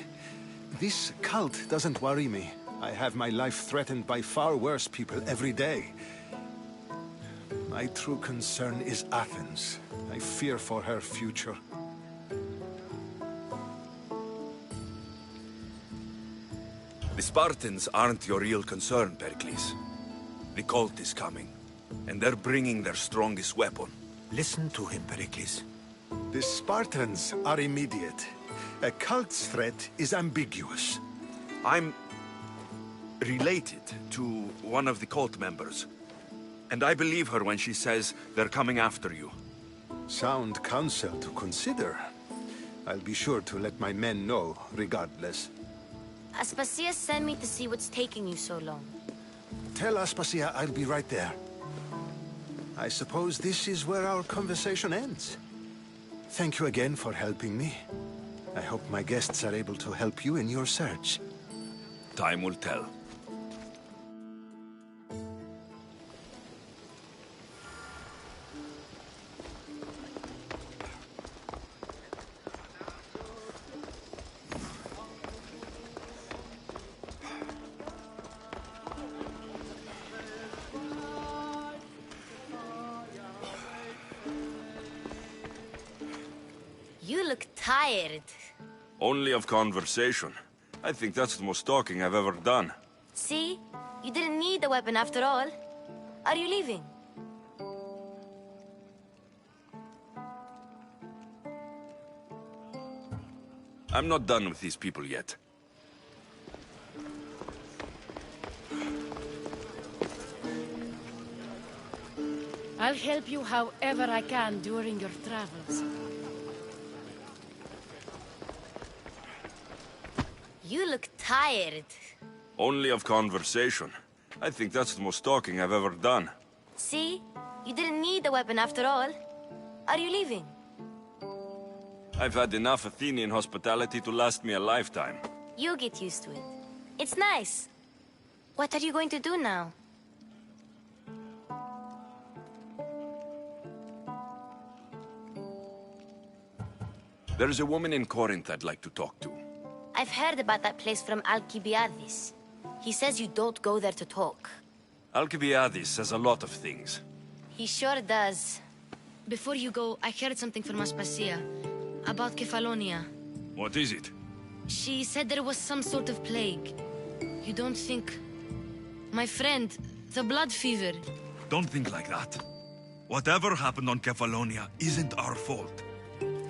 This cult doesn't worry me. I have my life threatened by far worse people every day. My true concern is Athens. I fear for her future. The Spartans aren't your real concern, Pericles. The cult is coming, and they're bringing their strongest weapon. Listen to him, Pericles. The Spartans are immediate. A cult's threat is ambiguous. I'm related to one of the cult members, and I believe her when she says they're coming after you. Sound counsel to consider. I'll be sure to let my men know, regardless. Aspasia sent me to see what's taking you so long. Tell Aspasia I'll be right there. I suppose this is where our conversation ends. Thank you again for helping me. I hope my guests are able to help you in your search. Time will tell. You look tired. Only of conversation. I think that's the most talking I've ever done. See? You didn't need the weapon after all. Are you leaving? I'm not done with these people yet. I'll help you however I can during your travels. You look tired. Only of conversation. I think that's the most talking I've ever done. See? You didn't need the weapon after all. Are you leaving? I've had enough Athenian hospitality to last me a lifetime. You'll get used to it. It's nice. What are you going to do now? There's a woman in Corinth I'd like to talk to. I've heard about that place from Alcibiades. He says you don't go there to talk. Alcibiades says a lot of things. He sure does. Before you go, I heard something from Aspasia about Kefalonia. What is it? She said there was some sort of plague. You don't think... My friend, the blood fever. Don't think like that. Whatever happened on Kefalonia isn't our fault.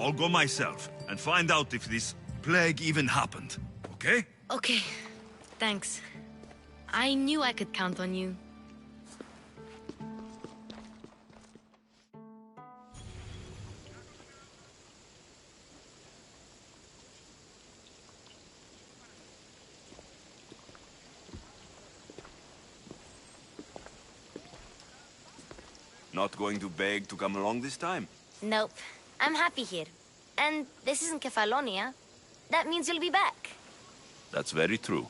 I'll go myself and find out if this plague even happened, okay? Okay, thanks. I knew I could count on you. Not going to beg to come along this time? Nope. I'm happy here. And this isn't Kefalonia. That means you'll be back. That's very true.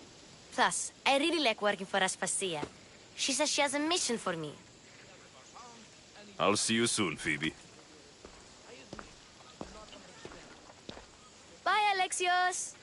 Plus, I really like working for Aspasia. She says she has a mission for me. I'll see you soon, Phoebe. Bye, Alexios!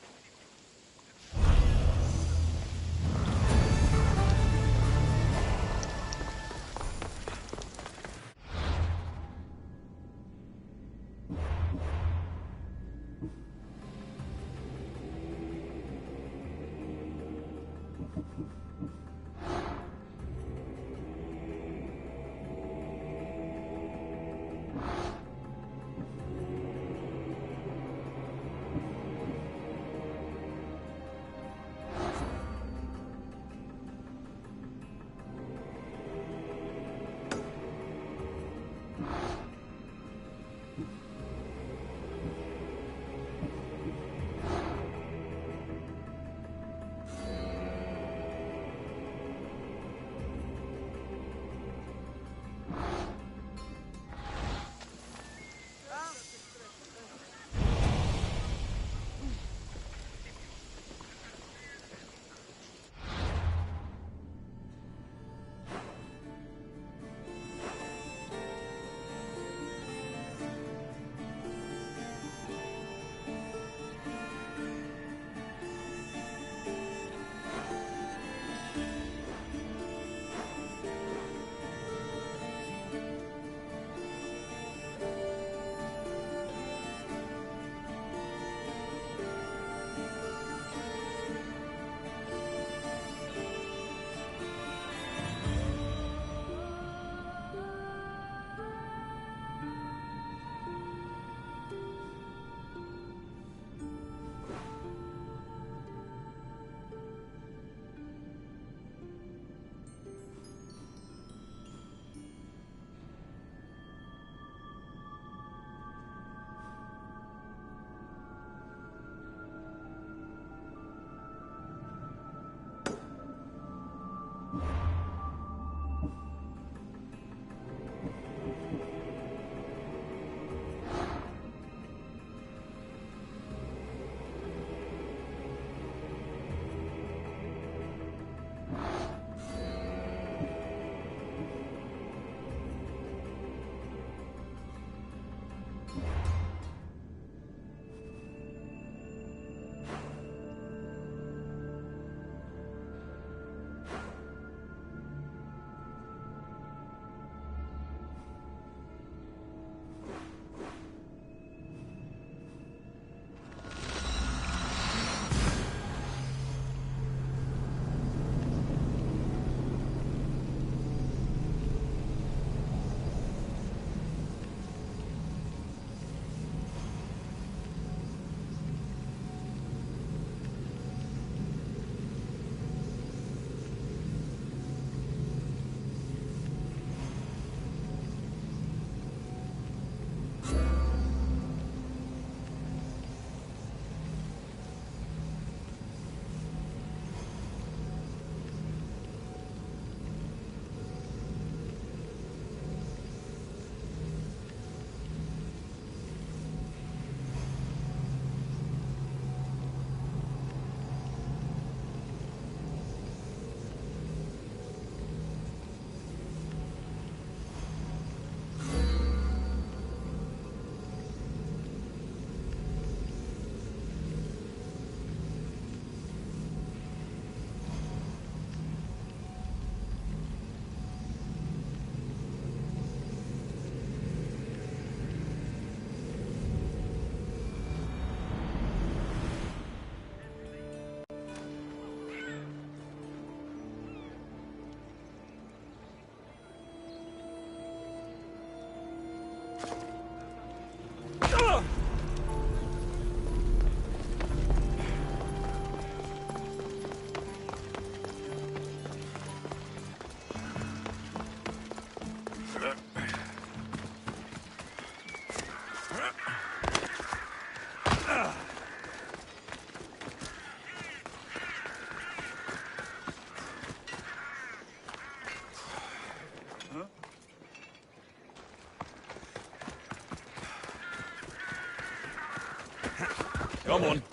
Come on.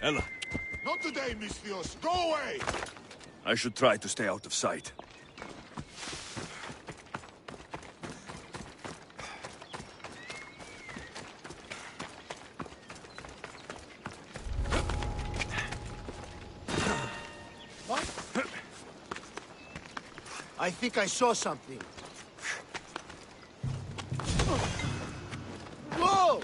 Ella. Not today, Misthios. Go away! I should try to stay out of sight. What? I think I saw something. Whoa!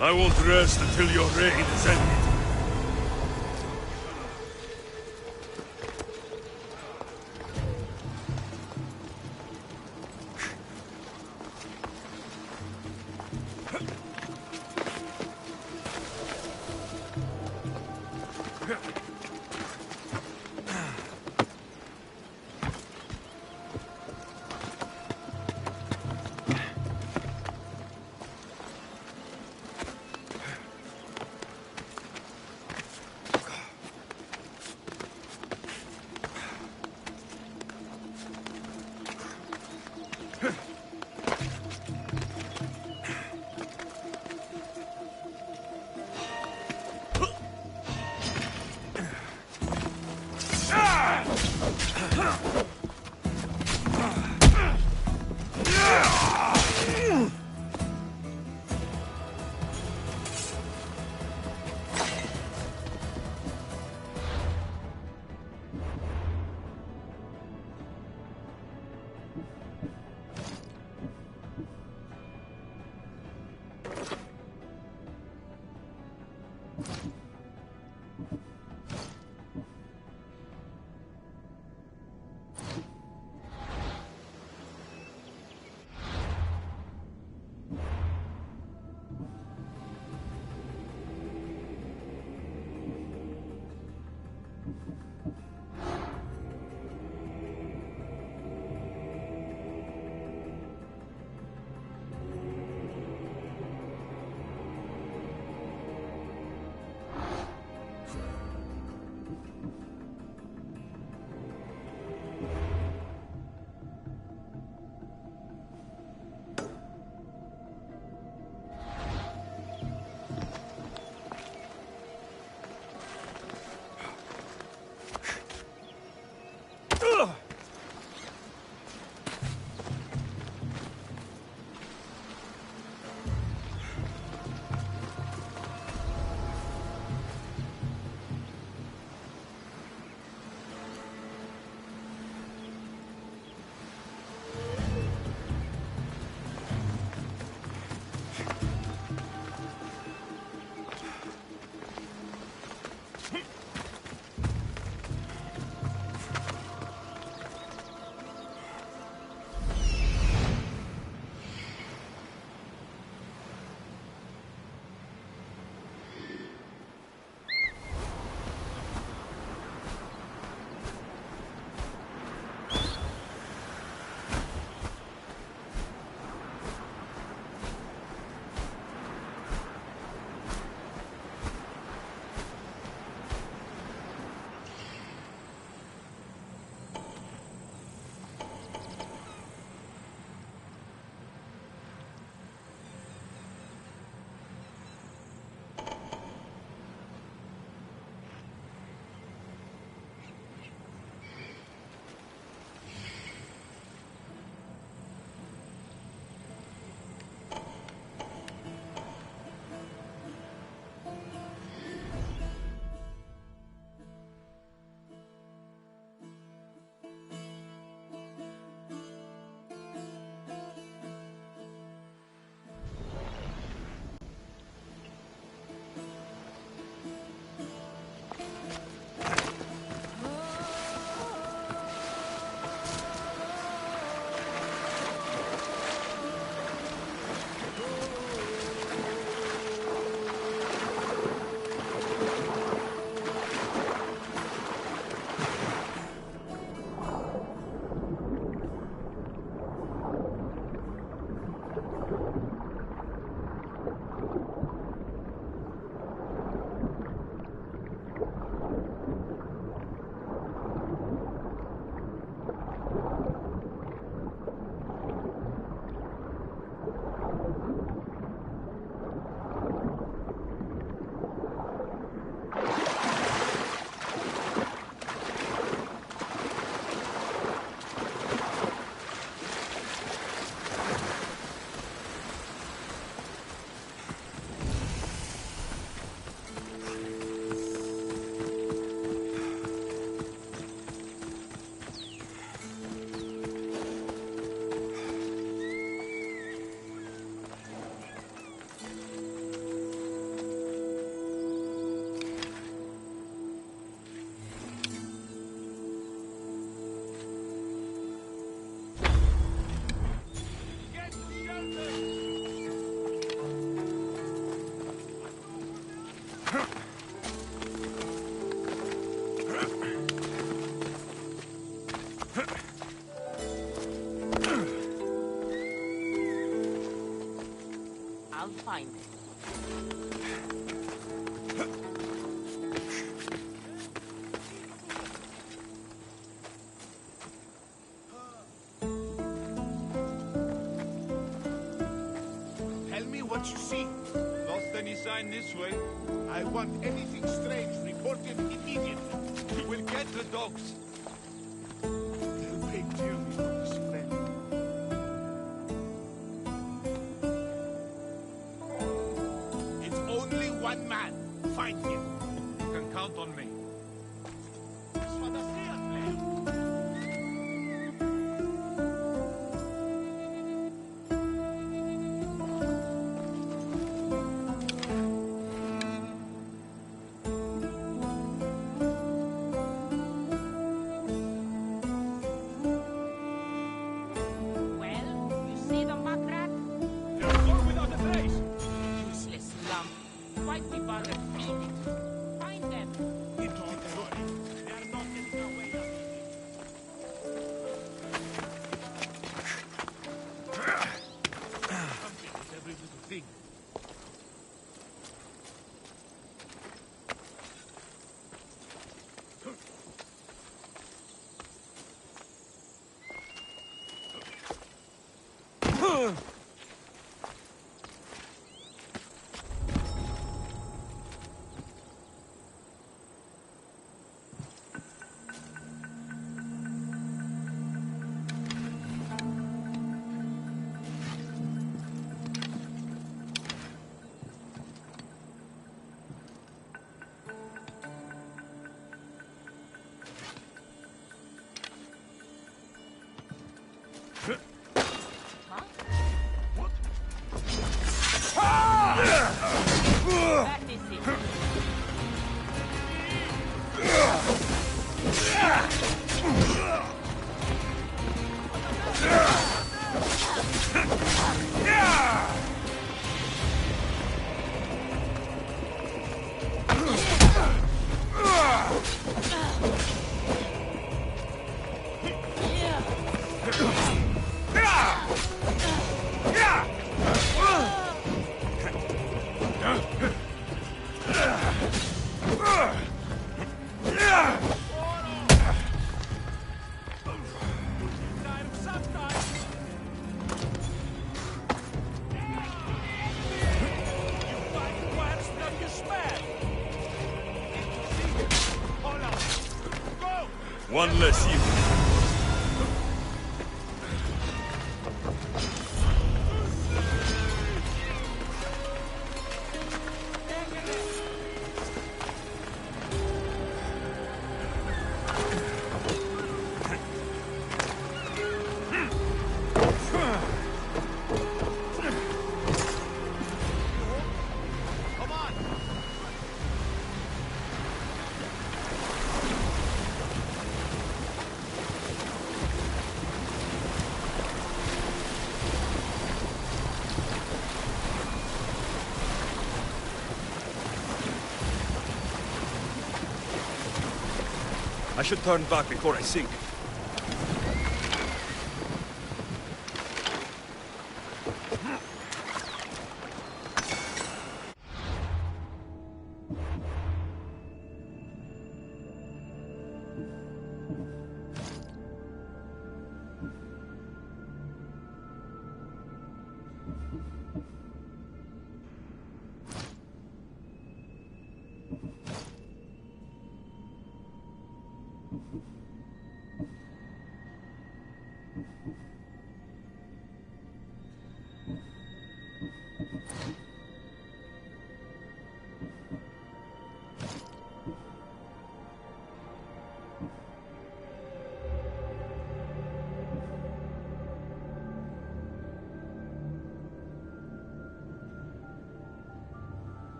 I won't rest until your reign is ended. I'll find it. Tell me what you see. Lost any sign this way? I want anything strange reported immediately. We'll get the dogs. They'll pay dearly for this friend. It's only one man. Find him. You can count on me. One less evil. I should turn back before I sink.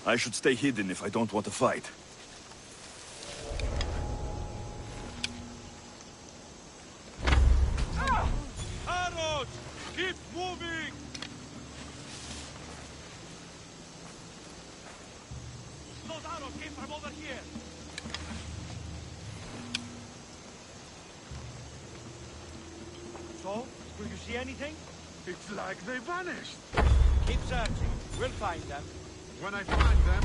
I should stay hidden if I don't want to fight. Arrows! Keep moving! Those arrows came from over here. So, will you see anything? It's like they vanished. Keep searching. We'll find them. When I find them...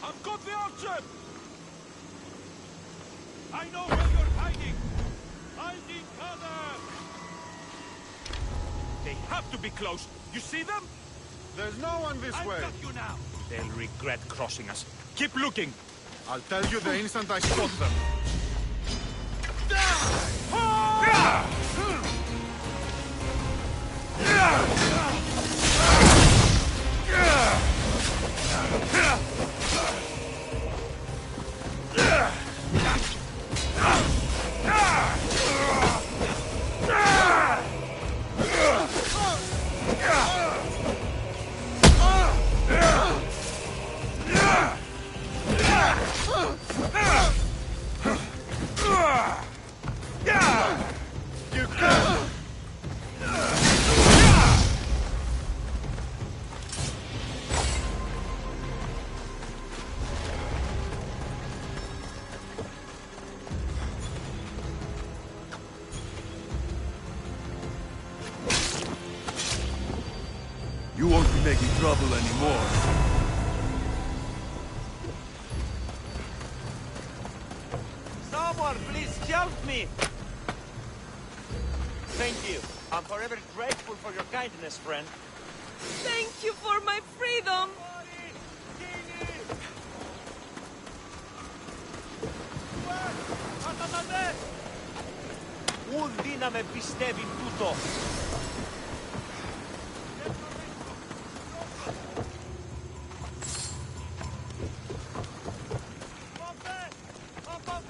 I've got the archer! I know where you're hiding! Hiding cover! They have to be close. You see them? There's no one this way. I've got you now. They'll regret crossing us. Keep looking. I'll tell you the instant I spot them. You won't be making trouble anymore. Someone, please help me! Thank you. I'm forever grateful for your kindness, friend. Thank you for my freedom! Ούν δύναμαι πιστεύει τούτο. Above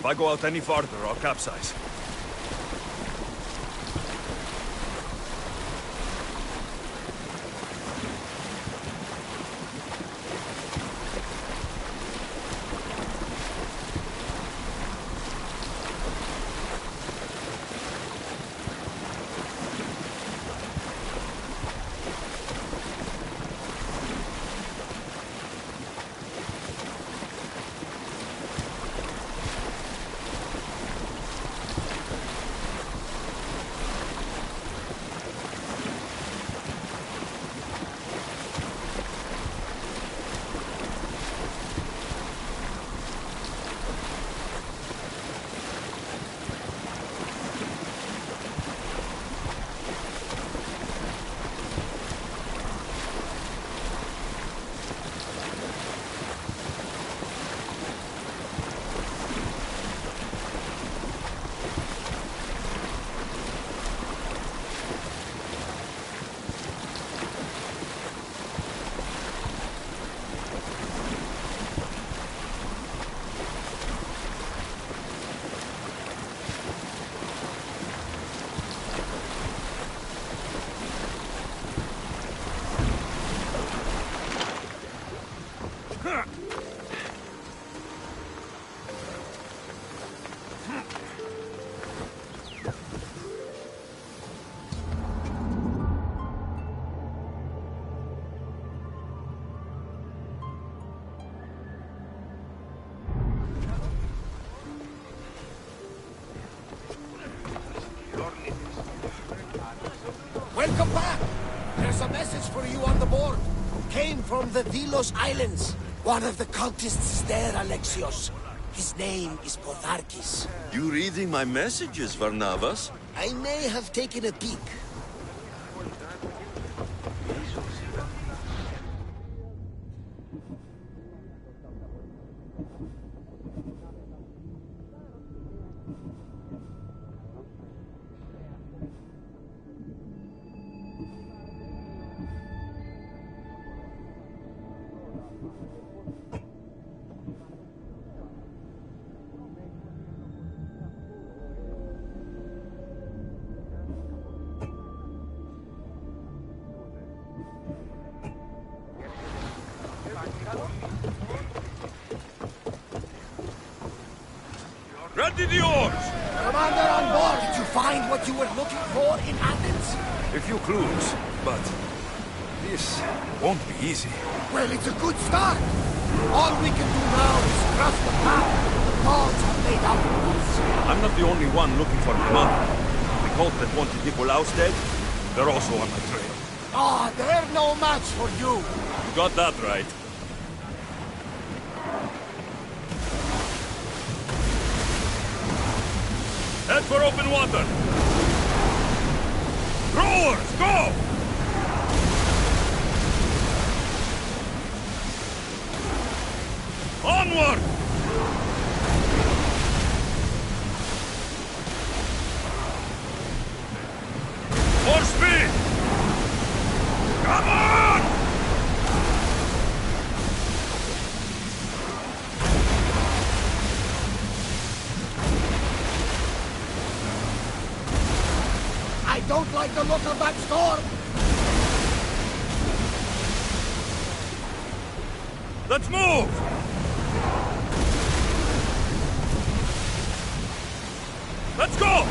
I go out any farther, I'll capsize. Welcome back! There's a message for you on the board. Came from the Delos Islands. One of the cultists is there, Alexios. His name is Potharkis. You reading my messages, Varnavas? I may have taken a peek. Ready the oars! Commander on board! Did you find what you were looking for in Athens? A few clues, but this won't be easy. Well, it's a good start. All we can do now is cross the path the gods have laid out for us. I'm not the only one looking for my mother. The cult that wanted Nikolaos dead, they're also on my trail. Ah, they're no match for you. You got that right. Head for open water! Rowers, go! Onward! More speed! Come on! I don't like the look of that storm. Let's move! Let's go!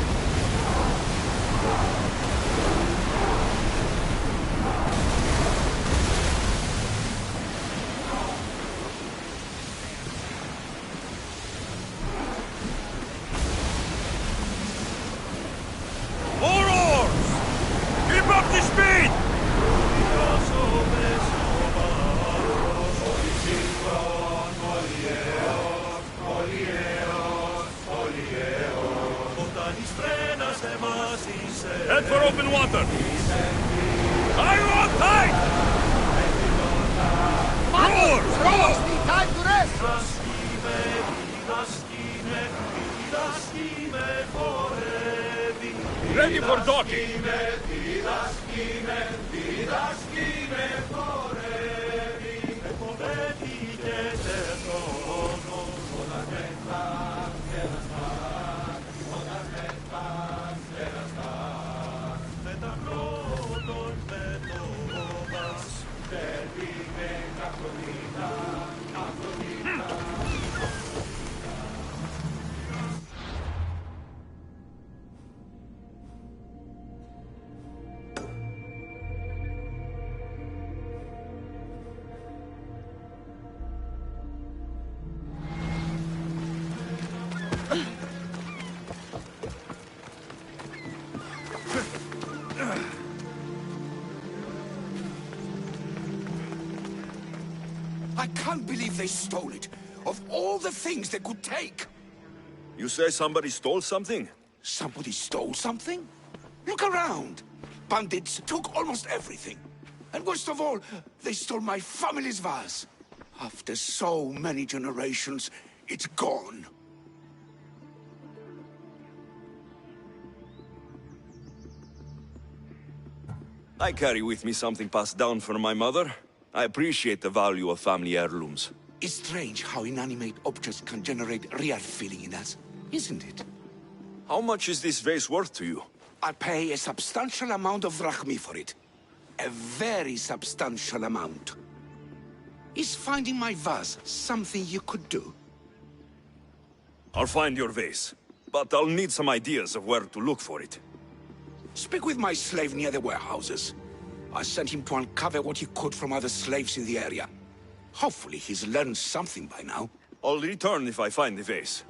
More oars! Keep up the speed! Head for open water! Are you on tight? Rowers, go! Need time to rest. Ready for docking! I can't believe they stole it. Of all the things they could take. You say somebody stole something? Somebody stole something? Look around. Bandits took almost everything. And worst of all, they stole my family's vase. After so many generations, it's gone. I carry with me something passed down from my mother. I appreciate the value of family heirlooms. It's strange how inanimate objects can generate real feeling in us, isn't it? How much is this vase worth to you? I pay a substantial amount of drachmi for it. A very substantial amount. Is finding my vase something you could do? I'll find your vase, but I'll need some ideas of where to look for it. Speak with my slave near the warehouses. I sent him to uncover what he could from other slaves in the area. Hopefully he's learned something by now. I'll return if I find the vase.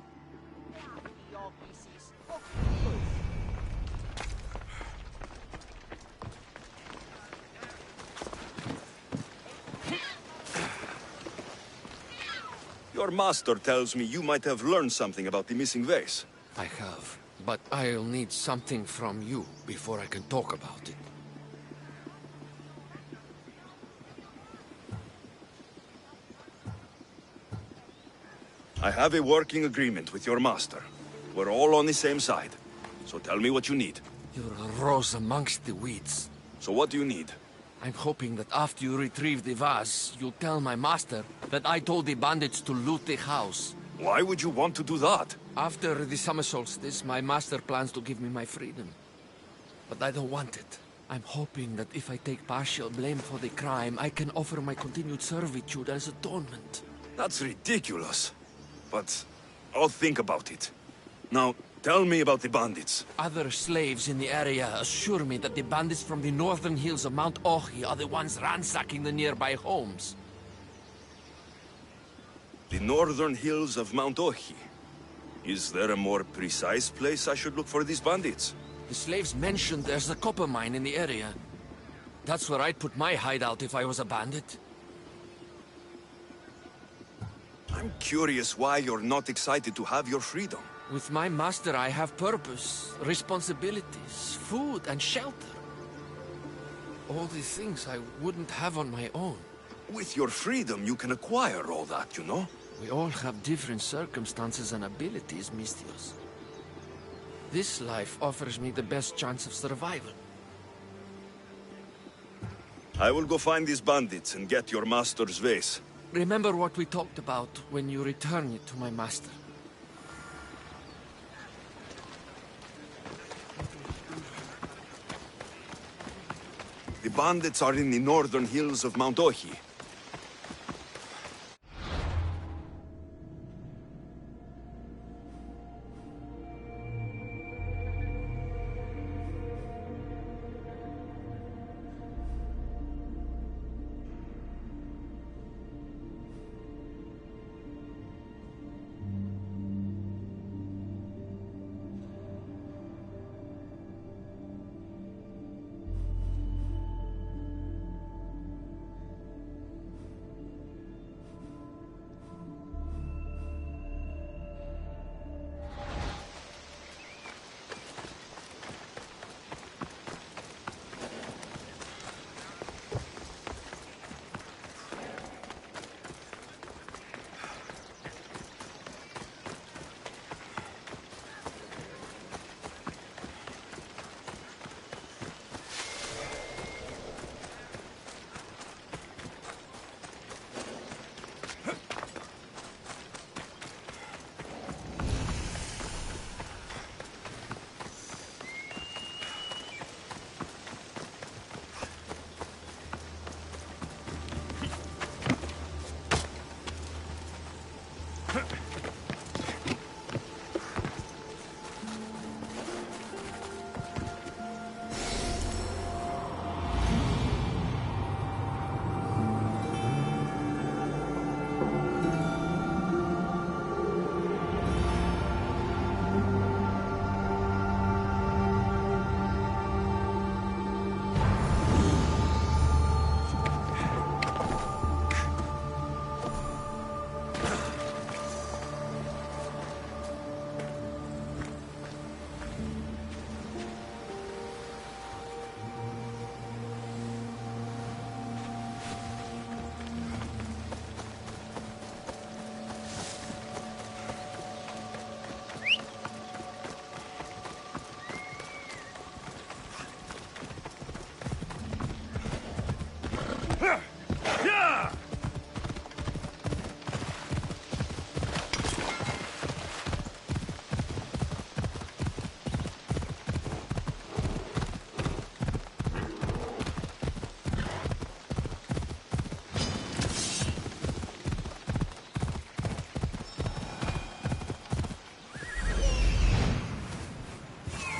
Your master tells me you might have learned something about the missing vase. I have, but I'll need something from you before I can talk about it. I have a working agreement with your master. We're all on the same side. So tell me what you need. You're a rose amongst the weeds. So what do you need? I'm hoping that after you retrieve the vase, you'll tell my master that I told the bandits to loot the house. Why would you want to do that? After the summer solstice, my master plans to give me my freedom. But I don't want it. I'm hoping that if I take partial blame for the crime, I can offer my continued servitude as atonement. That's ridiculous. But I'll think about it. Now, tell me about the bandits. Other slaves in the area assure me that the bandits from the northern hills of Mount Ohi are the ones ransacking the nearby homes. The northern hills of Mount Ohi. Is there a more precise place I should look for these bandits? The slaves mentioned there's a copper mine in the area. That's where I'd put my hideout if I was a bandit. I'm curious why you're not excited to have your freedom. With my master, I have purpose, responsibilities, food, and shelter. All the things I wouldn't have on my own. With your freedom, you can acquire all that, you know? We all have different circumstances and abilities, Mistios. This life offers me the best chance of survival. I will go find these bandits and get your master's vase. Remember what we talked about when you return it to my master. The bandits are in the northern hills of Mount Ohi.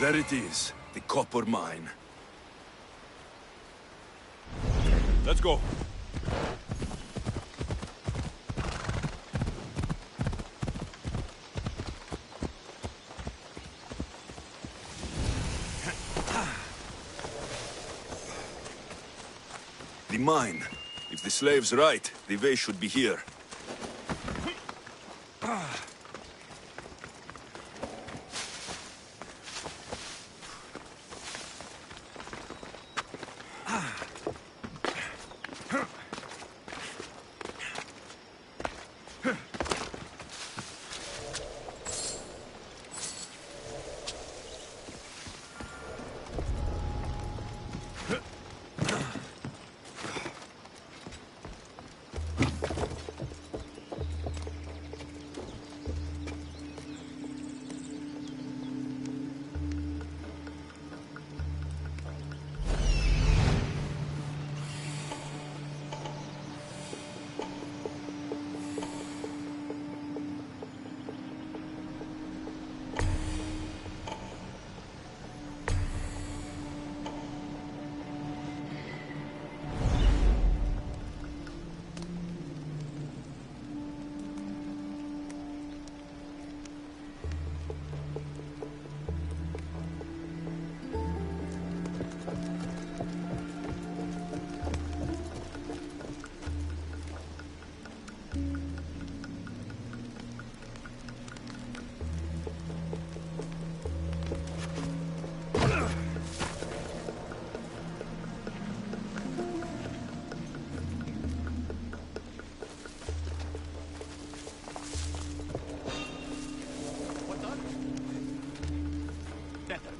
There it is, the copper mine. Let's go. The mine. If the slave's right, the way should be here.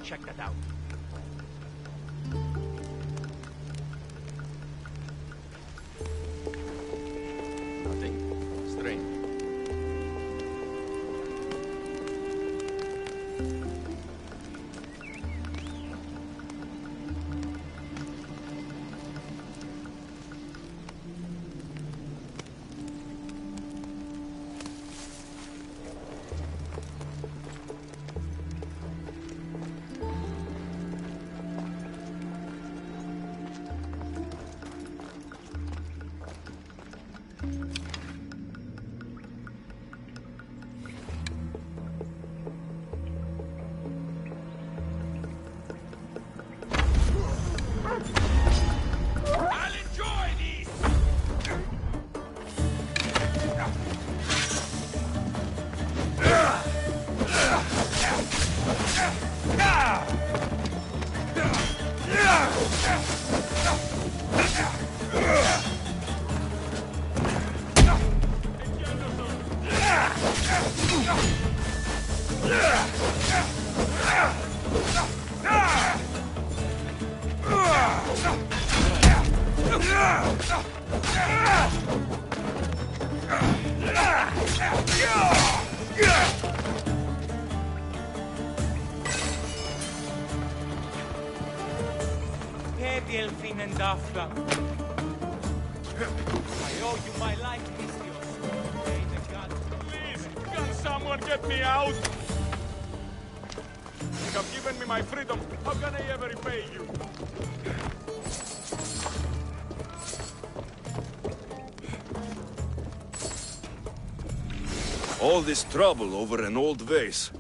Check that out. Nothing strange. I owe you my life, Mistios. Please, can someone get me out? You have given me my freedom. How can I ever repay you? All this trouble over an old vase.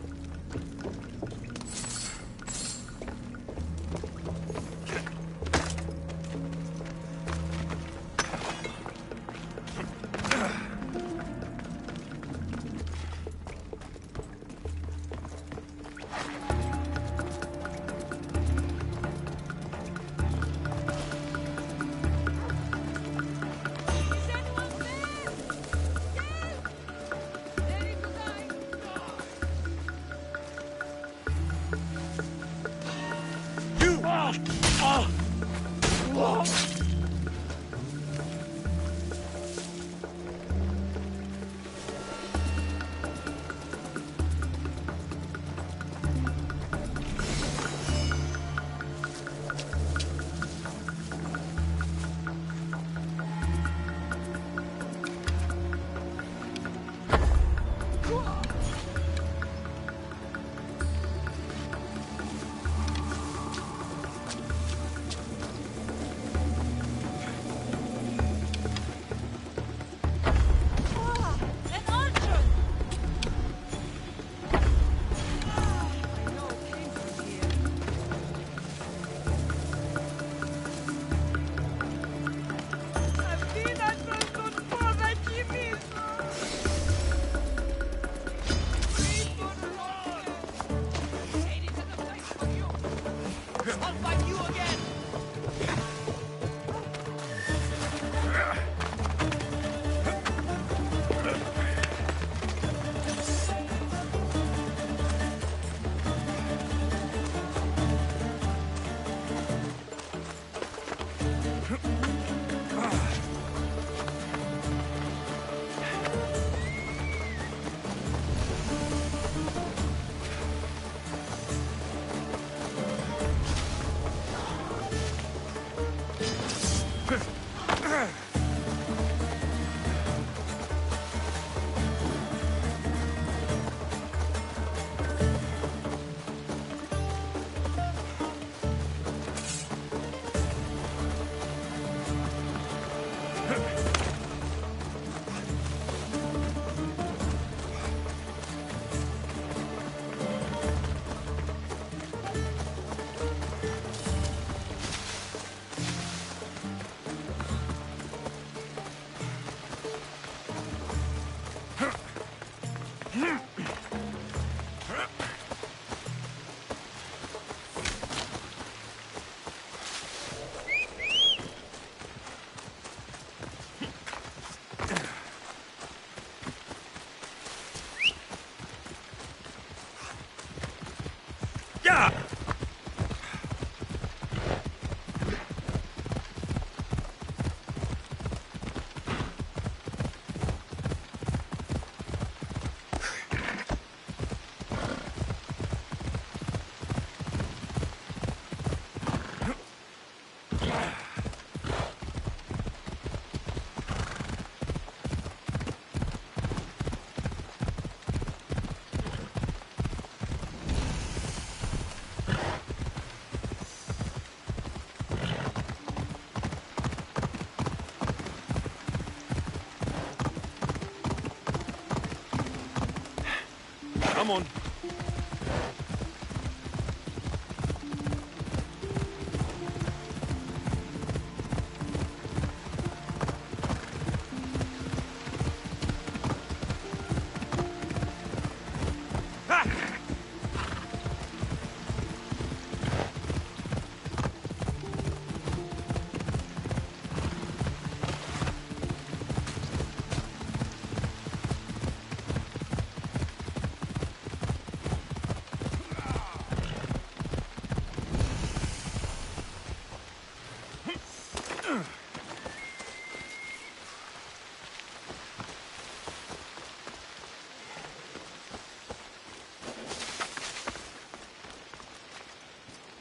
Come on.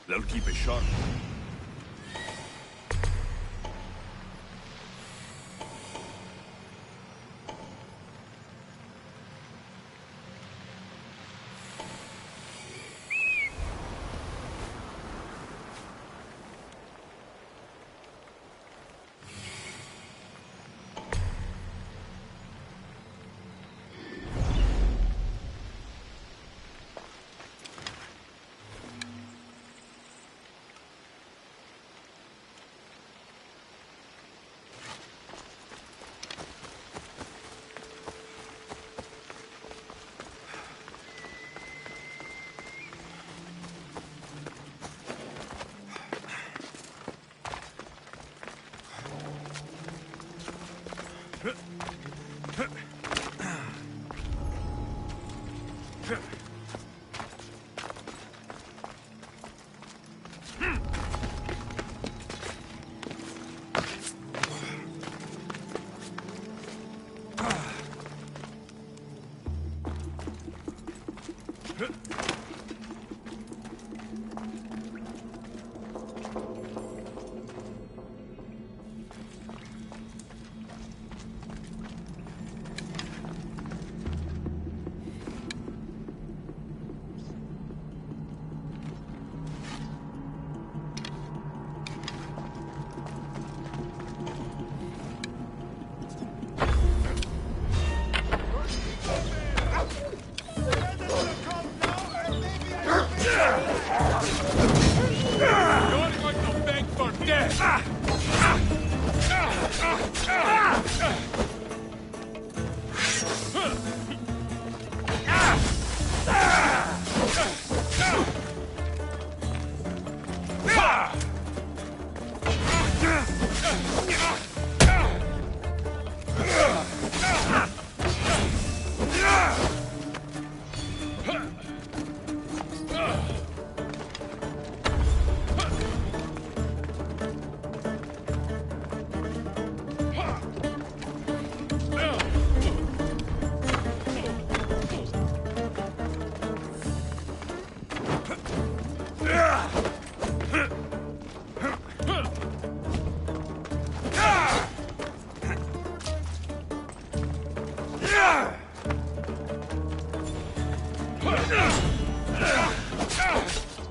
They'll keep it sharp.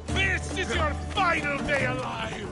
This is your final day alive!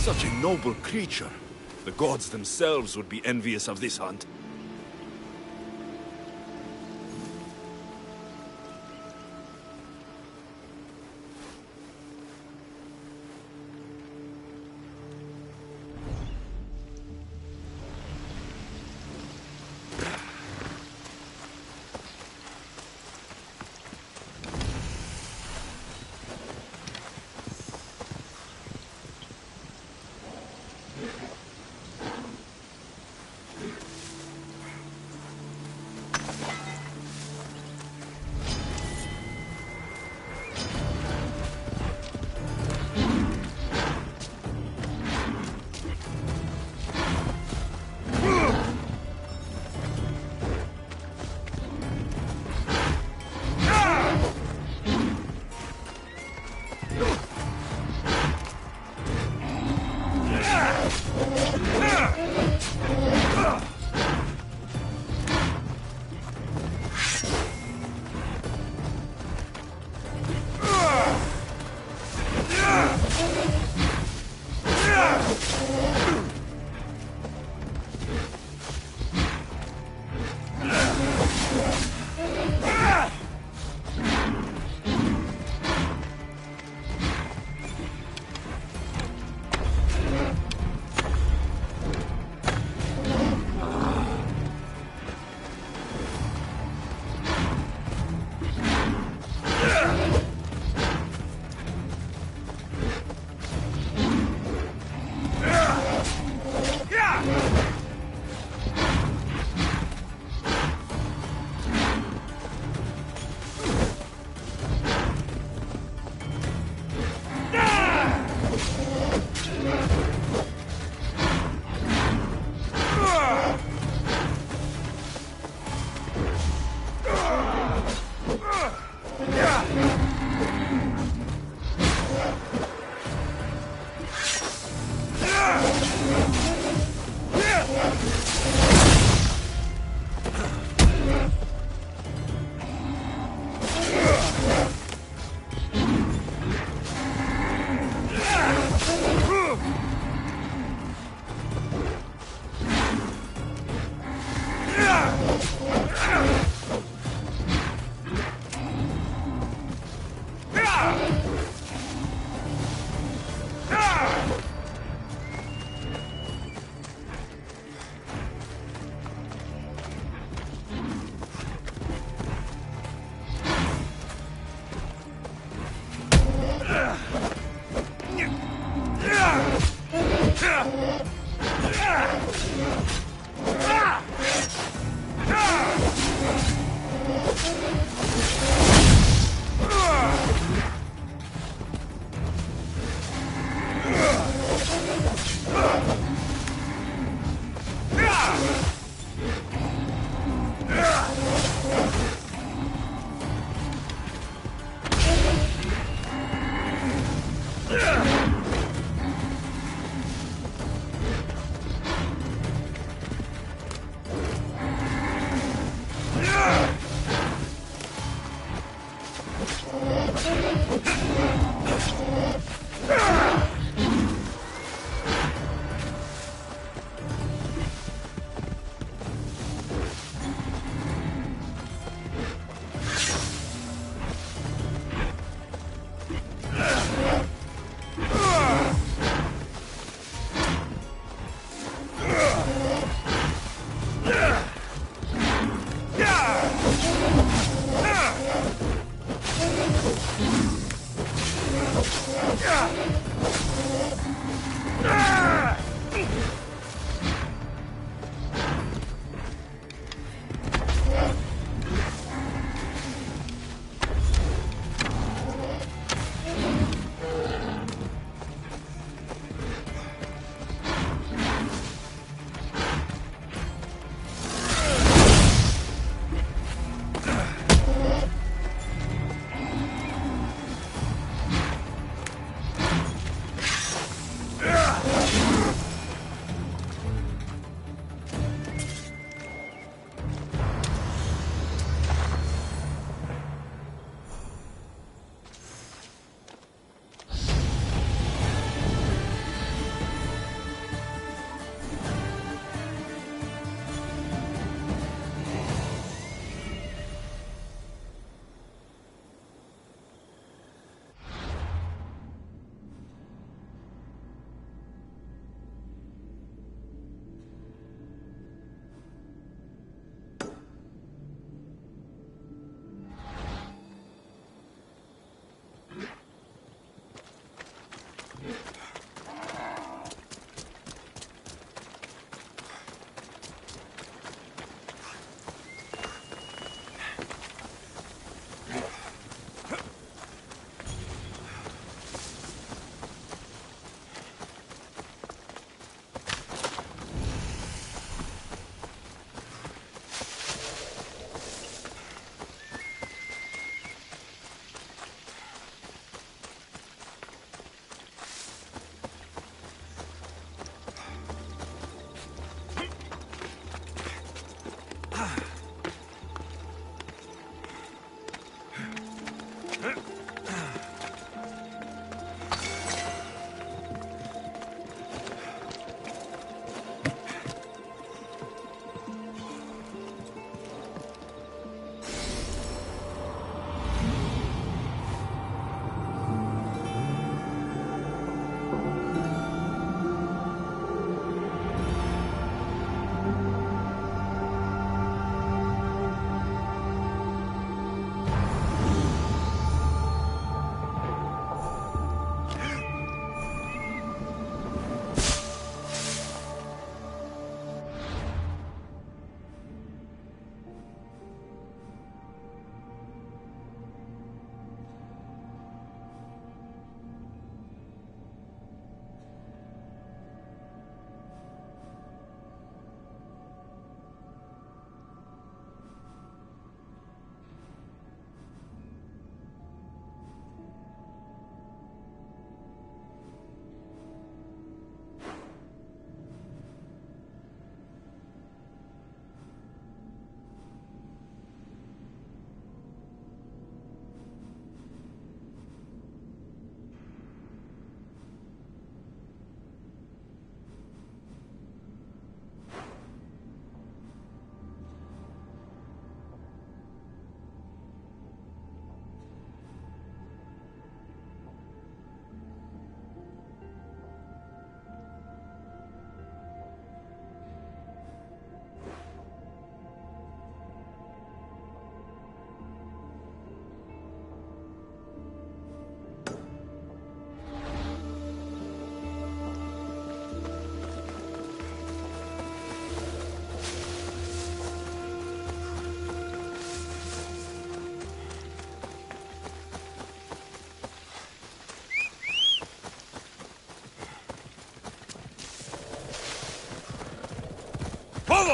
Such a noble creature. The gods themselves would be envious of this hunt.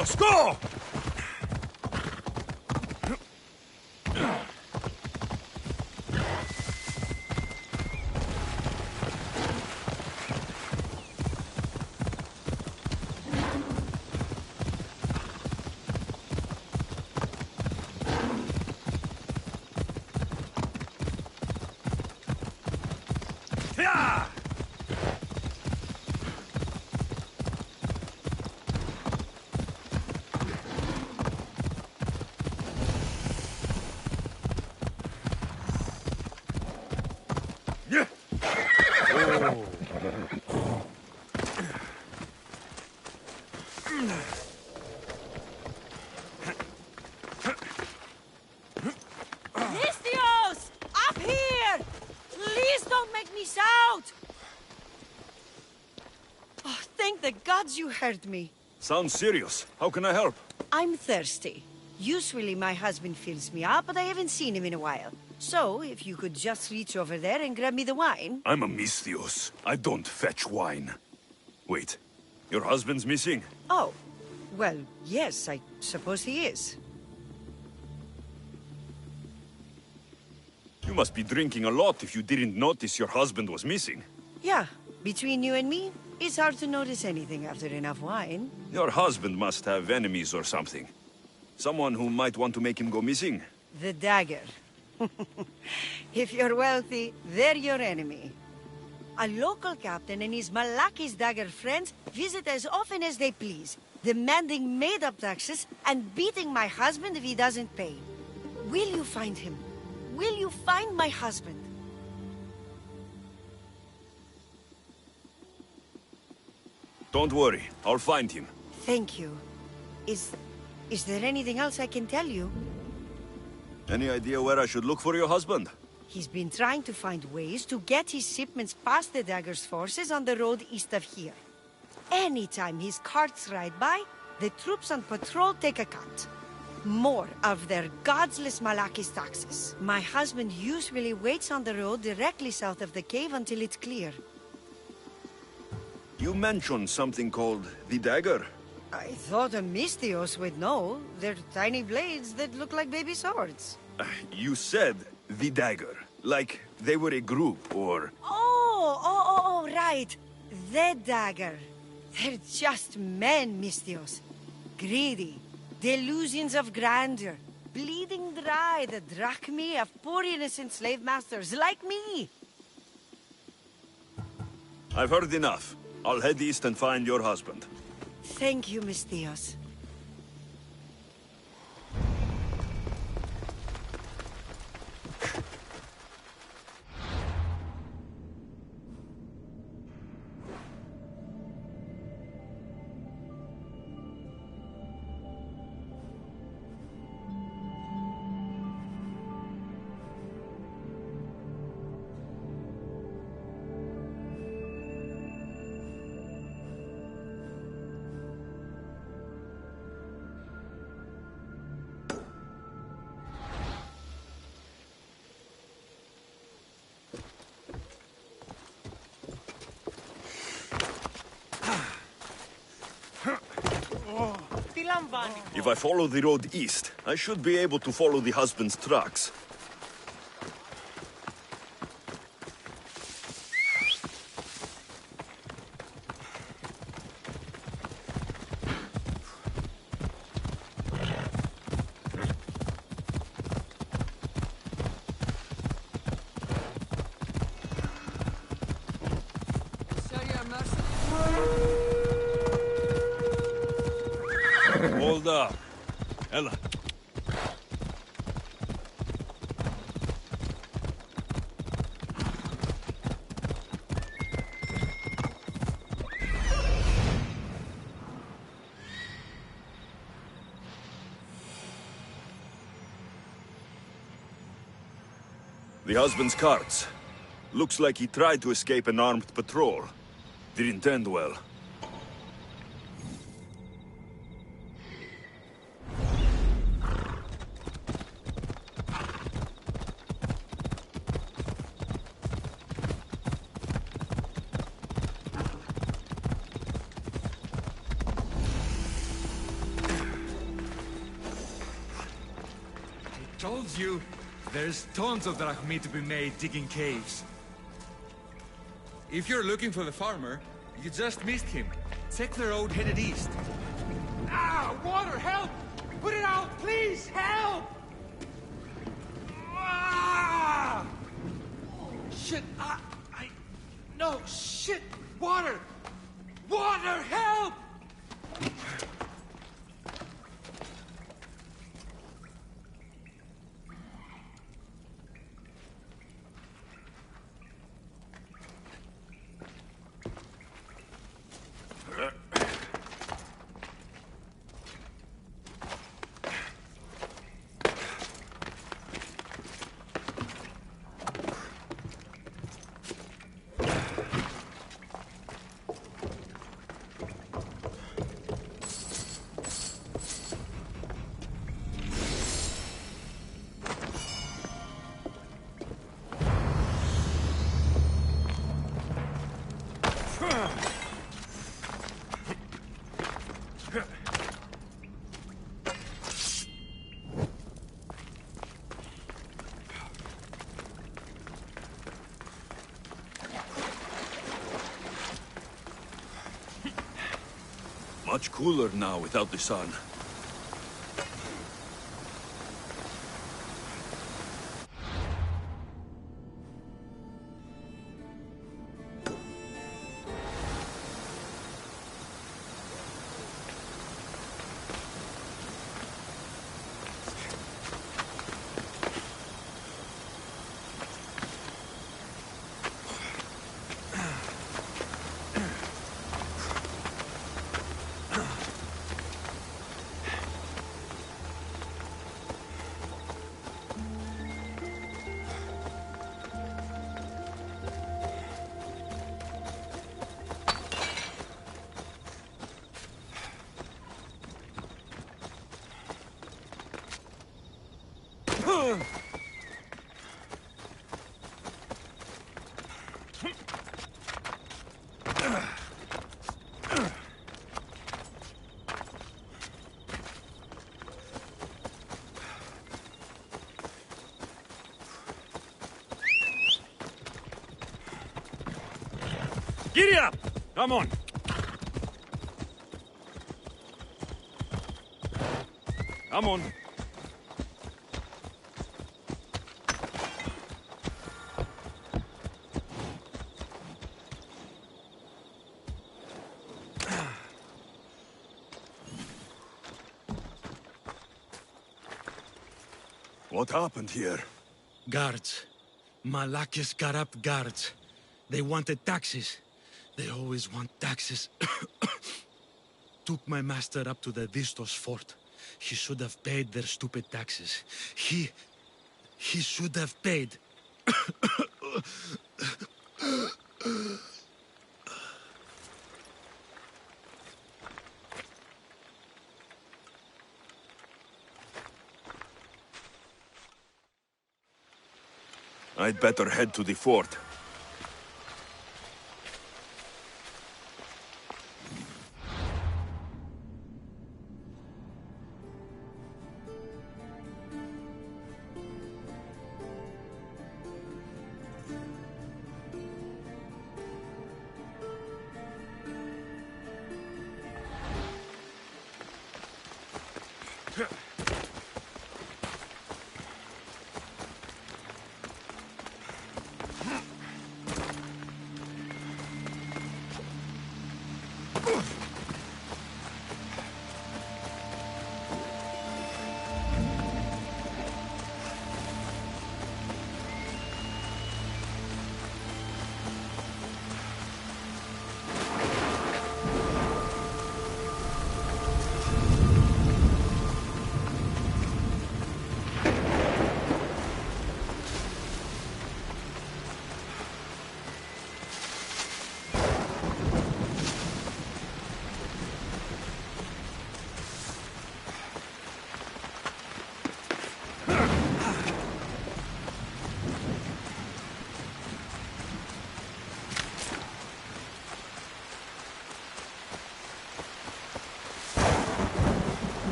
Misthios, go! Yeah! Misthios! Up here! Please don't make me shout! Oh, thank the gods you heard me. Sounds serious. How can I help? I'm thirsty. Usually my husband fills me up, but I haven't seen him in a while. So, if you could just reach over there and grab me the wine. I'm a Misthios. I don't fetch wine. Wait, your husband's missing? Oh, well, yes, I suppose he is. You must be drinking a lot if you didn't notice your husband was missing. Yeah, between you and me, it's hard to notice anything after enough wine. Your husband must have enemies or something. Someone who might want to make him go missing. The dagger. If you're wealthy, they're your enemy. A local captain and his Malaki's dagger friends visit as often as they please, demanding made-up taxes and beating my husband if he doesn't pay. Will you find him? Will you find my husband? Don't worry, I'll find him. Thank you. Is there anything else I can tell you? Any idea where I should look for your husband? He's been trying to find ways to get his shipments past the Dagger's forces on the road east of here. Anytime his carts ride by, the troops on patrol take a cut. More of their godless Malaki's taxes. My husband usually waits on the road directly south of the cave until it's clear. You mentioned something called the dagger. I thought a Misthios would know. They're tiny blades that look like baby swords. You said the dagger, like they were a group or... Oh, right. The dagger. They're just men, Misthios. Greedy. Delusions of grandeur. Bleeding dry the drachmae of poor innocent slave masters like me. I've heard enough. I'll head east and find your husband. Thank you, Misthios. If I follow the road east, I should be able to follow the husband's tracks. Hold up. Ella. The husband's carts. Looks like he tried to escape an armed patrol. Didn't end well. Told you, there's tons of drachmi to be made digging caves. If you're looking for the farmer, you just missed him. Check the road headed east. Ah! Water! Help! Put it out, please! Help! Ah! Shit! No! Shit! Water! Water! Help! Much cooler now without the sun. Giddy up! Come on! Come on! What happened here? Guards. Malakias got up guards. They wanted taxes. They always want taxes. Took my master up to the Vistos fort. He should have paid their stupid taxes. He should have paid. I'd better head to the fort.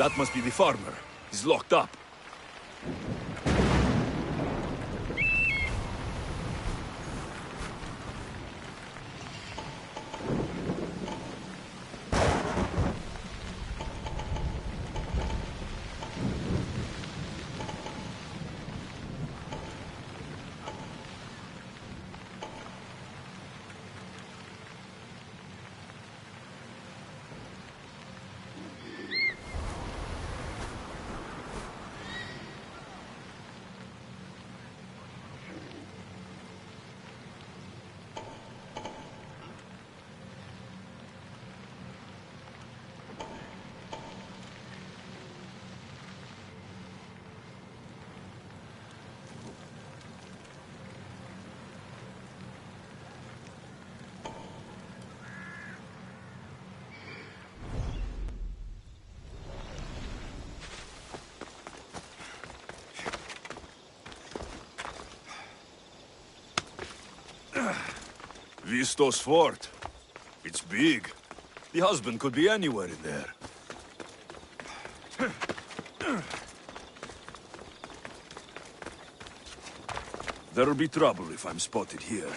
That must be the farmer. He's locked up. Vistos fort. It's big. The husband could be anywhere in there. There'll be trouble if I'm spotted here.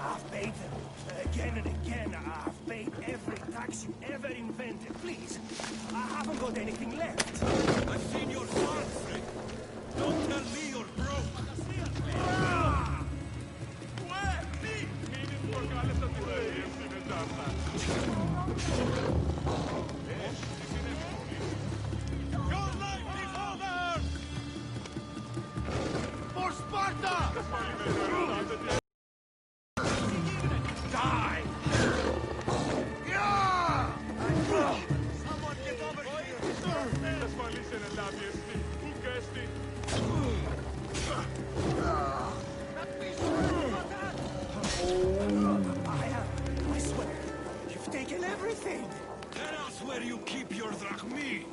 I've paid them again and again. I've paid every tax you ever invented. Please, I haven't got anything left. I've seen your heart, Frick. Don't tell me you're broke. For Sparta! Die! Yeah! Someone get over I swear, you've taken everything! Tell us where you keep your drachmi!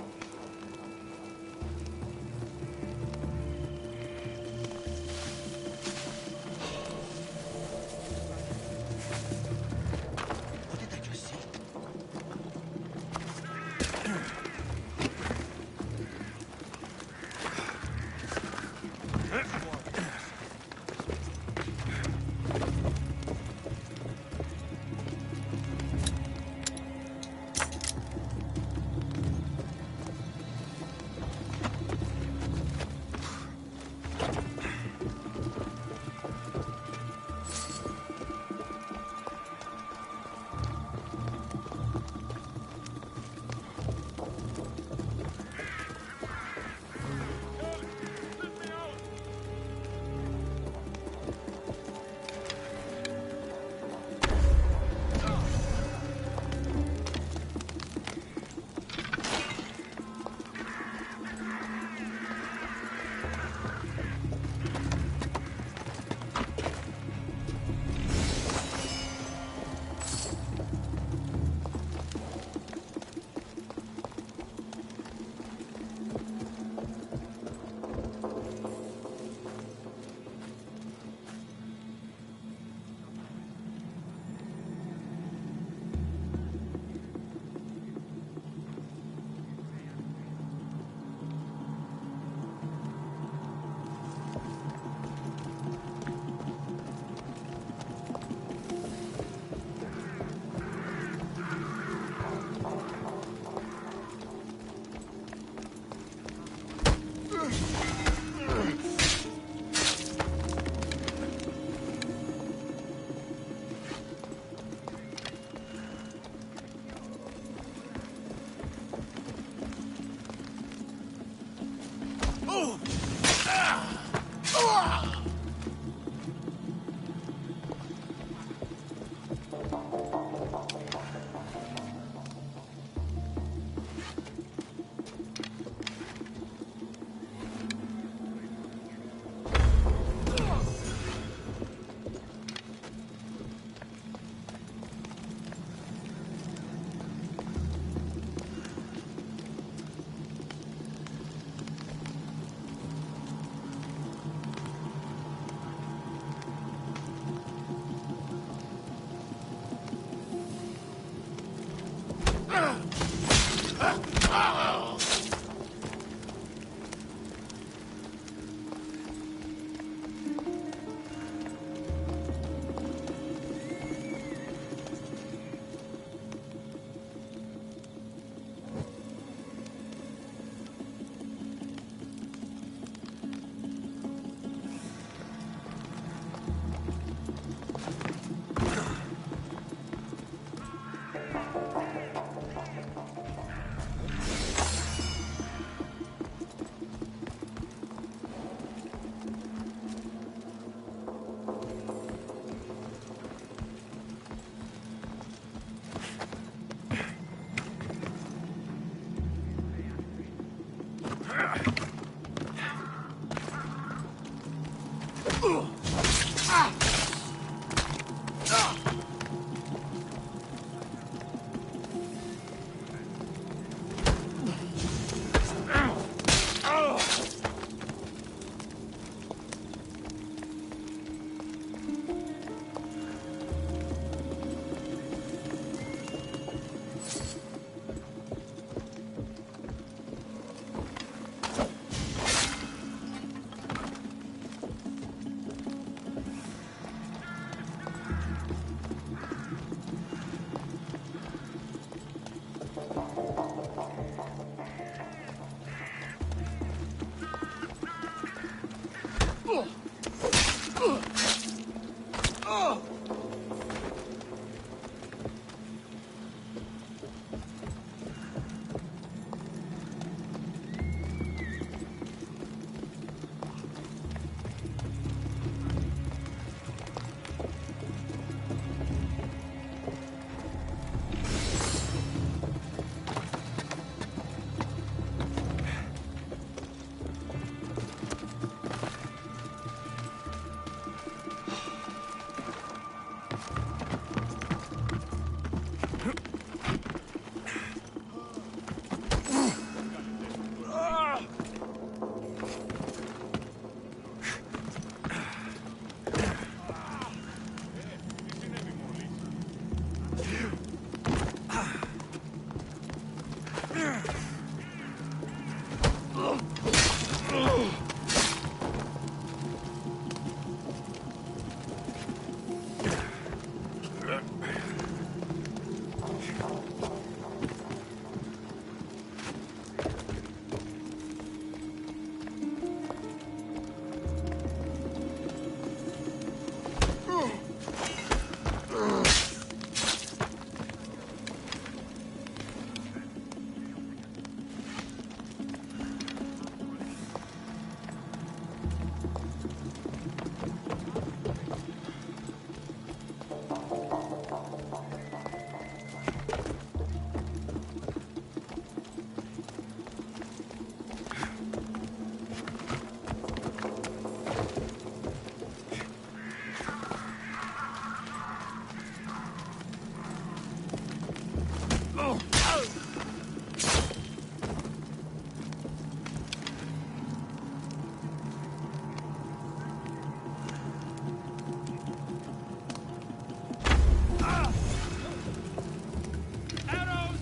Arrows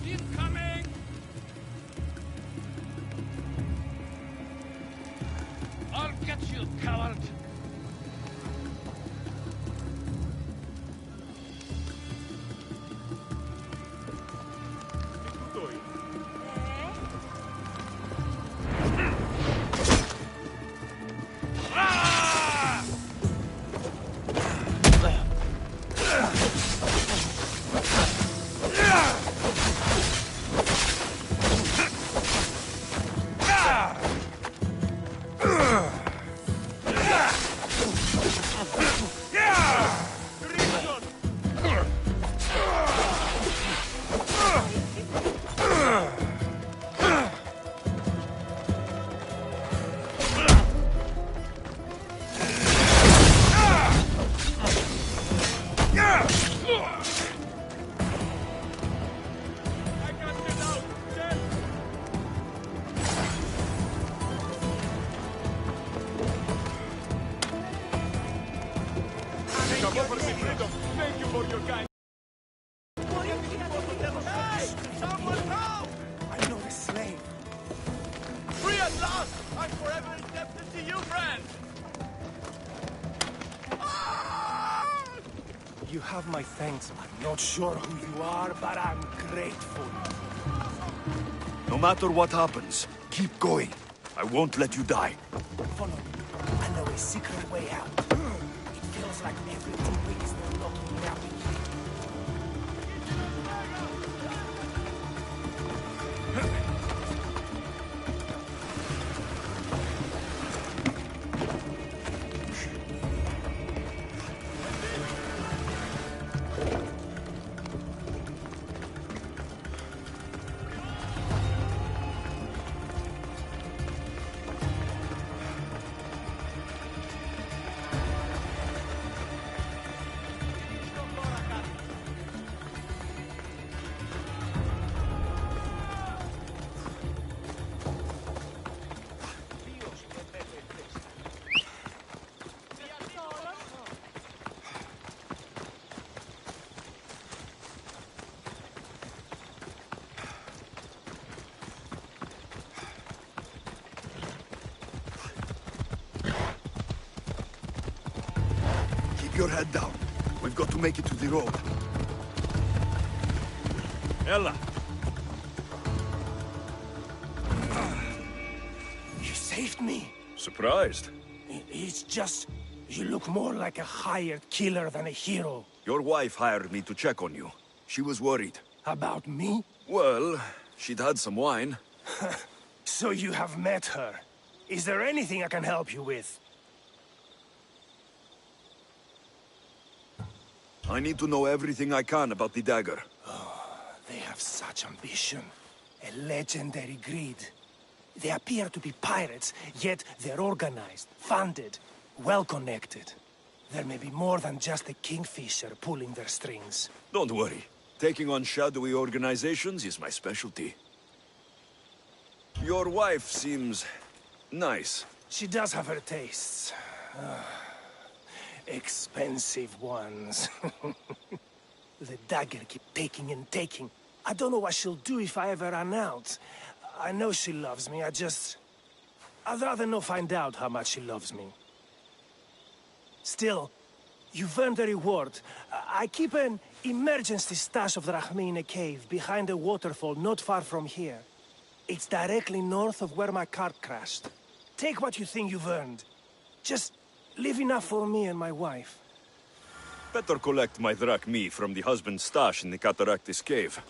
incoming! I'll get you, coward! Thank you for your kind. Hey! Someone help! I'm not a slave. Free at last! I'm forever indebted to you, friend! You have my thanks. I'm not sure who you are, but I'm grateful. No matter what happens, keep going. I won't let you die. Follow me. I know a secret way out. It feels like every 2 weeks they're locking me up in here. Keep your head down. We've got to make it to the road. Ella! You saved me. Surprised? It's just... you look more like a hired killer than a hero. Your wife hired me to check on you. She was worried. About me? Well, she'd had some wine. So you have met her. Is there anything I can help you with? I need to know everything I can about the dagger. They have such ambition. A legendary greed. They appear to be pirates, yet they're organized, funded, well-connected. There may be more than just a kingfisher pulling their strings. Don't worry. Taking on shadowy organizations is my specialty. Your wife seems... nice. She does have her tastes. Expensive ones. The dagger keeps taking and taking. I don't know what she'll do if I ever run out. I know she loves me, I'd rather not find out how much she loves me. Still, you've earned a reward. I keep an emergency stash of drachmi in a cave behind a waterfall not far from here. It's directly north of where my cart crashed. Take what you think you've earned. Just leave enough for me and my wife. Better collect my drachmi from the husband's stash in the Cataractis cave.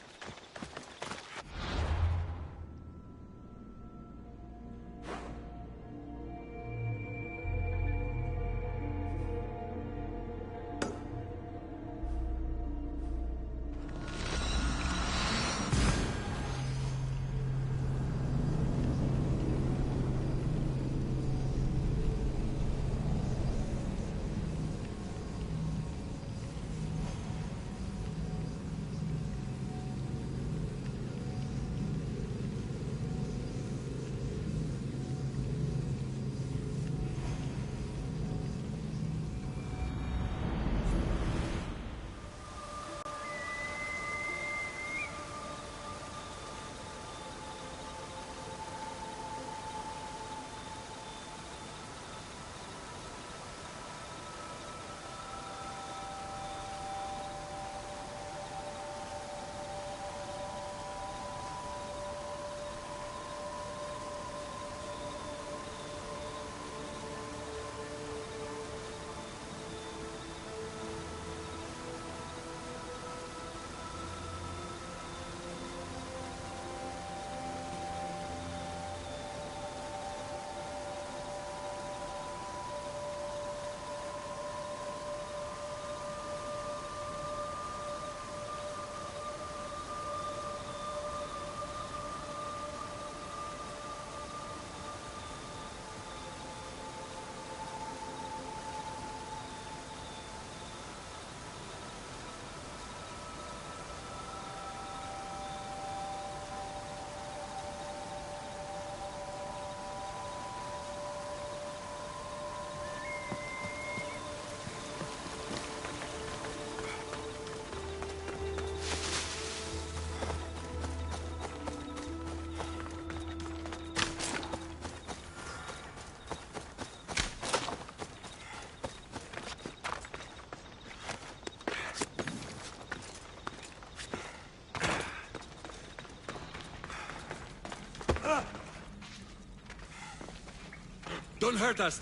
Don't hurt us.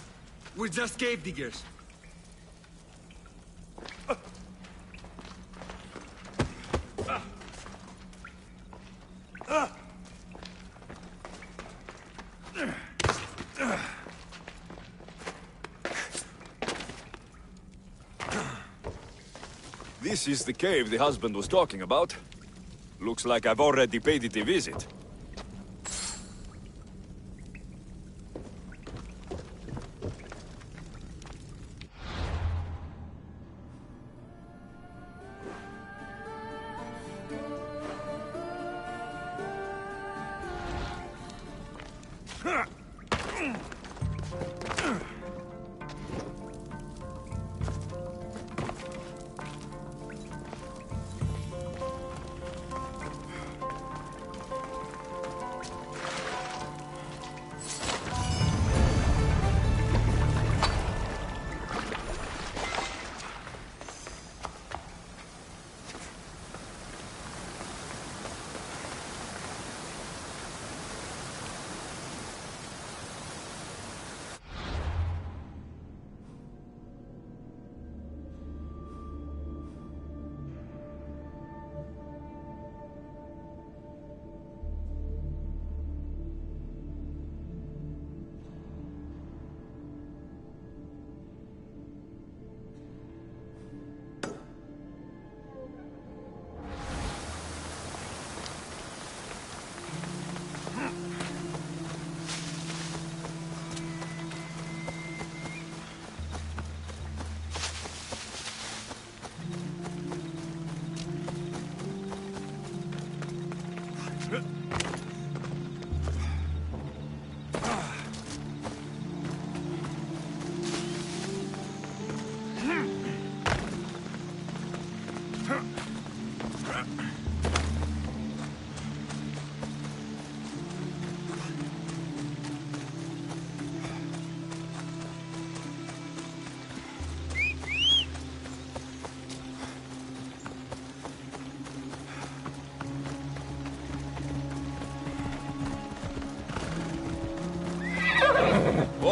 We're just cave diggers. This is the cave the husband was talking about. Looks like I've already paid it a visit.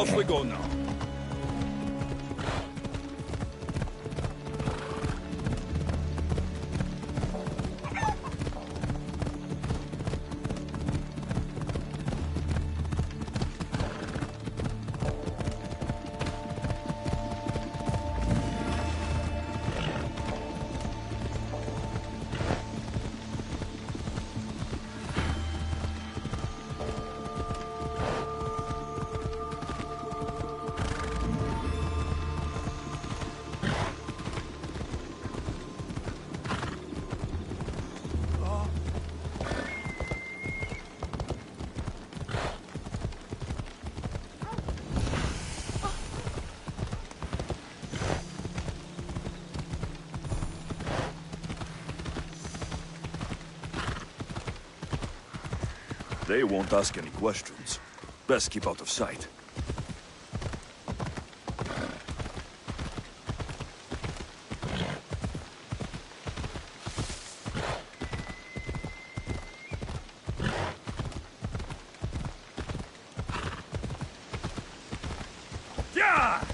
Off we go now. They won't ask any questions. Best keep out of sight. Yeah!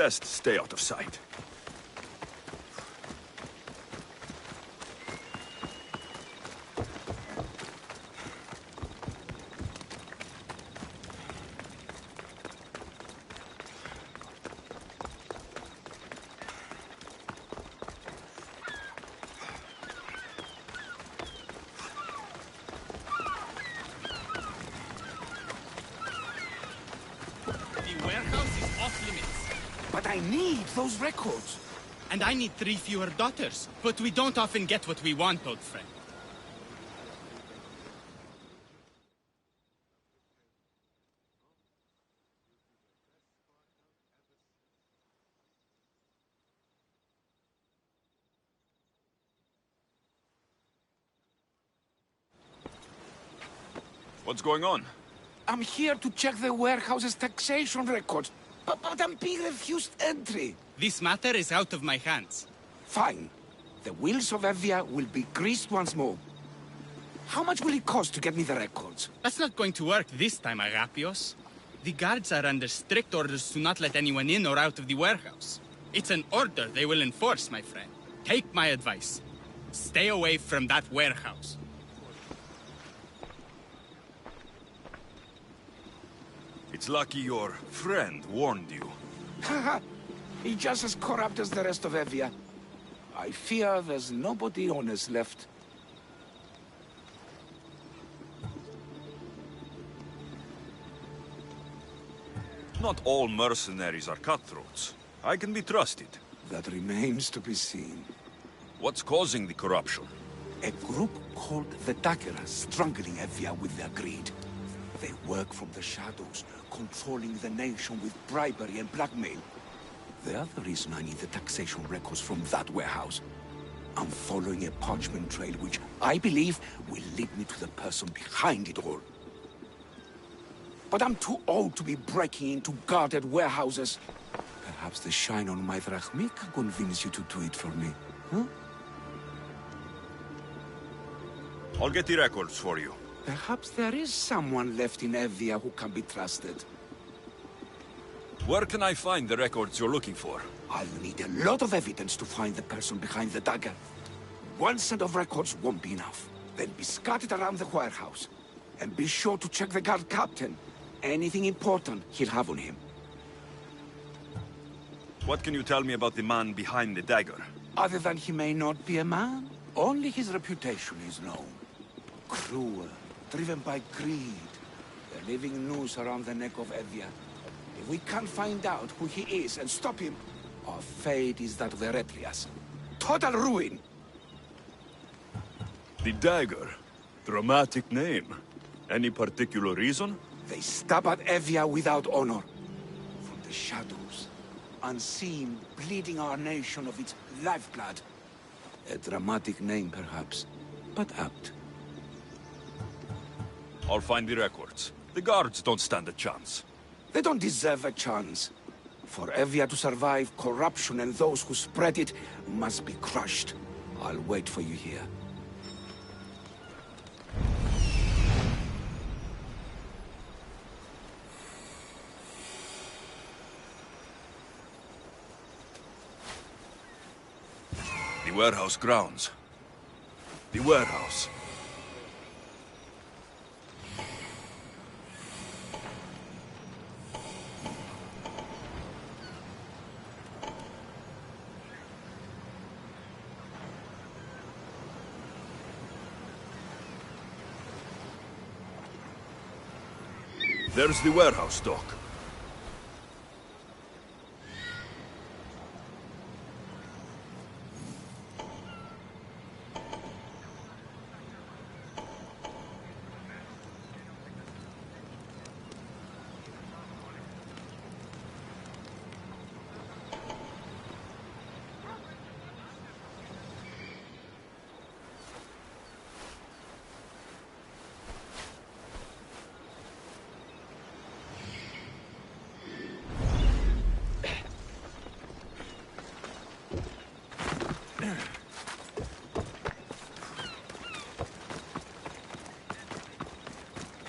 Best stay out of sight. The warehouse is off limits. But I need those records. And I need 3 fewer daughters. But we don't often get what we want, old friend. What's going on? I'm here to check the warehouse's taxation records, but I'm being refused entry. This matter is out of my hands. Fine. The wheels of Evia will be greased once more. How much will it cost to get me the records? That's not going to work this time, Agapios. The guards are under strict orders to not let anyone in or out of the warehouse. It's an order they will enforce, my friend. Take my advice. Stay away from that warehouse. It's lucky your friend warned you. Haha, he's just as corrupt as the rest of Evia. I fear there's nobody honest left. Not all mercenaries are cutthroats. I can be trusted. That remains to be seen. What's causing the corruption? A group called the Daggers strangling Evia with their greed. They work from the shadows, controlling the nation with bribery and blackmail. The other reason I need the taxation records from that warehouse. I'm following a parchment trail which I believe will lead me to the person behind it all. But I'm too old to be breaking into guarded warehouses. Perhaps the shine on my drachmi can convince you to do it for me, huh? I'll get the records for you. Perhaps there is someone left in Evia who can be trusted. Where can I find the records you're looking for? I'll need a lot of evidence to find the person behind the dagger. One set of records won't be enough. They'll be scattered around the warehouse. And be sure to check the guard captain. Anything important he'll have on him. What can you tell me about the man behind the dagger? Other than he may not be a man, only his reputation is known. Cruel, driven by greed. A living noose around the neck of Evia. If we can't find out who he is and stop him, our fate is that of the Retrias. Total ruin! The dagger. Dramatic name. Any particular reason? They stab at Evia without honor. From the shadows. Unseen, bleeding our nation of its lifeblood. A dramatic name, perhaps, but apt. I'll find the records. The guards don't stand a chance. They don't deserve a chance. For Evia to survive, corruption and those who spread it must be crushed. I'll wait for you here. The warehouse grounds. The warehouse. There's the warehouse dock.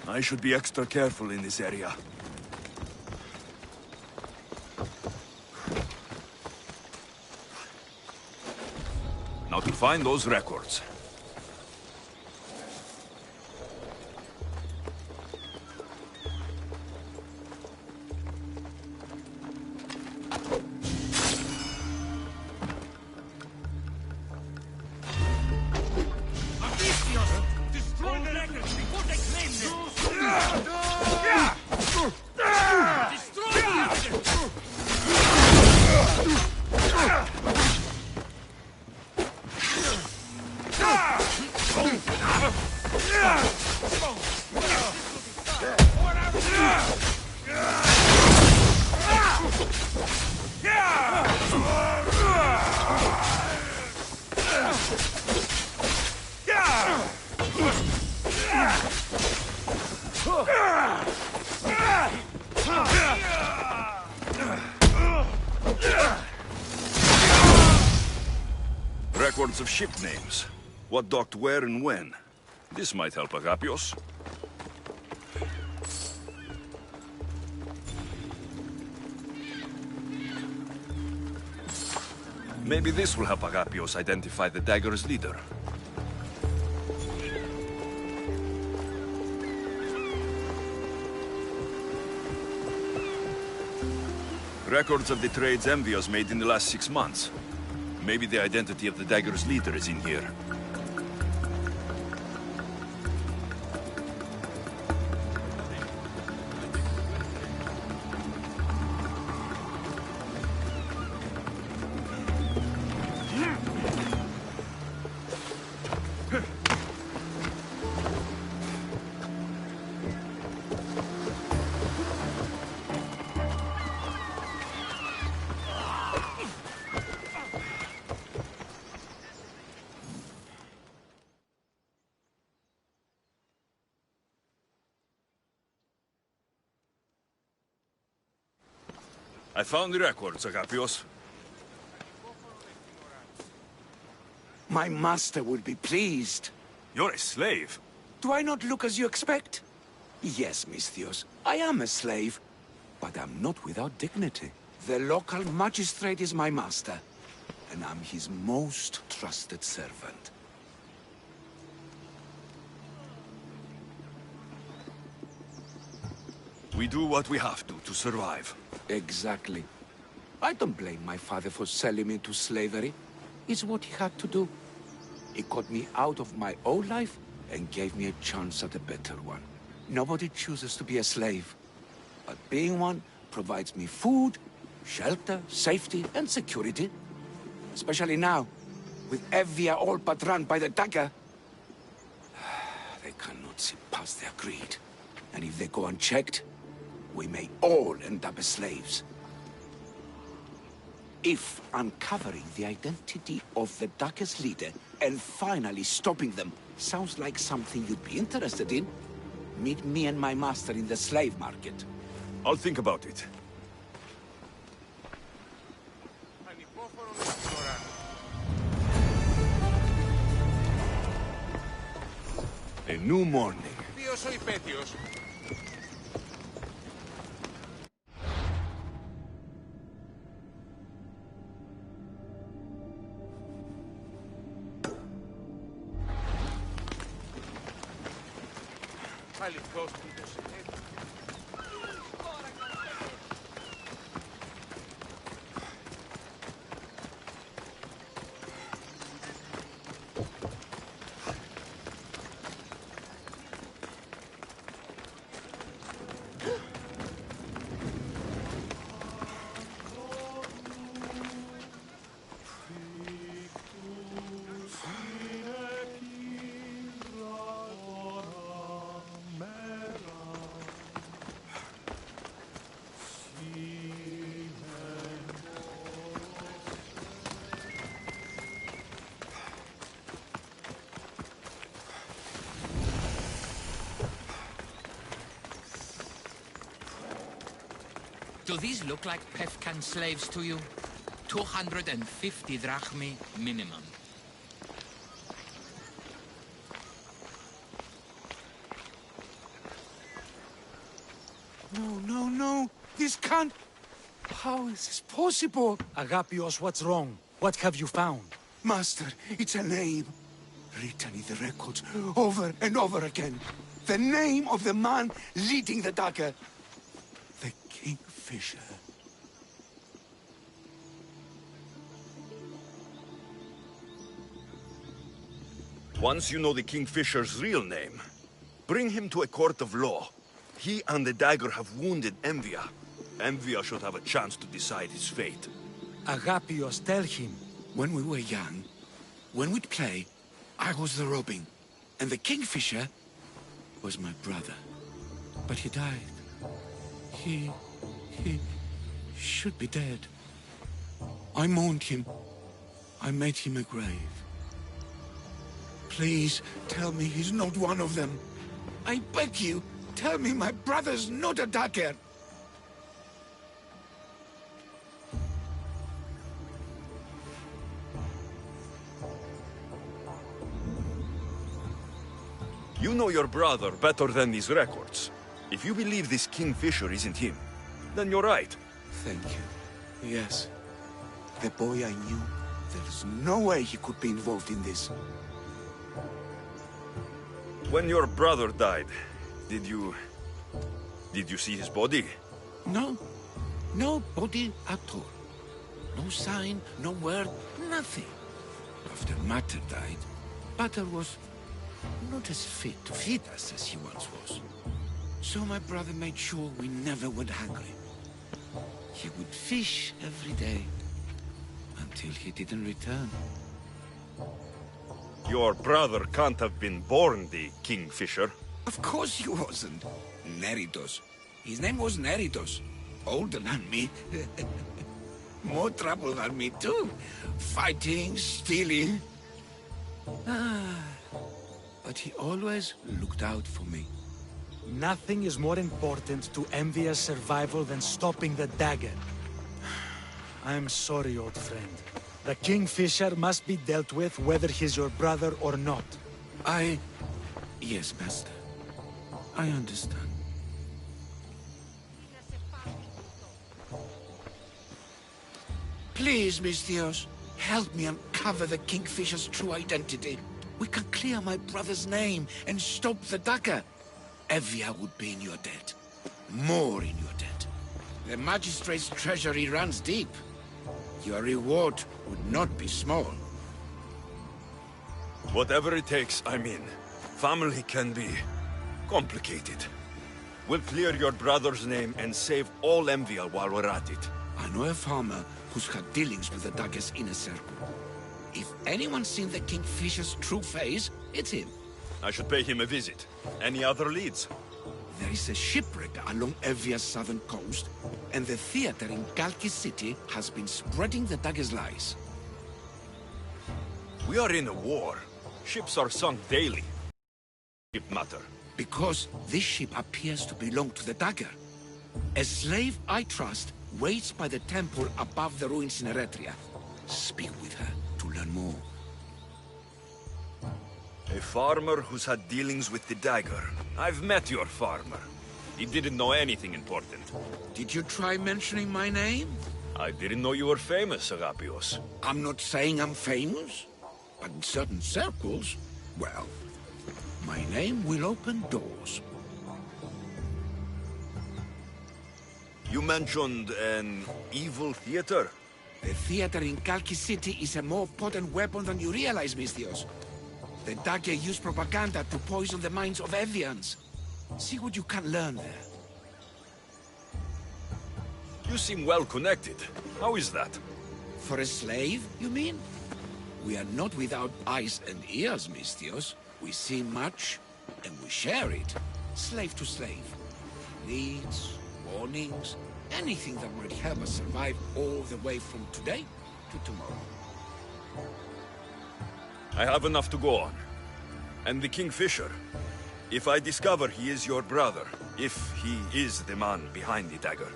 I should be extra careful in this area. Now to find those records. Destroy the records before they claim them! Destroy the evidence! Records of ship names. What docked where and when. This might help, Agapios. Maybe this will help Agapios identify the dagger's leader. Records of the trades Envios made in the last 6 months. Maybe the identity of the dagger's leader is in here. I found the records, Agapios. My master will be pleased. You're a slave. Do I not look as you expect? Yes, Misthios, I am a slave, but I'm not without dignity. The local magistrate is my master, and I'm his most trusted servant. We do what we have to survive. Exactly. I don't blame my father for selling me into slavery. It's what he had to do. He got me out of my old life and gave me a chance at a better one. Nobody chooses to be a slave. But being one provides me food, shelter, safety, and security. Especially now, with Evia all but run by the dagger. They cannot see past their greed. And if they go unchecked, we may all end up as slaves. If uncovering the identity of the Dagger's leader and finally stopping them sounds like something you'd be interested in, meet me and my master in the slave market. I'll think about it. A new morning. Ποιος ο υπέτειος? Πάλι πρόστιμος. Do these look like Pefkan slaves to you? 250 drachmi minimum. No. This can't... How is this possible? Agapios, what's wrong? What have you found? Master, it's a name. Written in the records over and over again. The name of the man leading the dagger. The Kingfisher. Once you know the Kingfisher's real name, bring him to a court of law. He and the dagger have wounded Envia. Envia should have a chance to decide his fate. Agapios, tell him. When we were young, when we'd play, I was the robin, and the Kingfisher was my brother. But he died. He should be dead. I mourned him. I made him a grave. Please, tell me he's not one of them. I beg you, tell me my brother's not a dagger. You know your brother better than these records. If you believe this Kingfisher isn't him, then you're right. Thank you. Yes. The boy I knew, there's no way he could be involved in this. When your brother died, did you see his body? No. No body at all. No sign, no word, nothing. After Mater died, Mater was not as fit to feed us as he once was. So my brother made sure we never went hungry. He would fish every day, until he didn't return. Your brother can't have been born the Kingfisher. Of course he wasn't. Neritos. His name was Neritos. Older than me. More trouble than me too. Fighting, stealing. But he always looked out for me. Nothing is more important to Envia's survival than stopping the dagger. I'm sorry, old friend. The Kingfisher must be dealt with whether he's your brother or not. Yes, Master. I understand. Please, Misthios, help me uncover the Kingfisher's true identity. We can clear my brother's name and stop the dagger. Evia would be in your debt. More in your debt. The magistrate's treasury runs deep. Your reward would not be small. Whatever it takes, I mean. Family can be complicated. We'll clear your brother's name and save all Envia while we're at it. I know a farmer who's had dealings with the dagger's inner circle. If anyone's seen the Kingfisher's true face, it's him. I should pay him a visit. Any other leads? There is a shipwreck along Evia's southern coast, and the theater in Kalki City has been spreading the dagger's lies. We are in a war. Ships are sunk daily. Ship matter. Because this ship appears to belong to the dagger. A slave I trust waits by the temple above the ruins in Eretria. Speak with her to learn more. A farmer who's had dealings with the dagger. I've met your farmer. He didn't know anything important. Did you try mentioning my name? I didn't know you were famous, Agapios. I'm not saying I'm famous, but in certain circles, well, my name will open doors. You mentioned an evil theater? The theater in Kalki City is a more potent weapon than you realize, Misthios. The dagger used propaganda to poison the minds of Evians. See what you can learn there. You seem well connected. How is that? For a slave, you mean? We are not without eyes and ears, Misthios. We see much, and we share it. Slave to slave. Needs, warnings, anything that might help us survive all the way from today to tomorrow. I have enough to go on. And the Kingfisher. If I discover he is your brother, if he is the man behind the dagger.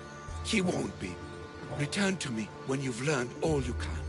He won't be. Return to me when you've learned all you can.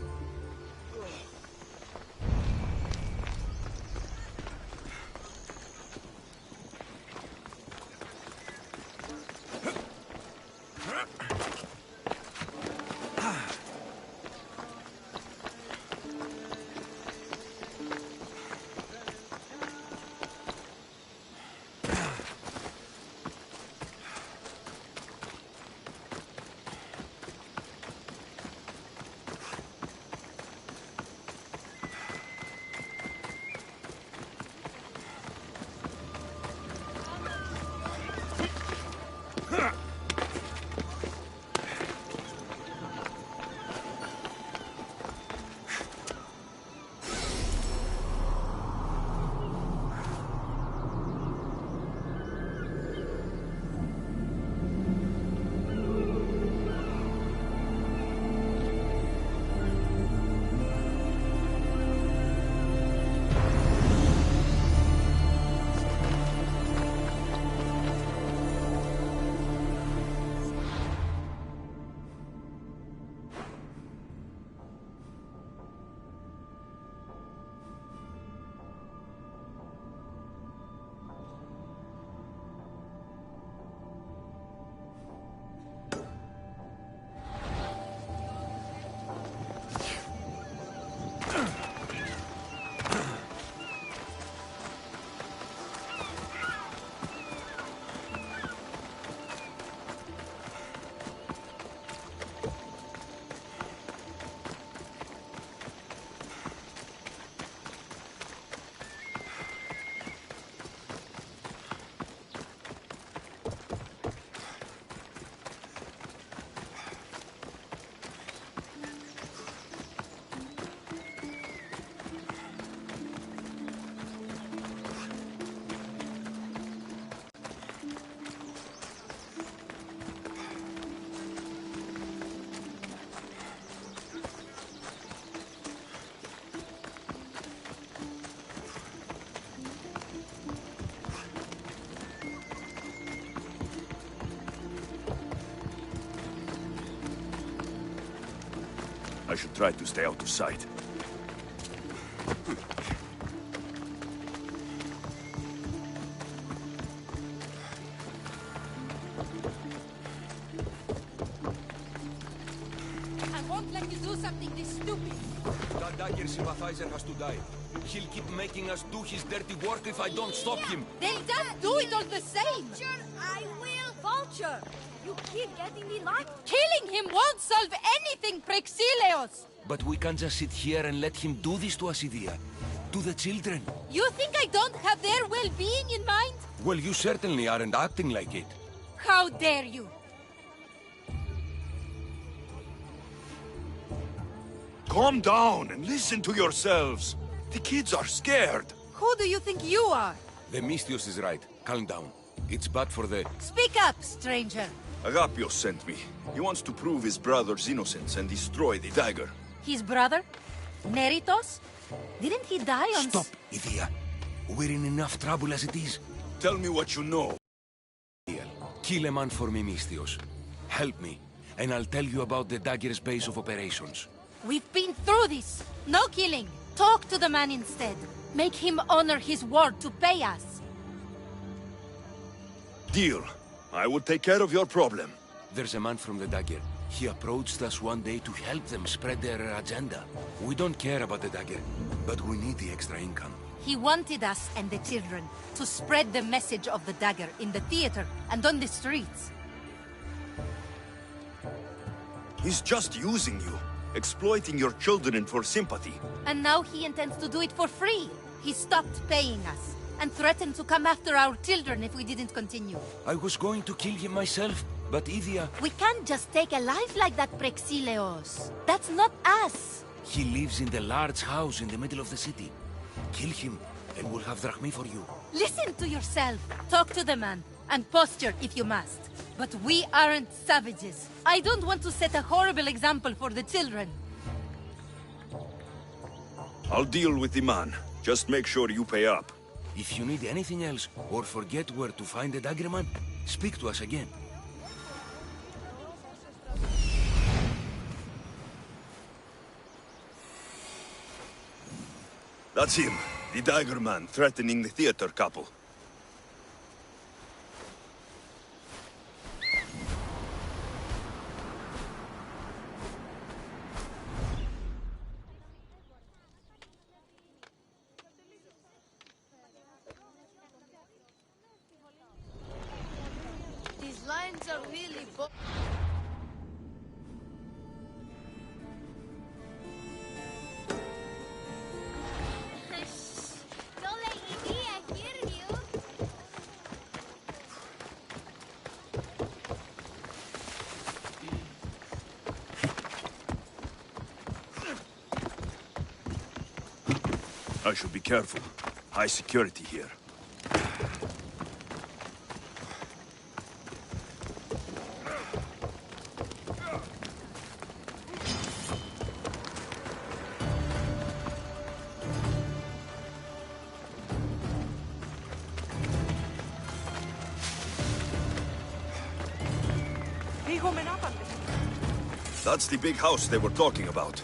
I should try to stay out of sight. I won't let you do something this stupid. That dagger sympathizer has to die. He'll keep making us do his dirty work if I don't stop him. They'll just do it all the same. Vulture, I will. Vulture, you keep getting me locked. Killing him won't solve anything, Prexileos. But we can't just sit here and let him do this to us, Idia. To the children. You think I don't have their well-being in mind? Well, you certainly aren't acting like it. How dare you? Calm down and listen to yourselves. The kids are scared. Who do you think you are? The Mystios is right. Calm down. It's bad for the... Speak up, stranger. Agapios sent me. He wants to prove his brother's innocence and destroy the dagger. His brother? Neritos? Didn't he die on... Stop, Idia. We're in enough trouble as it is. Tell me what you know. Kill a man for me, Mystios. Help me, and I'll tell you about the dagger's base of operations. We've been through this. No killing. Talk to the man instead. Make him honor his word to pay us. Deal. I will take care of your problem. There's a man from the dagger. He approached us one day to help them spread their agenda. We don't care about the dagger, but we need the extra income. He wanted us and the children to spread the message of the dagger in the theater and on the streets. He's just using you, exploiting your children for sympathy. And now he intends to do it for free. He stopped paying us and threatened to come after our children if we didn't continue. I was going to kill him myself, but Idia... We can't just take a life like that, Prexileos. That's not us. He lives in the large house in the middle of the city. Kill him, and we'll have drachmi for you. Listen to yourself. Talk to the man, and posture if you must. But we aren't savages. I don't want to set a horrible example for the children. I'll deal with the man. Just make sure you pay up. If you need anything else, or forget where to find the dagger man, speak to us again. That's him, the dagger man threatening the theater couple. These lines are really Don't let Idia hear you. I should be careful. High security here. That's the big house they were talking about.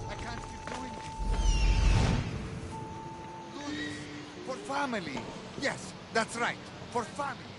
I can't keep doing this. Do this for family. Yes, that's right. For family.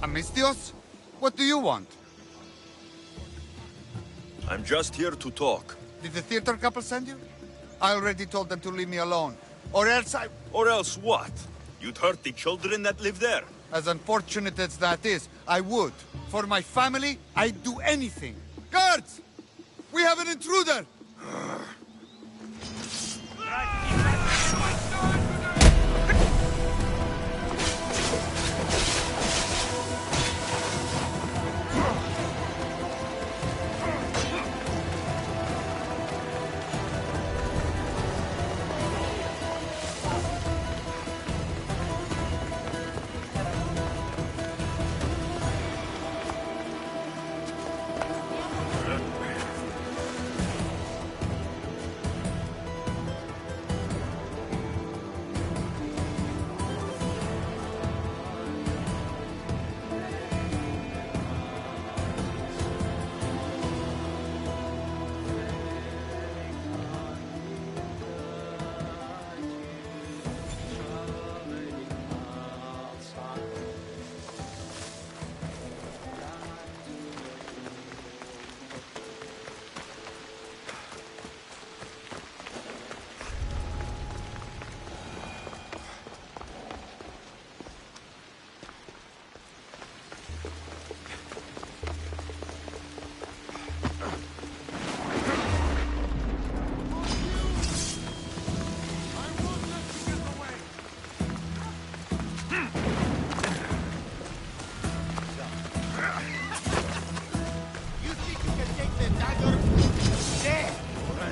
Amistios? What do you want? I'm just here to talk. Did the theater couple send you? I already told them to leave me alone. Or else I... Or else what? You'd hurt the children that live there? As unfortunate as that is, I would. For my family, I'd do anything. Guards! We have an intruder!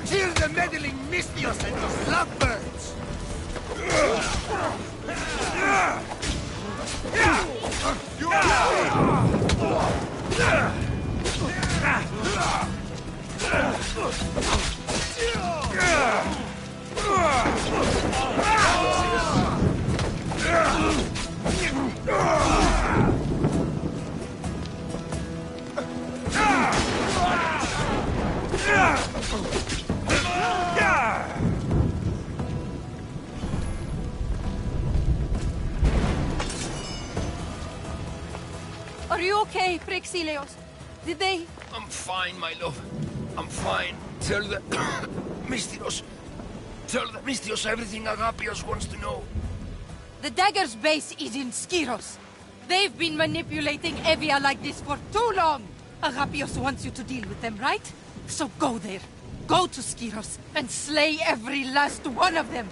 Kill the meddling Mistios and those lovebirds! Are you okay, Prexilios? Did they... I'm fine, my love. I'm fine. Tell the... Mistios. Tell the Mistios everything Agapios wants to know. The Dagger's base is in Skiros. They've been manipulating Evia like this for too long. Agapios wants you to deal with them, right? So go there. Go to Skiros and slay every last one of them.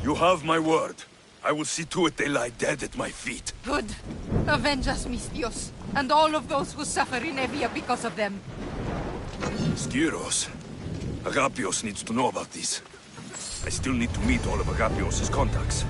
You have my word. I will see to it they lie dead at my feet. Good. Avenge us, Mistios, and all of those who suffer in Evia because of them. Skiros. Agapios needs to know about this. I still need to meet all of Agapios' contacts.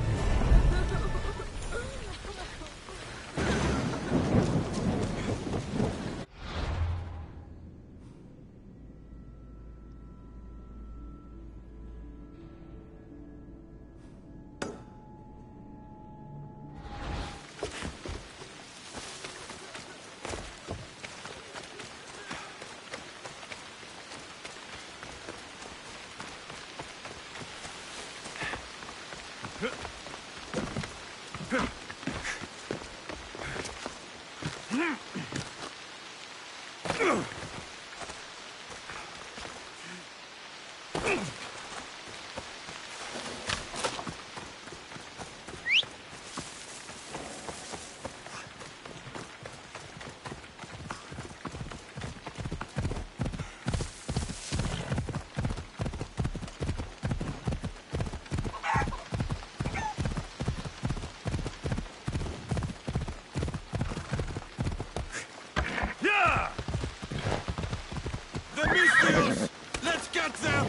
Misthios! Let's get them!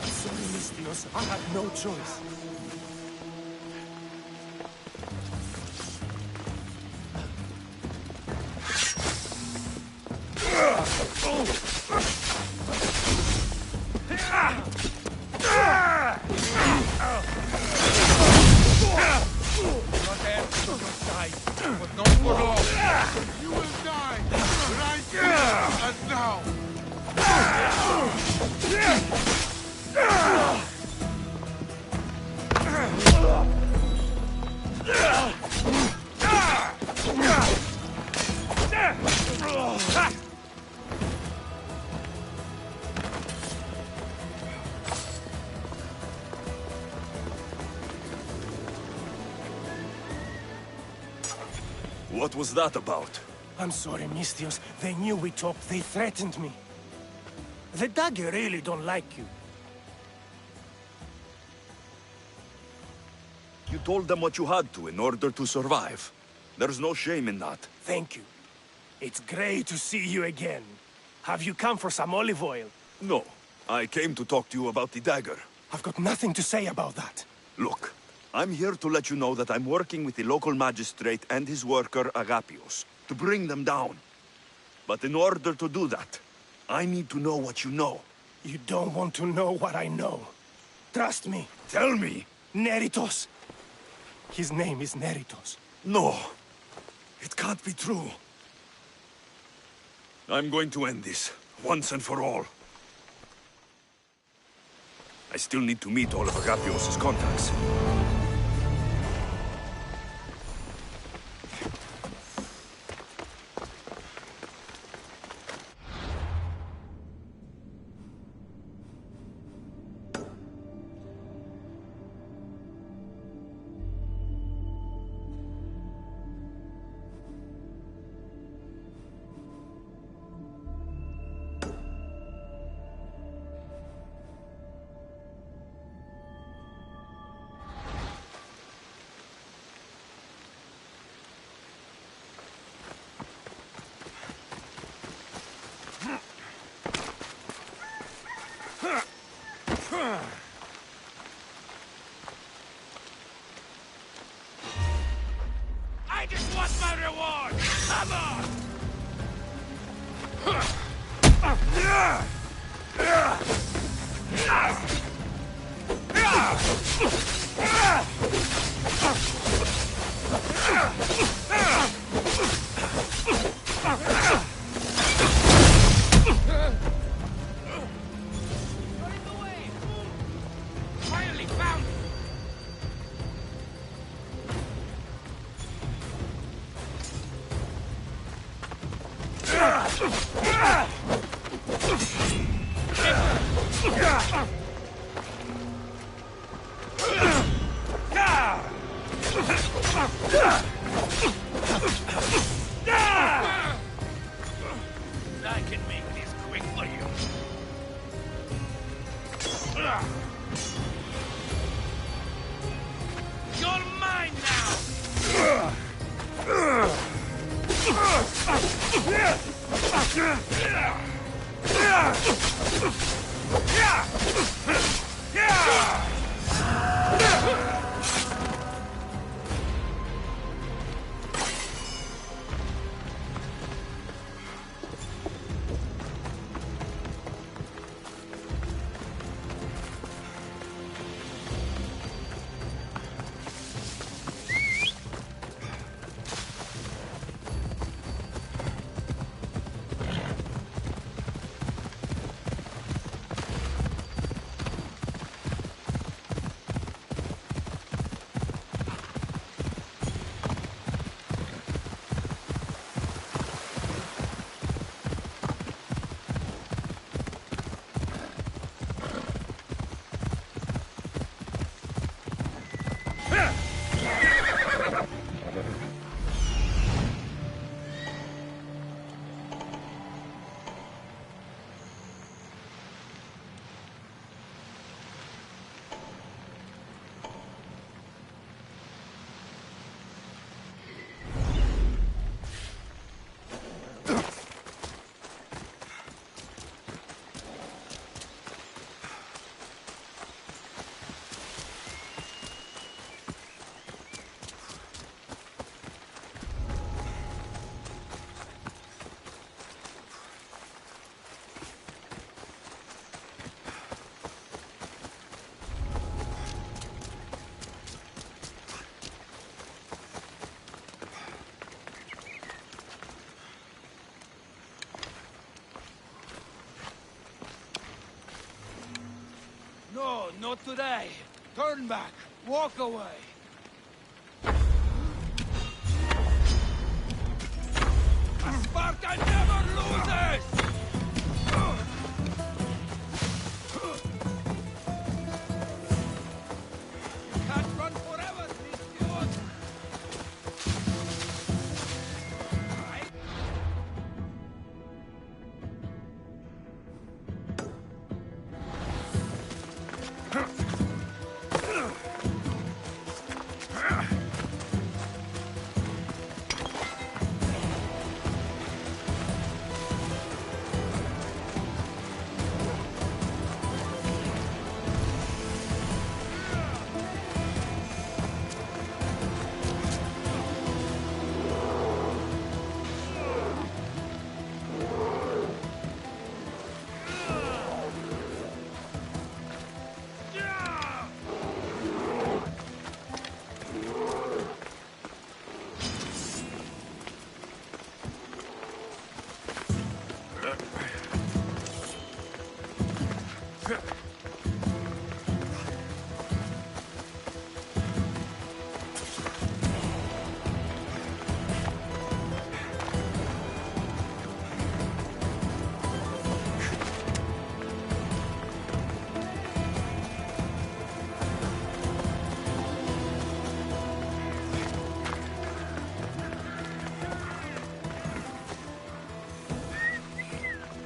Sorry, Misthios. I had no choice. But not for long. You will die right here and now. What was that about? I'm sorry, Misthios. They knew we talked. They threatened me. The dagger really don't like you. You told them what you had to in order to survive. There's no shame in that. Thank you. It's great to see you again. Have you come for some olive oil? No. I came to talk to you about the dagger. I've got nothing to say about that. Look, I'm here to let you know that I'm working with the local magistrate and his worker, Agapios, to bring them down. But in order to do that, I need to know what you know. You don't want to know what I know. Trust me. Tell me. Neritos. His name is Neritos. No. It can't be true. I'm going to end this, once and for all. I still need to meet all of Agapios' contacts. I just want my reward! Come on! Finally found it! I can make this quick for you. You're mine now! today. Turn back. Walk away. A Spartan never loses! Can't run forever, Christian!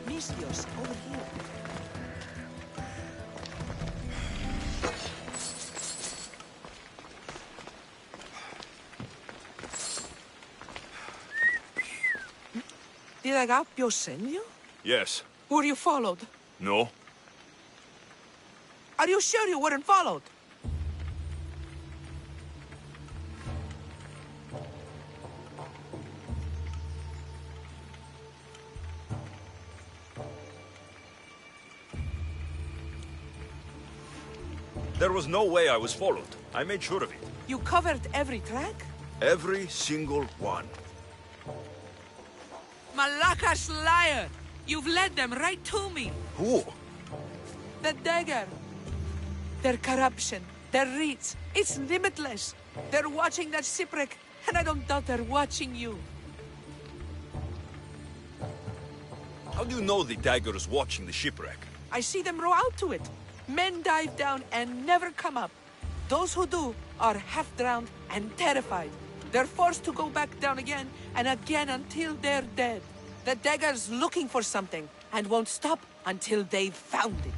Misios, over here. Did Agapio send you? Yes. Were you followed? No? Are you sure you weren't followed? There was no way I was followed. I made sure of it. You covered every track? Every single one. Malakas liar! You've led them right to me. Who? The dagger. Their corruption, their reach, it's limitless. They're watching that shipwreck, and I don't doubt they're watching you. How do you know the dagger is watching the shipwreck? I see them row out to it. Men dive down and never come up. Those who do are half-drowned and terrified. They're forced to go back down again and again until they're dead. The dagger's looking for something and won't stop until they've found it.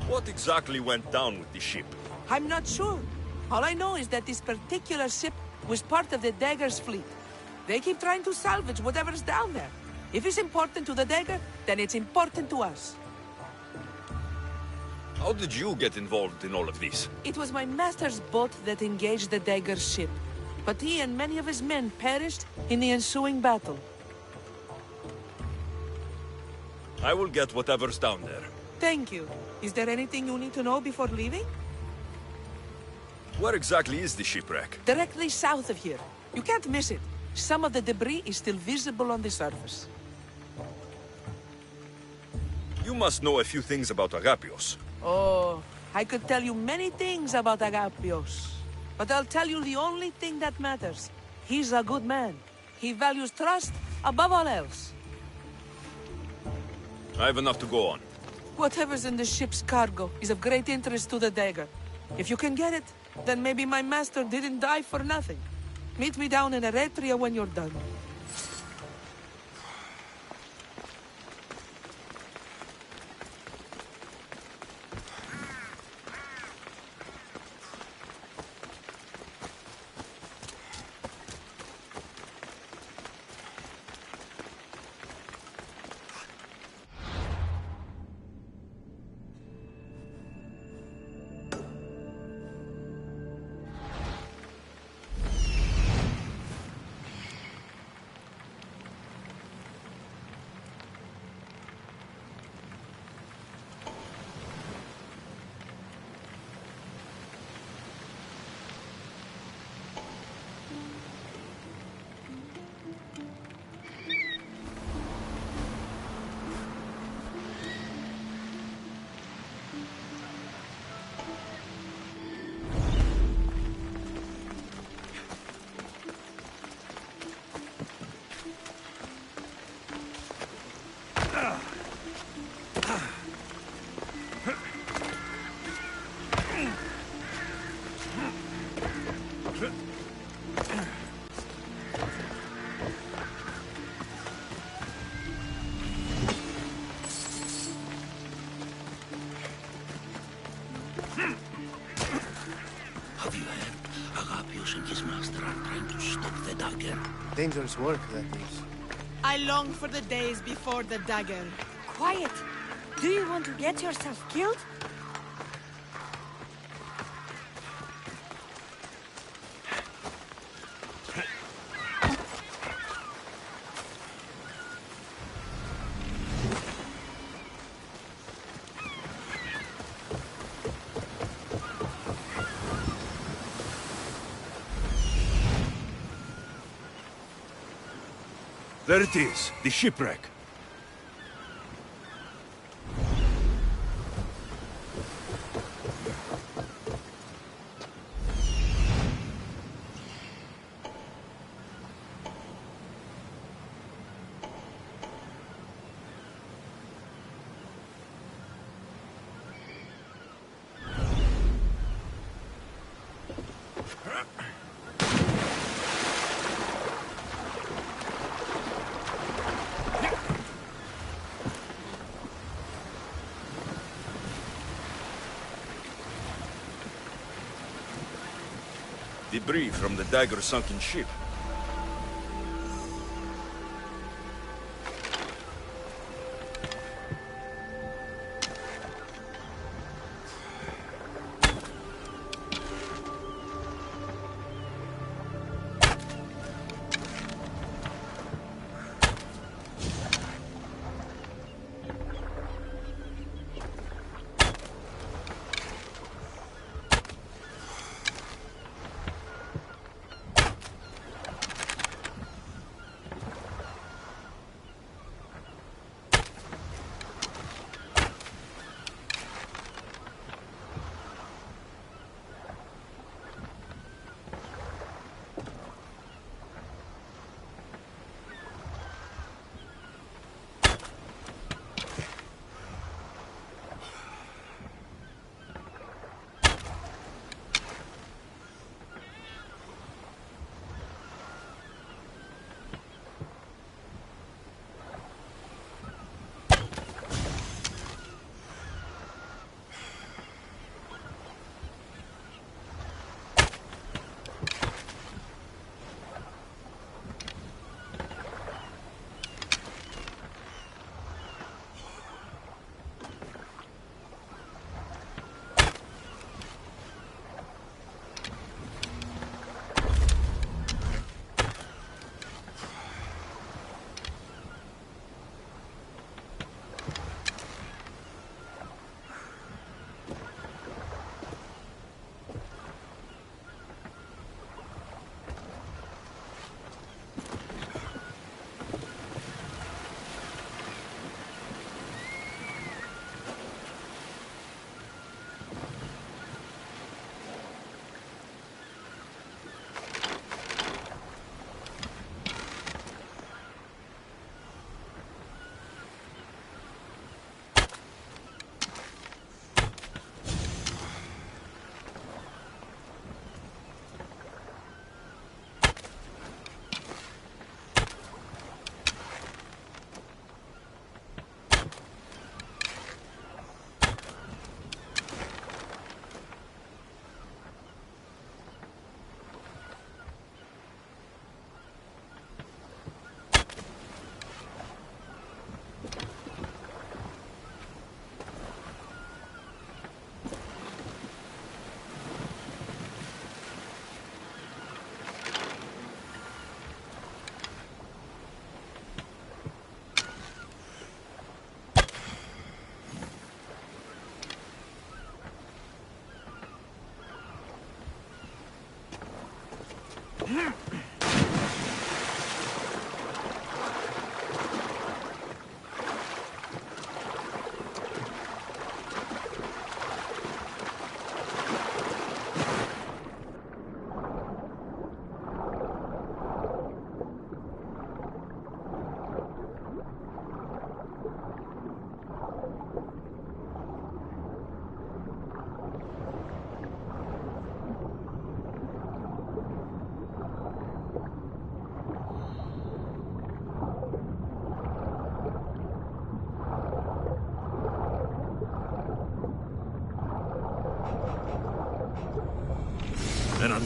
What exactly went down with the ship? I'm not sure. All I know is that this particular ship was part of the dagger's fleet. They keep trying to salvage whatever's down there. If it's important to the dagger, then it's important to us. How did you get involved in all of this? It was my master's boat that engaged the dagger's ship. But he and many of his men perished in the ensuing battle. I will get whatever's down there. Thank you. Is there anything you need to know before leaving? Where exactly is the shipwreck? Directly south of here. You can't miss it. Some of the debris is still visible on the surface. You must know a few things about Agapios. Oh, I could tell you many things about Agapios. But I'll tell you the only thing that matters. He's a good man. He values trust above all else. I have enough to go on. Whatever's in the ship's cargo is of great interest to the dagger. If you can get it, then maybe my master didn't die for nothing. Meet me down in Eretria when you're done. Have you heard? Agapios and his master are trying to stop the dagger. Dangerous work, that is. I long for the days before the dagger. Quiet! Do you want to get yourself killed? There it is, the shipwreck. Debris from the dagger-sunken ship.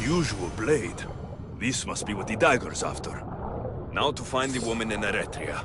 unusual blade. This must be what the dagger's after. Now to find the woman in Eretria.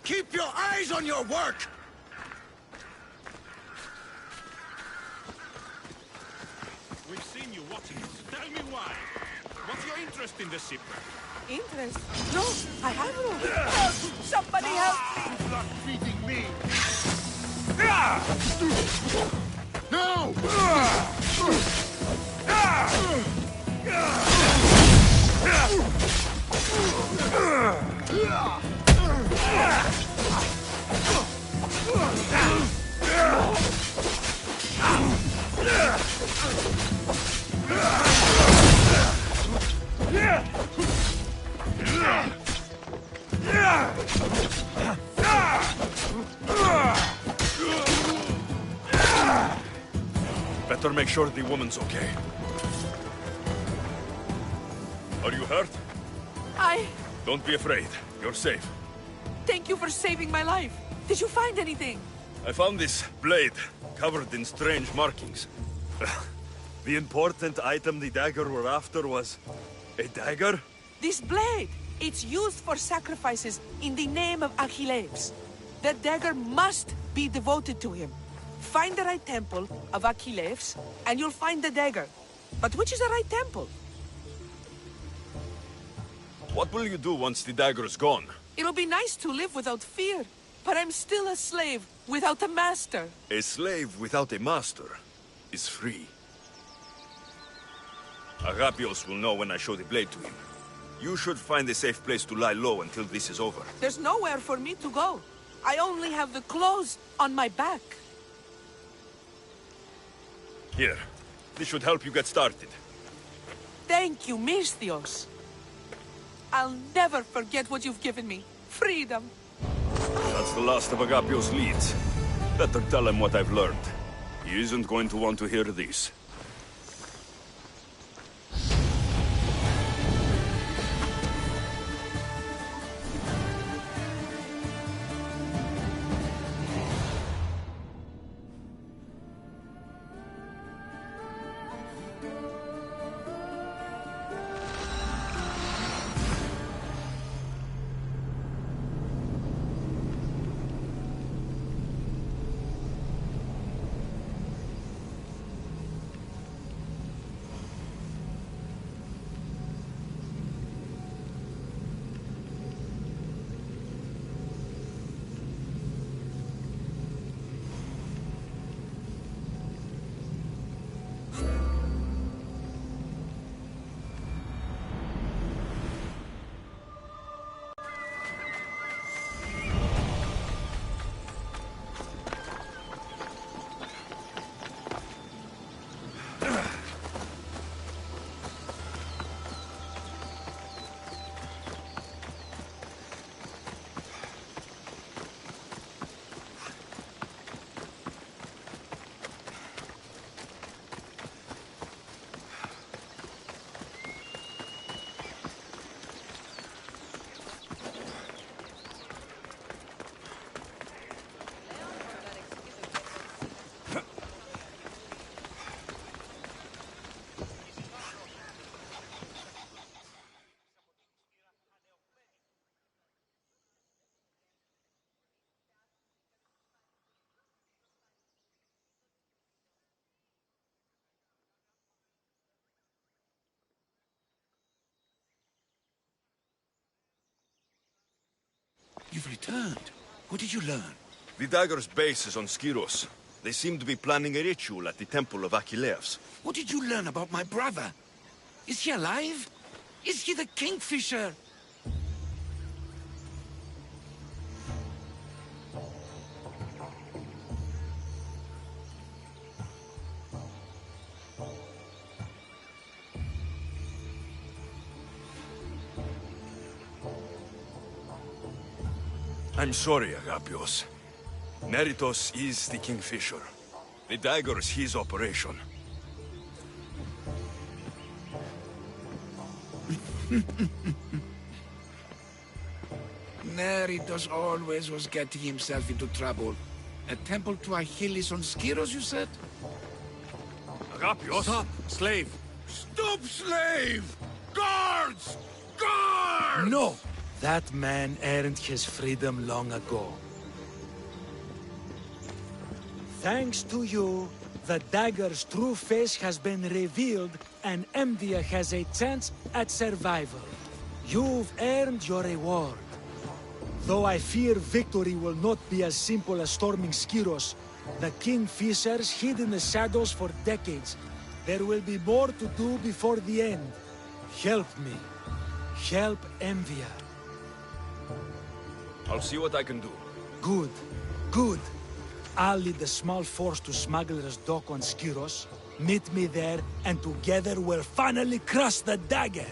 Keep your eyes on your work! We've seen you watching us. Tell me why. What's your interest in the shipwreck? Interest? No, I have no. Help! Somebody help me! Stop feeding me! No! Better make sure the woman's okay. Are you hurt? Don't be afraid. You're safe. Thank you for saving my life. Did you find anything? I found this blade, covered in strange markings. The important item the dagger were after was... a dagger? This blade! It's used for sacrifices in the name of Achilles. The dagger must be devoted to him. Find the right temple of Achilles, and you'll find the dagger. But which is the right temple? What will you do once the dagger's gone? It'll be nice to live without fear, but I'm still a slave without a master. A slave without a master is free. Agapios will know when I show the blade to him. You should find a safe place to lie low until this is over. There's nowhere for me to go. I only have the clothes on my back. Here, this should help you get started. Thank you, Misthios. I'll never forget what you've given me. Freedom. That's the last of Agapios' leads. Better tell him what I've learned. He isn't going to want to hear this. You've returned. What did you learn? The dagger's base is on Skiros. They seem to be planning a ritual at the Temple of Achilleus. What did you learn about my brother? Is he alive? Is he the Kingfisher? I'm sorry, Agapios. Neritos is the Kingfisher. The dagger's his operation. Neritos always was getting himself into trouble. A temple to Achilles on Skiros, you said? Agapios! Stop, slave! Stop, slave! Guards! Guards! No! That man earned his freedom long ago. Thanks to you, the dagger's true face has been revealed and Emdia has a chance at survival. You've earned your reward. Though I fear victory will not be as simple as storming Skiros, the Kingfishers hid in the shadows for decades. There will be more to do before the end. Help me. Help Emdia. I'll see what I can do. Good. Good. I'll lead a small force to Smuggler's Dock on Skiros. Meet me there, and together we'll finally crush the dagger!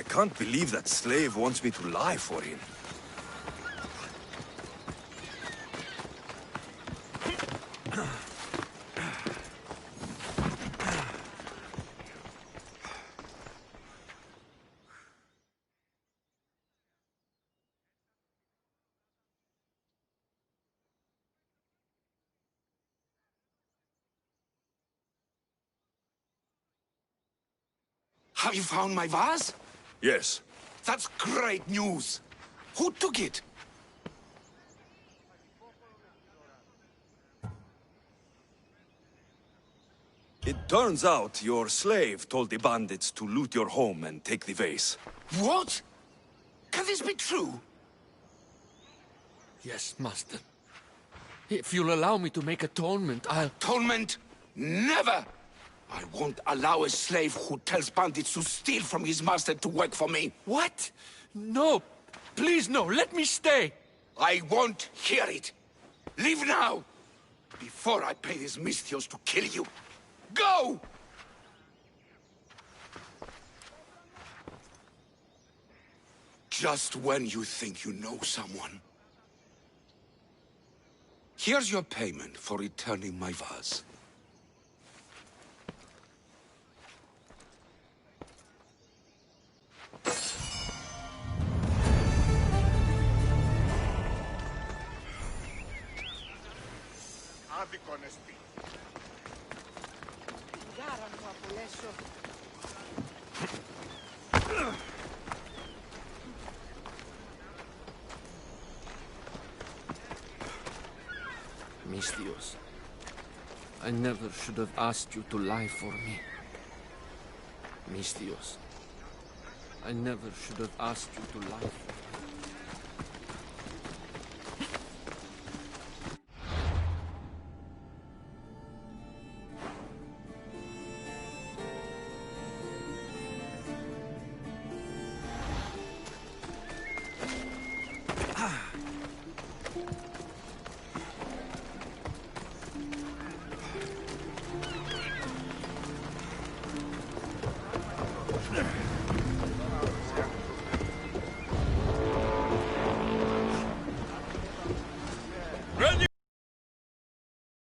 I can't believe that slave wants me to lie for him. Have you found my vase? Yes. That's great news. Who took it? It turns out your slave told the bandits to loot your home and take the vase. What? Can this be true? Yes, Master. If you'll allow me to make atonement, I'll... Atonement? Never! I won't allow a slave who tells bandits to steal from his master to work for me. What? No! Please, no! Let me stay! I won't hear it! Leave now! Before I pay these Misthios to kill you! Go! Just when you think you know someone. Here's your payment for returning my vase. Mistios, I never should have asked you to lie for me. Mistios, I never should have asked you to lie for me.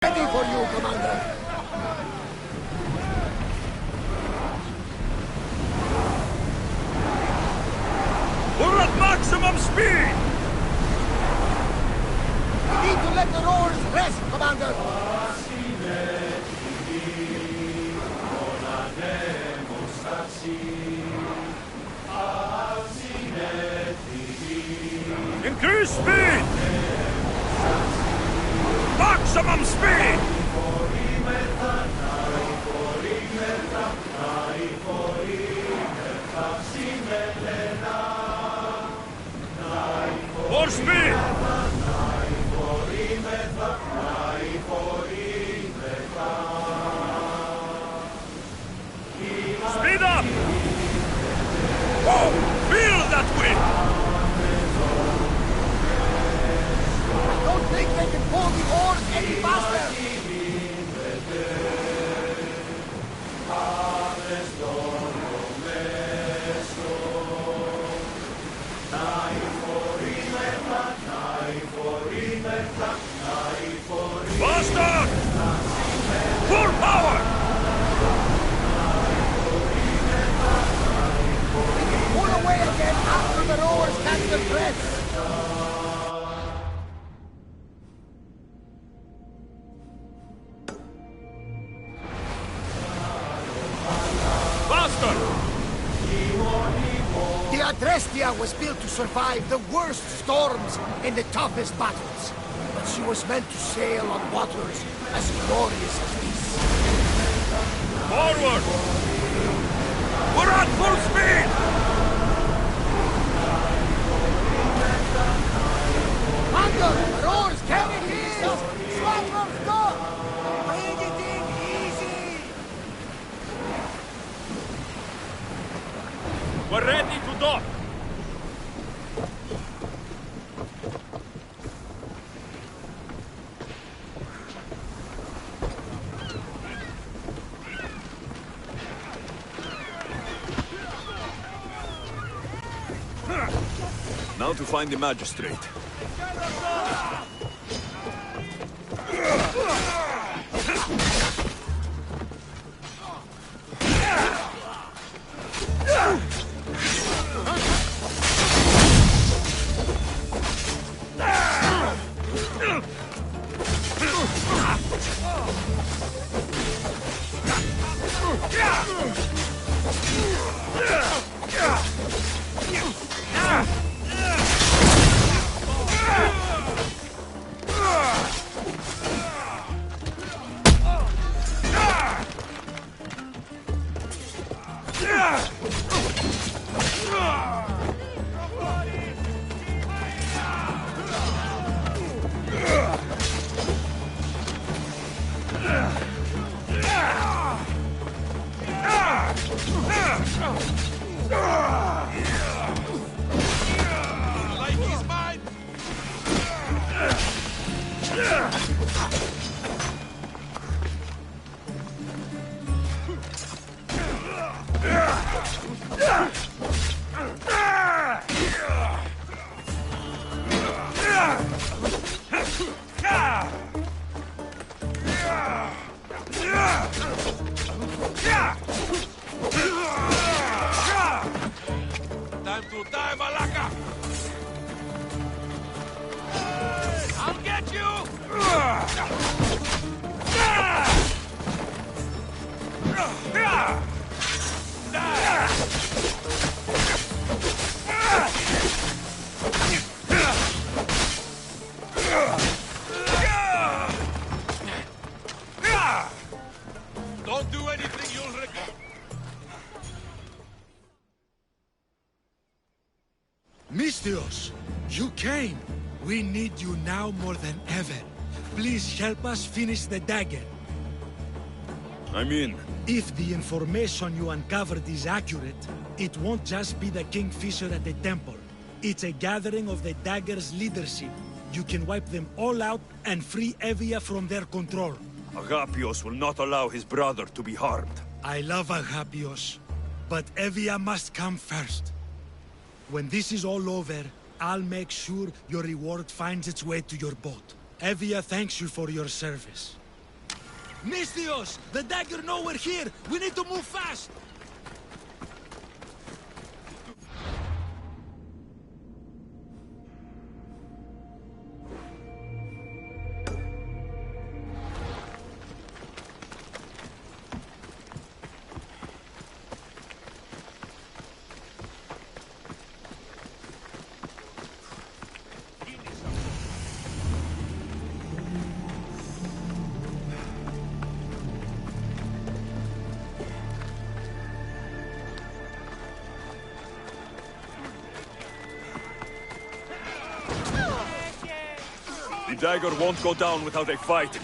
Ready for you, Commander. We're at maximum speed! We need to let the rowers rest, Commander. Increase speed! Maximum speed! More speed! Speed up! Whoa! Feel that wind! I don't think they can pull the oars any faster. Faster! Full power! Pull away again after the rowers catch their breath. Faster! The Adrestia was built to survive the worst storms and the toughest battles. But she was meant to sail on waters as glorious as these. Forward! We're at full speed! Commander, the rowers carry his! Swagger's done! Bring it in easy! We're ready to dock! Now to find the magistrate. Time to die, Malaka! I'll get you! Don't do anything you'll regret. Mystios, you came. We need you now more than ever. Please help us finish the dagger. I'm in. If the information you uncovered is accurate, it won't just be the Kingfisher at the temple. It's a gathering of the dagger's leadership. You can wipe them all out and free Evia from their control. Agapios will not allow his brother to be harmed. I love Agapios, but Evia must come first. When this is all over, I'll make sure your reward finds its way to your boat. Evia thanks you for your service. Mystios! The dagger know we're here! We need to move fast! The dagger won't go down without a fight.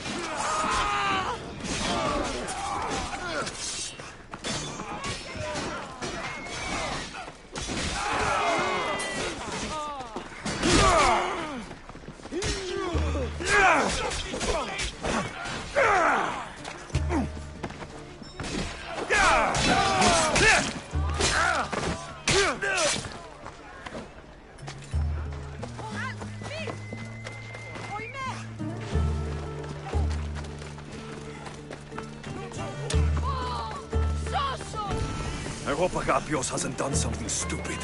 I hope Agapios hasn't done something stupid.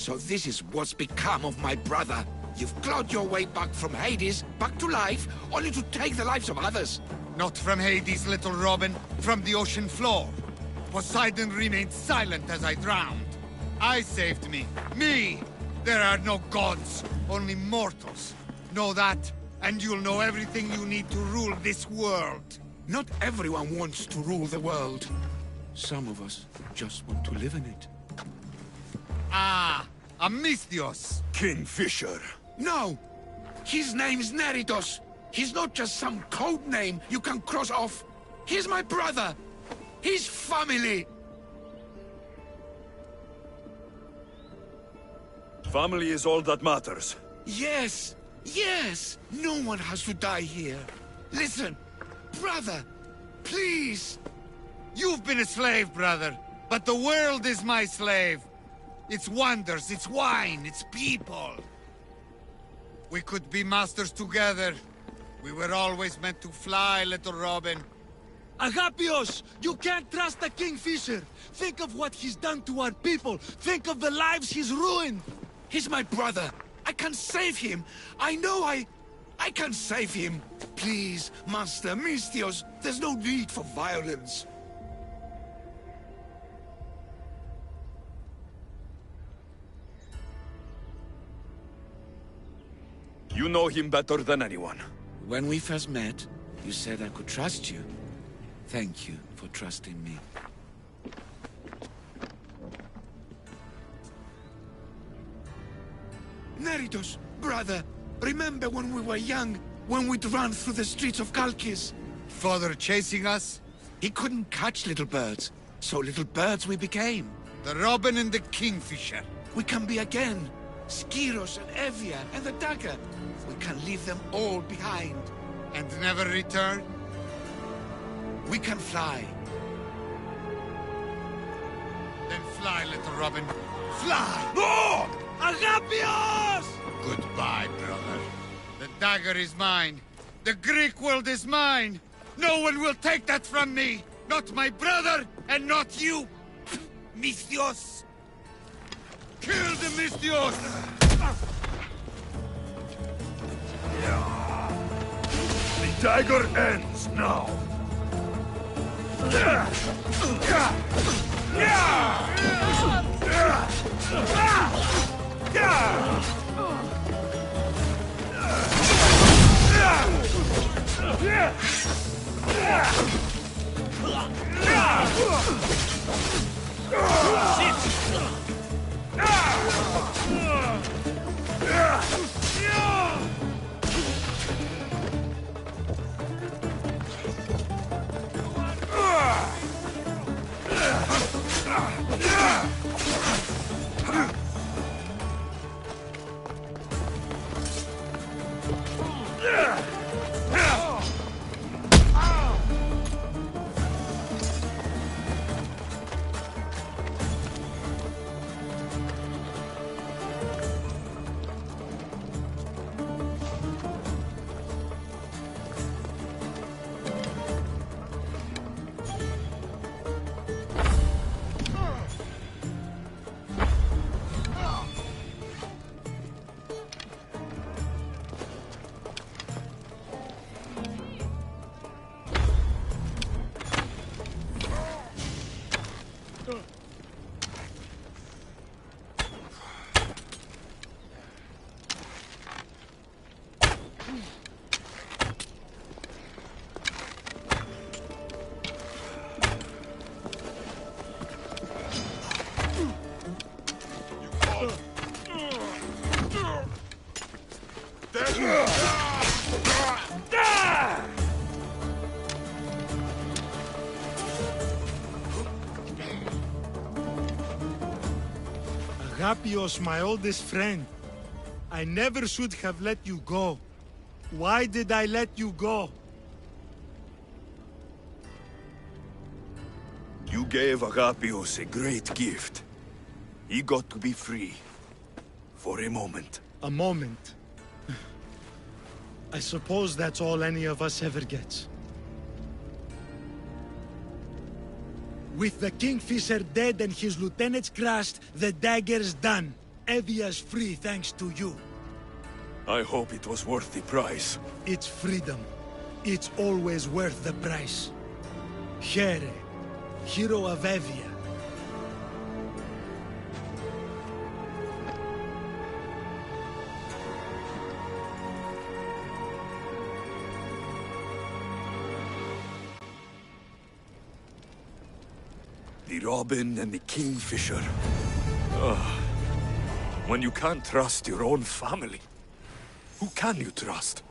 So this is what's become of my brother. You've clawed your way back from Hades, back to life, only to take the lives of others. Not from Hades, little Robin, from the ocean floor. Poseidon remained silent as I drowned. I saved me. Me! There are no gods, only mortals. Know that, and you'll know everything you need to rule this world. Not everyone wants to rule the world. Some of us just want to live in it. Ah, Amisthios. Kingfisher. No! His name's Neritos. He's not just some code name you can cross off. He's my brother. He's family. Family is all that matters. Yes, yes. No one has to die here. Listen, brother, please. You've been a slave, brother, but the world is my slave. Its wonders, its wine, its people. We could be masters together. We were always meant to fly, little Robin. Agapios! You can't trust the Kingfisher! Think of what he's done to our people! Think of the lives he's ruined! He's my brother! I can save him! I know I I can save him. Please, Master Misthios, there's no need for violence. You know him better than anyone. When we first met, you said I could trust you. Thank you for trusting me. Neritos, brother, remember when we were young, when we'd run through the streets of Kalkis? Father chasing us? He couldn't catch little birds, so little birds we became. The robin and the kingfisher. We can be again. Skiros and Evia and the dagger. We can leave them all behind. And never return? We can fly. Then fly, little robin. Fly! No! Agapios! Goodbye, brother. The dagger is mine. The Greek world is mine. No one will take that from me. Not my brother, and not you. Misthios! Kill the Misthios! The dagger ends now. Agapios, my oldest friend. I never should have let you go. Why did I let you go? You gave Agapios a great gift. He got to be free. For a moment. A moment. I suppose that's all any of us ever gets. With the Kingfisher dead and his lieutenants crushed, the dagger's done. Evia's free thanks to you. I hope it was worth the price. It's freedom. It's always worth the price. Here, hero of Evia. The Robin and the Kingfisher. Ugh. When you can't trust your own family, who can you trust?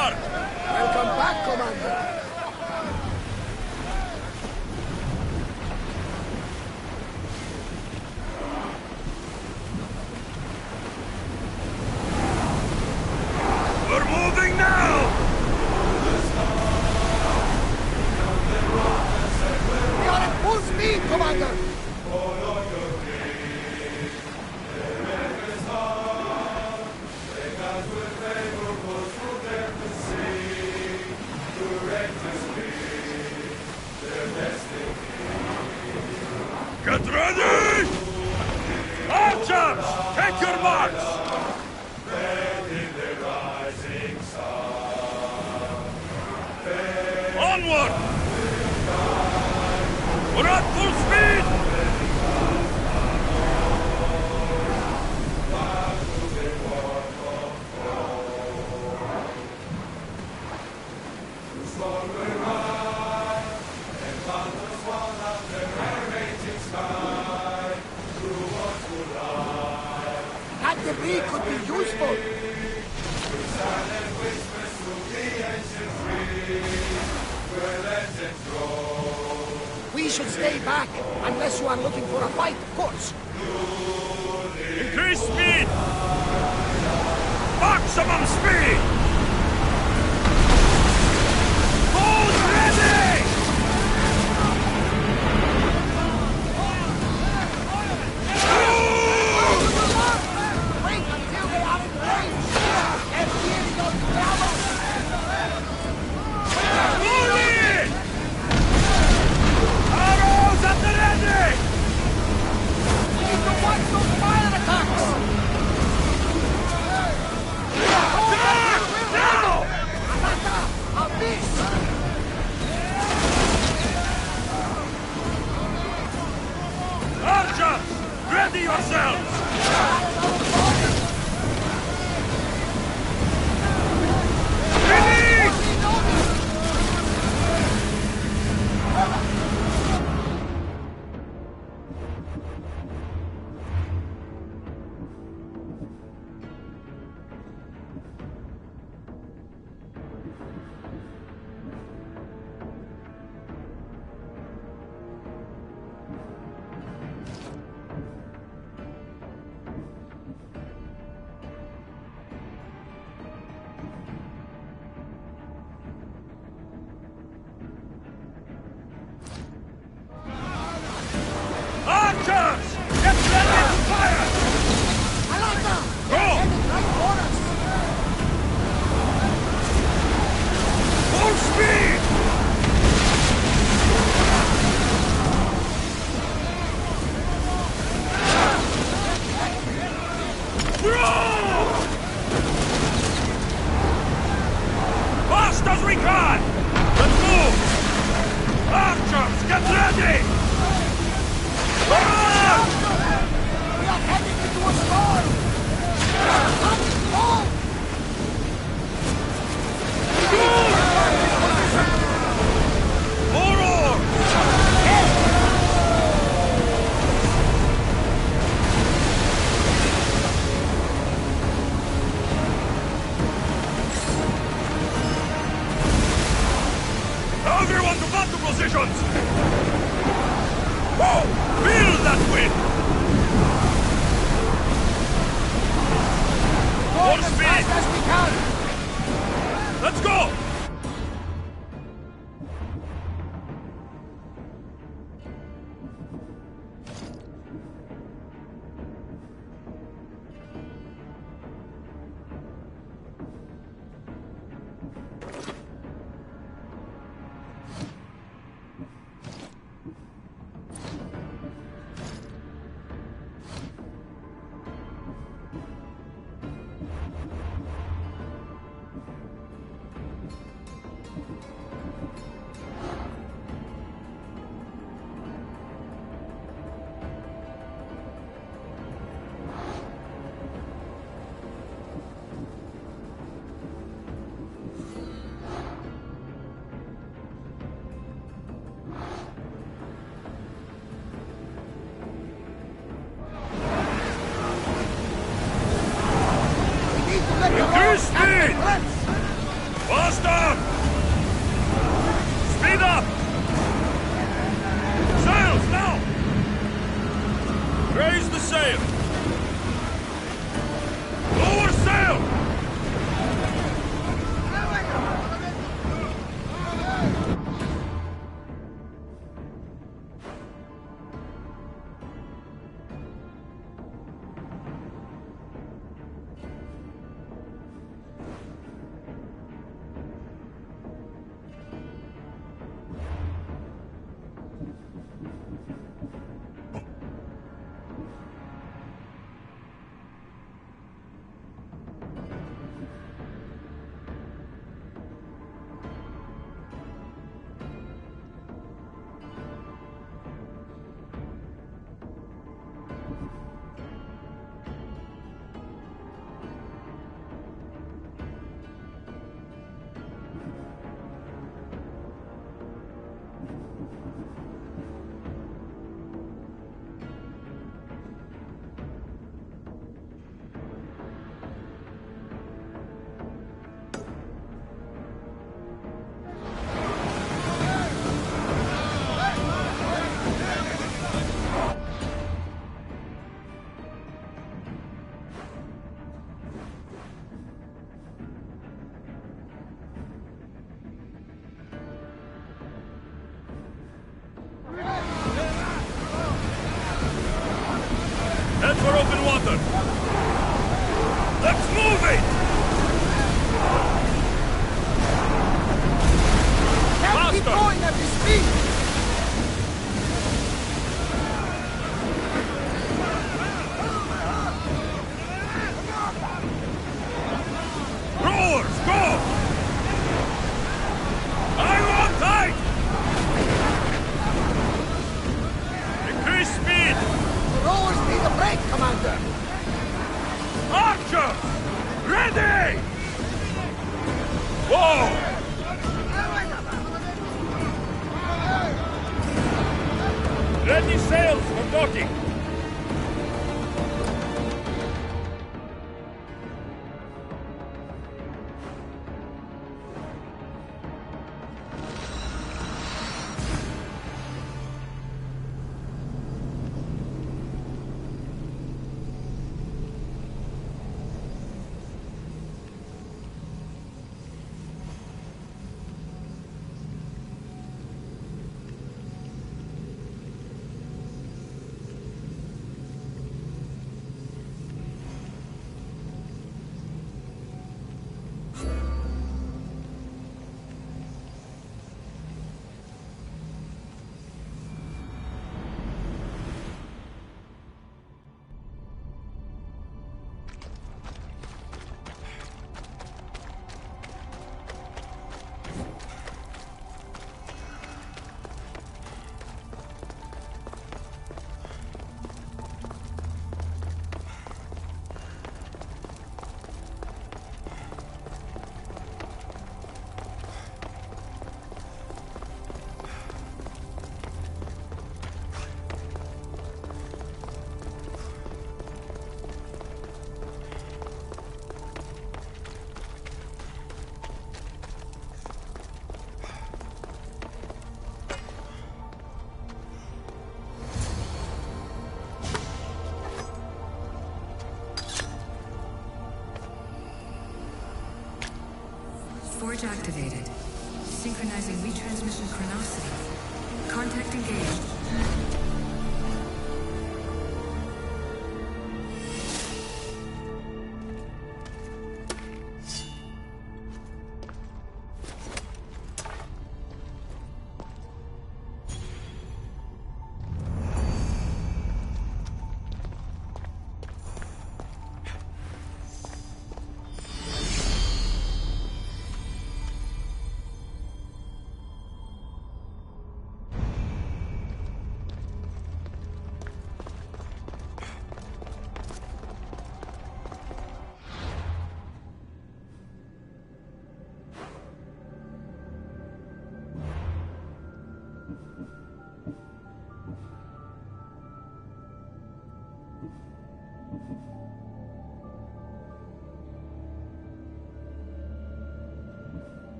mark! Welcome back, Commander. We're moving now! We are at full speed, Commander. Get ready! Archers! Take your marks! Onward! We're at full speed! That debris could be useful. We should stay back, unless you are looking for a fight, of course. Increase speed! Maximum speed! Hold ready! Wait until they are in range. And here your power. Arrows at the ready! We need to watch those fire attacks. Attack! Now! A miss. Archers! Ready yourselves! Archers! Get ready to fire! Go! Full speed! Throw! Fast as we can! Let's move! Archers, get ready! We are heading into a storm! Coming home! More oars! Everyone to battle positions! Whoa! Feel that wind! Full speed! As we can! Let's go! on water! Let's move it! Can't keep going at this speed! Rowers, go! I want tight! Increase speed! The rowers need a break, Commander! Archers! Ready! Whoa! Ready sails for docking! Forge activated. Synchronizing retransmission chronicity. Contact engaged.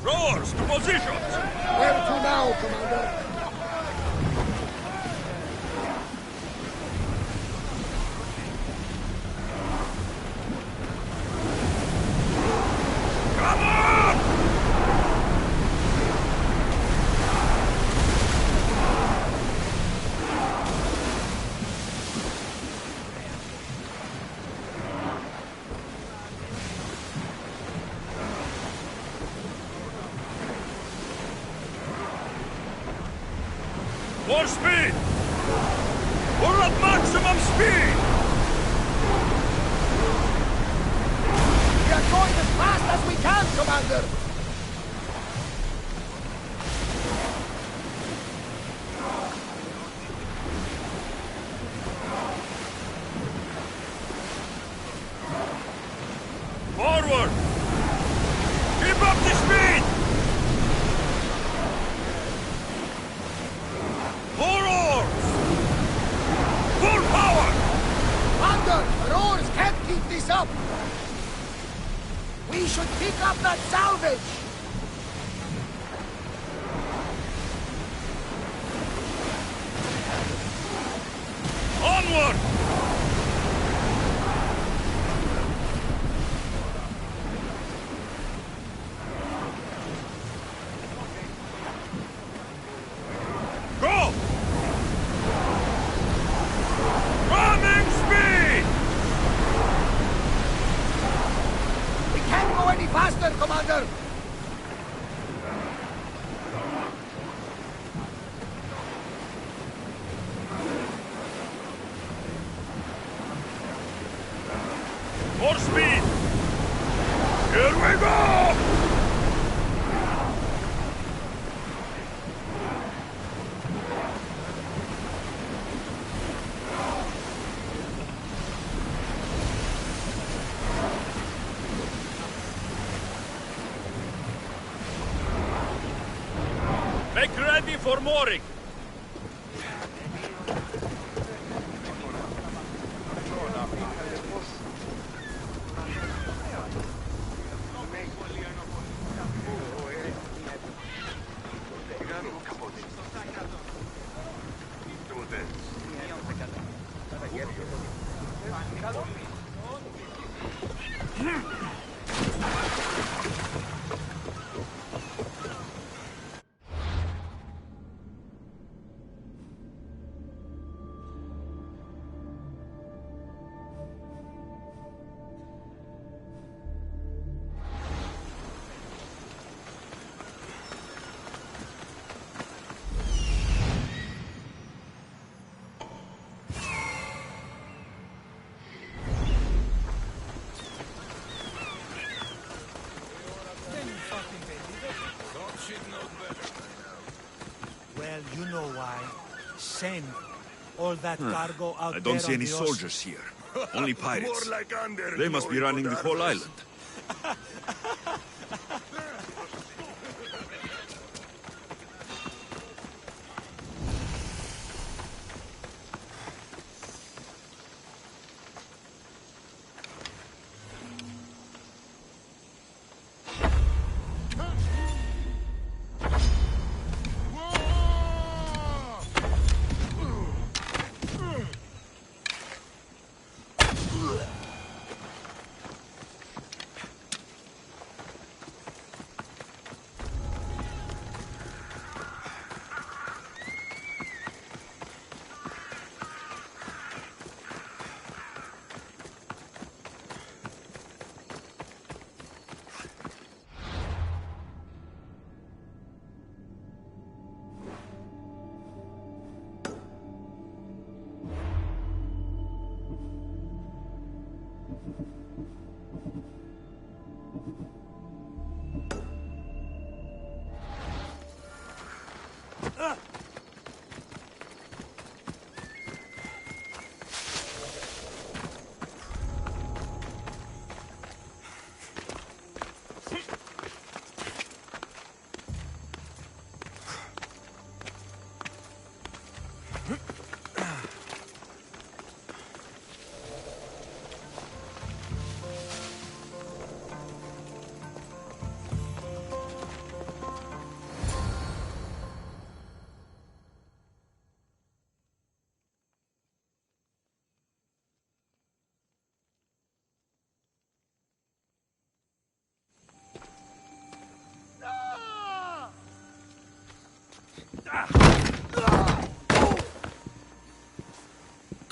Rowers, to positions! Where to now, Commander? Come on! More speed! We're at maximum speed! We are going as fast as we can, Commander! Forward! Keep up the speed! More oars! Full power! Commander, our oars can't keep this up! We should pick up that salvage! Onward! Go! Running speed! We can't go any faster, Commander! More speed! Here we go! Make ready for mooring! Well, you know why. Send all that cargo out I there don't see on any the ocean. soldiers here. Only pirates. More like under They must be running the whole island.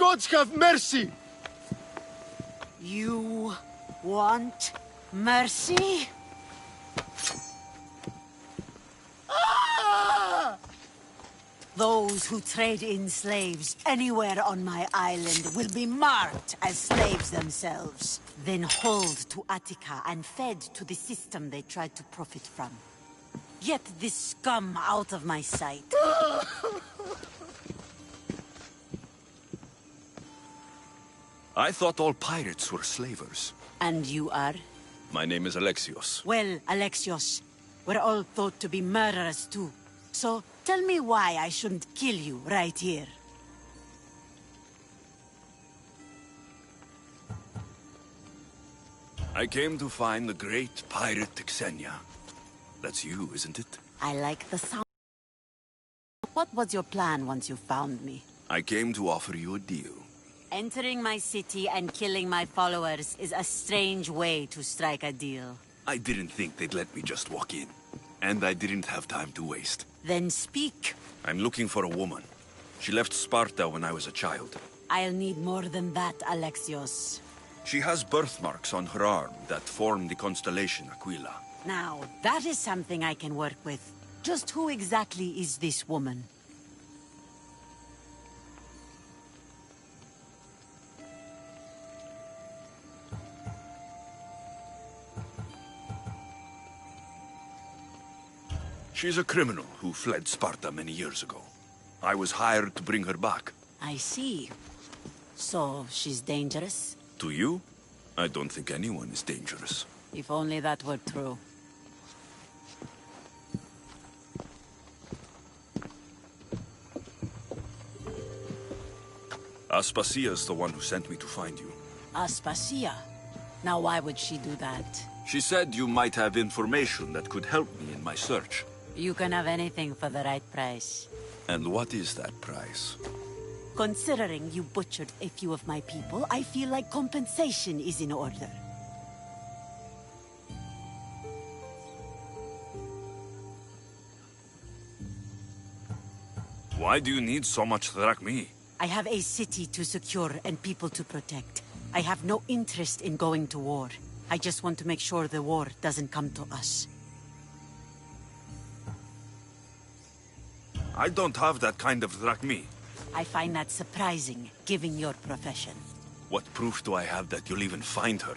gods have mercy! You want mercy? Ah! Those who trade in slaves anywhere on my island will be marked as slaves themselves, then hauled to Attica and fed to the system they tried to profit from. Get this scum out of my sight. I thought all pirates were slavers. And you are? My name is Alexios. Well, Alexios, we're all thought to be murderers too. So, tell me why I shouldn't kill you right here. I came to find the great pirate Xenia. That's you, isn't it? I like the sound. What was your plan once you found me? I came to offer you a deal. Entering my city and killing my followers is a strange way to strike a deal. I didn't think they'd let me just walk in. And I didn't have time to waste. Then speak. I'm looking for a woman. She left Sparta when I was a child. I'll need more than that, Alexios. She has birthmarks on her arm that form the constellation Aquila. Now, that is something I can work with. Just who exactly is this woman? She's a criminal who fled Sparta many years ago. I was hired to bring her back. I see. So, she's dangerous? To you? I don't think anyone is dangerous. If only that were true. Aspasia's the one who sent me to find you. Aspasia? Now why would she do that? She said you might have information that could help me in my search. You can have anything for the right price. And what is that price? Considering you butchered a few of my people, I feel like compensation is in order. Why do you need so much drachmi? I have a city to secure and people to protect. I have no interest in going to war. I just want to make sure the war doesn't come to us. I don't have that kind of drachmi. I find that surprising, given your profession. What proof do I have that you'll even find her?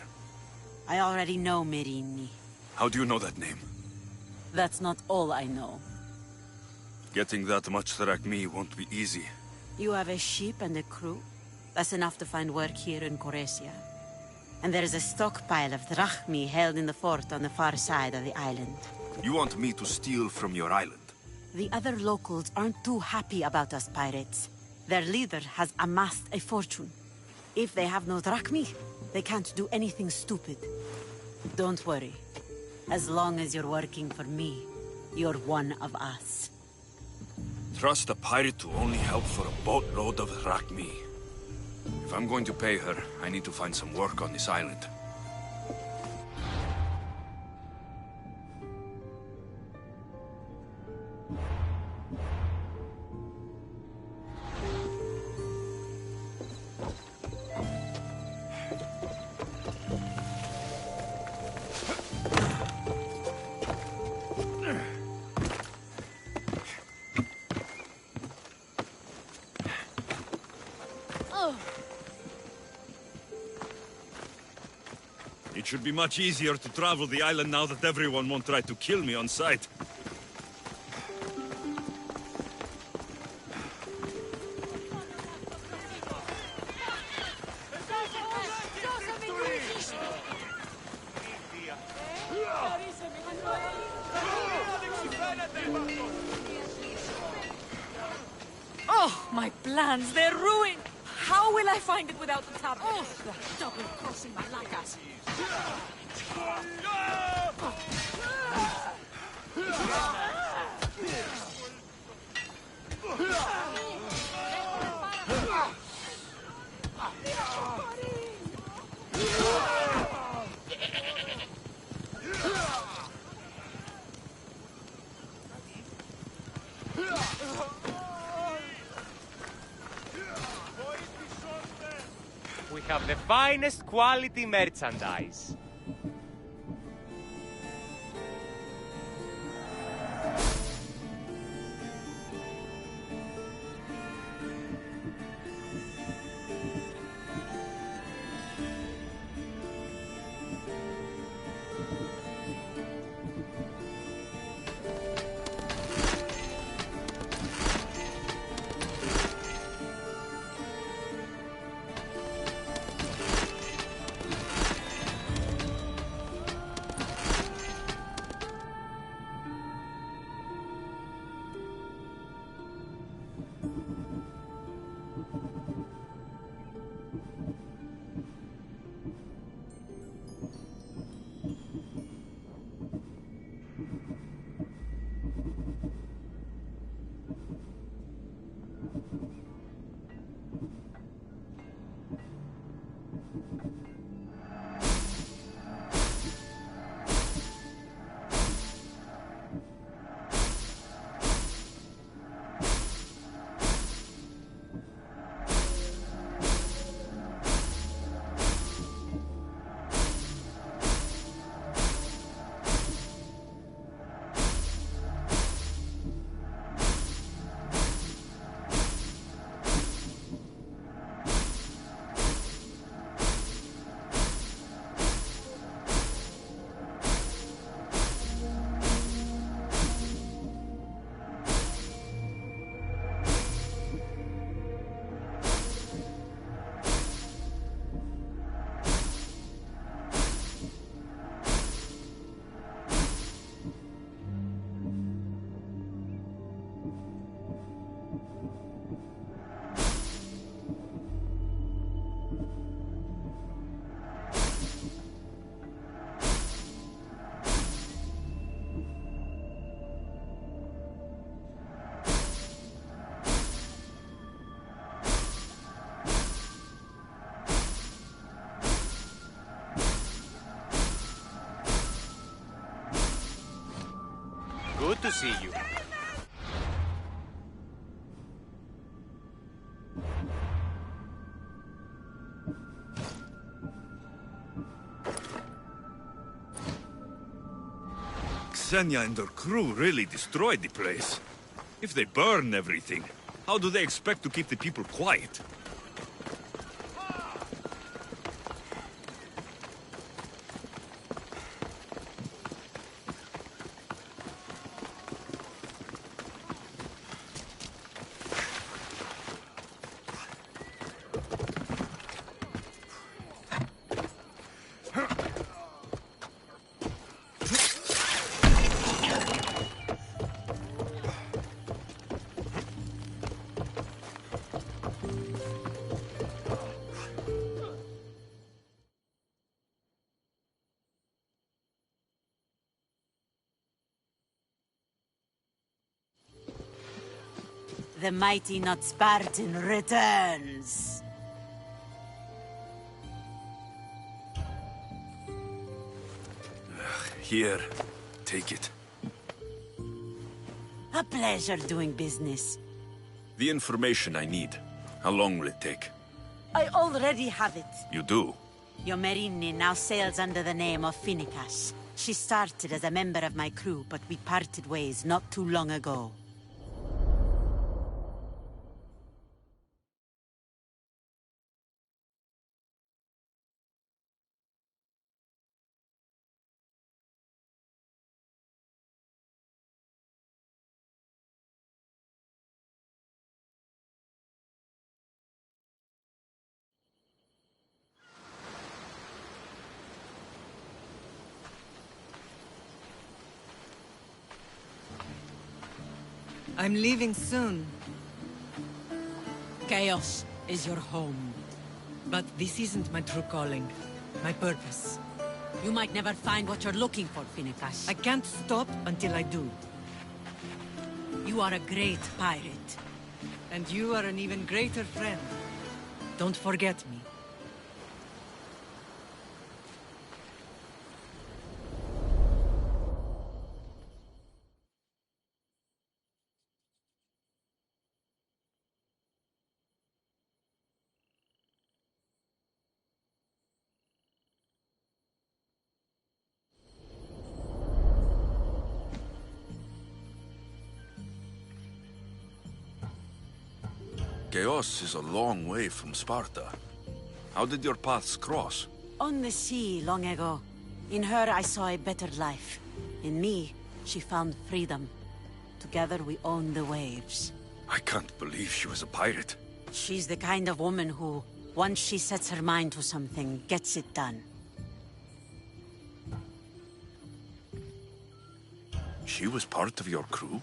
I already know Merini. How do you know that name? That's not all I know. Getting that much drachmi won't be easy. You have a ship and a crew? That's enough to find work here in Coresia. And there is a stockpile of drachmi held in the fort on the far side of the island. You want me to steal from your island? The other locals aren't too happy about us pirates. Their leader has amassed a fortune. If they have no drachmi, they can't do anything stupid. Don't worry. As long as you're working for me, you're one of us. Trust a pirate to only help for a boatload of drachmi. If I'm going to pay her, I need to find some work on this island. It should be much easier to travel the island now that everyone won't try to kill me on sight. Oh, my plans, they're ruined! How will I find it without the tablet? Oh, the double-crossing malakas! have the finest quality merchandise. Good to see you. Xenia and her crew really destroyed the place. If they burn everything, how do they expect to keep the people quiet? The mighty not Spartan returns. Here, take it. A pleasure doing business. The information I need. How long will it take? I already have it. You do? Your Merini now sails under the name of Finnekas. She started as a member of my crew, but we parted ways not too long ago. I'm leaving soon. Chaos is your home. But this isn't my true calling. My purpose. You might never find what you're looking for, Finnekas. I can't stop until I do. You are a great pirate. And you are an even greater friend. Don't forget me. Chaos is a long way from Sparta. How did your paths cross? On the sea, long ago. In her, I saw a better life. In me, she found freedom. Together, we own the waves. I can't believe she was a pirate. She's the kind of woman who, once she sets her mind to something, gets it done. She was part of your crew?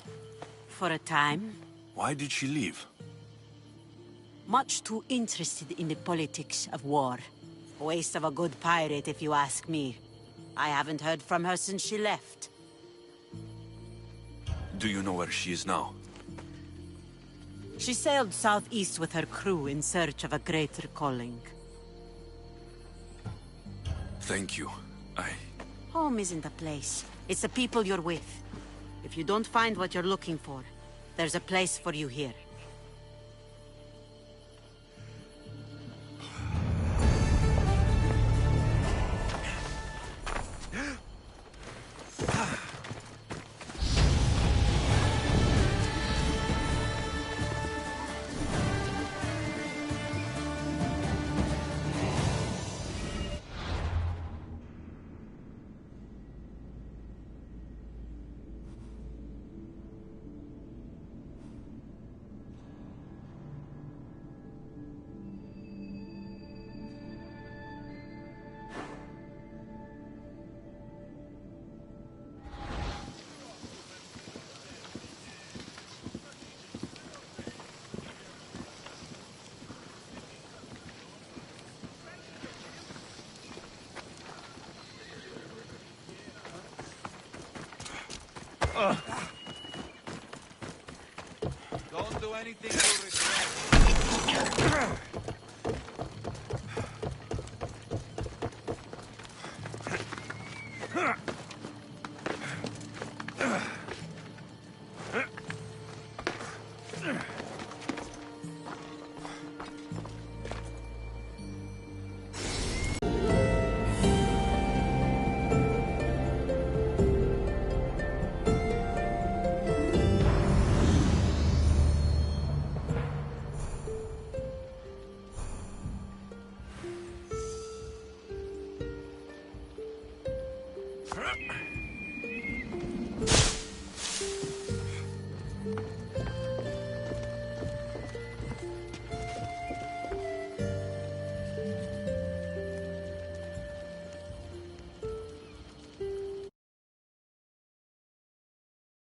For a time. Why did she leave? Much too interested in the politics of war. A waste of a good pirate, if you ask me. I haven't heard from her since she left. Do you know where she is now? She sailed southeast with her crew in search of a greater calling. Thank you. Home isn't a place. It's the people you're with. If you don't find what you're looking for, there's a place for you here. Don't do anything you regret.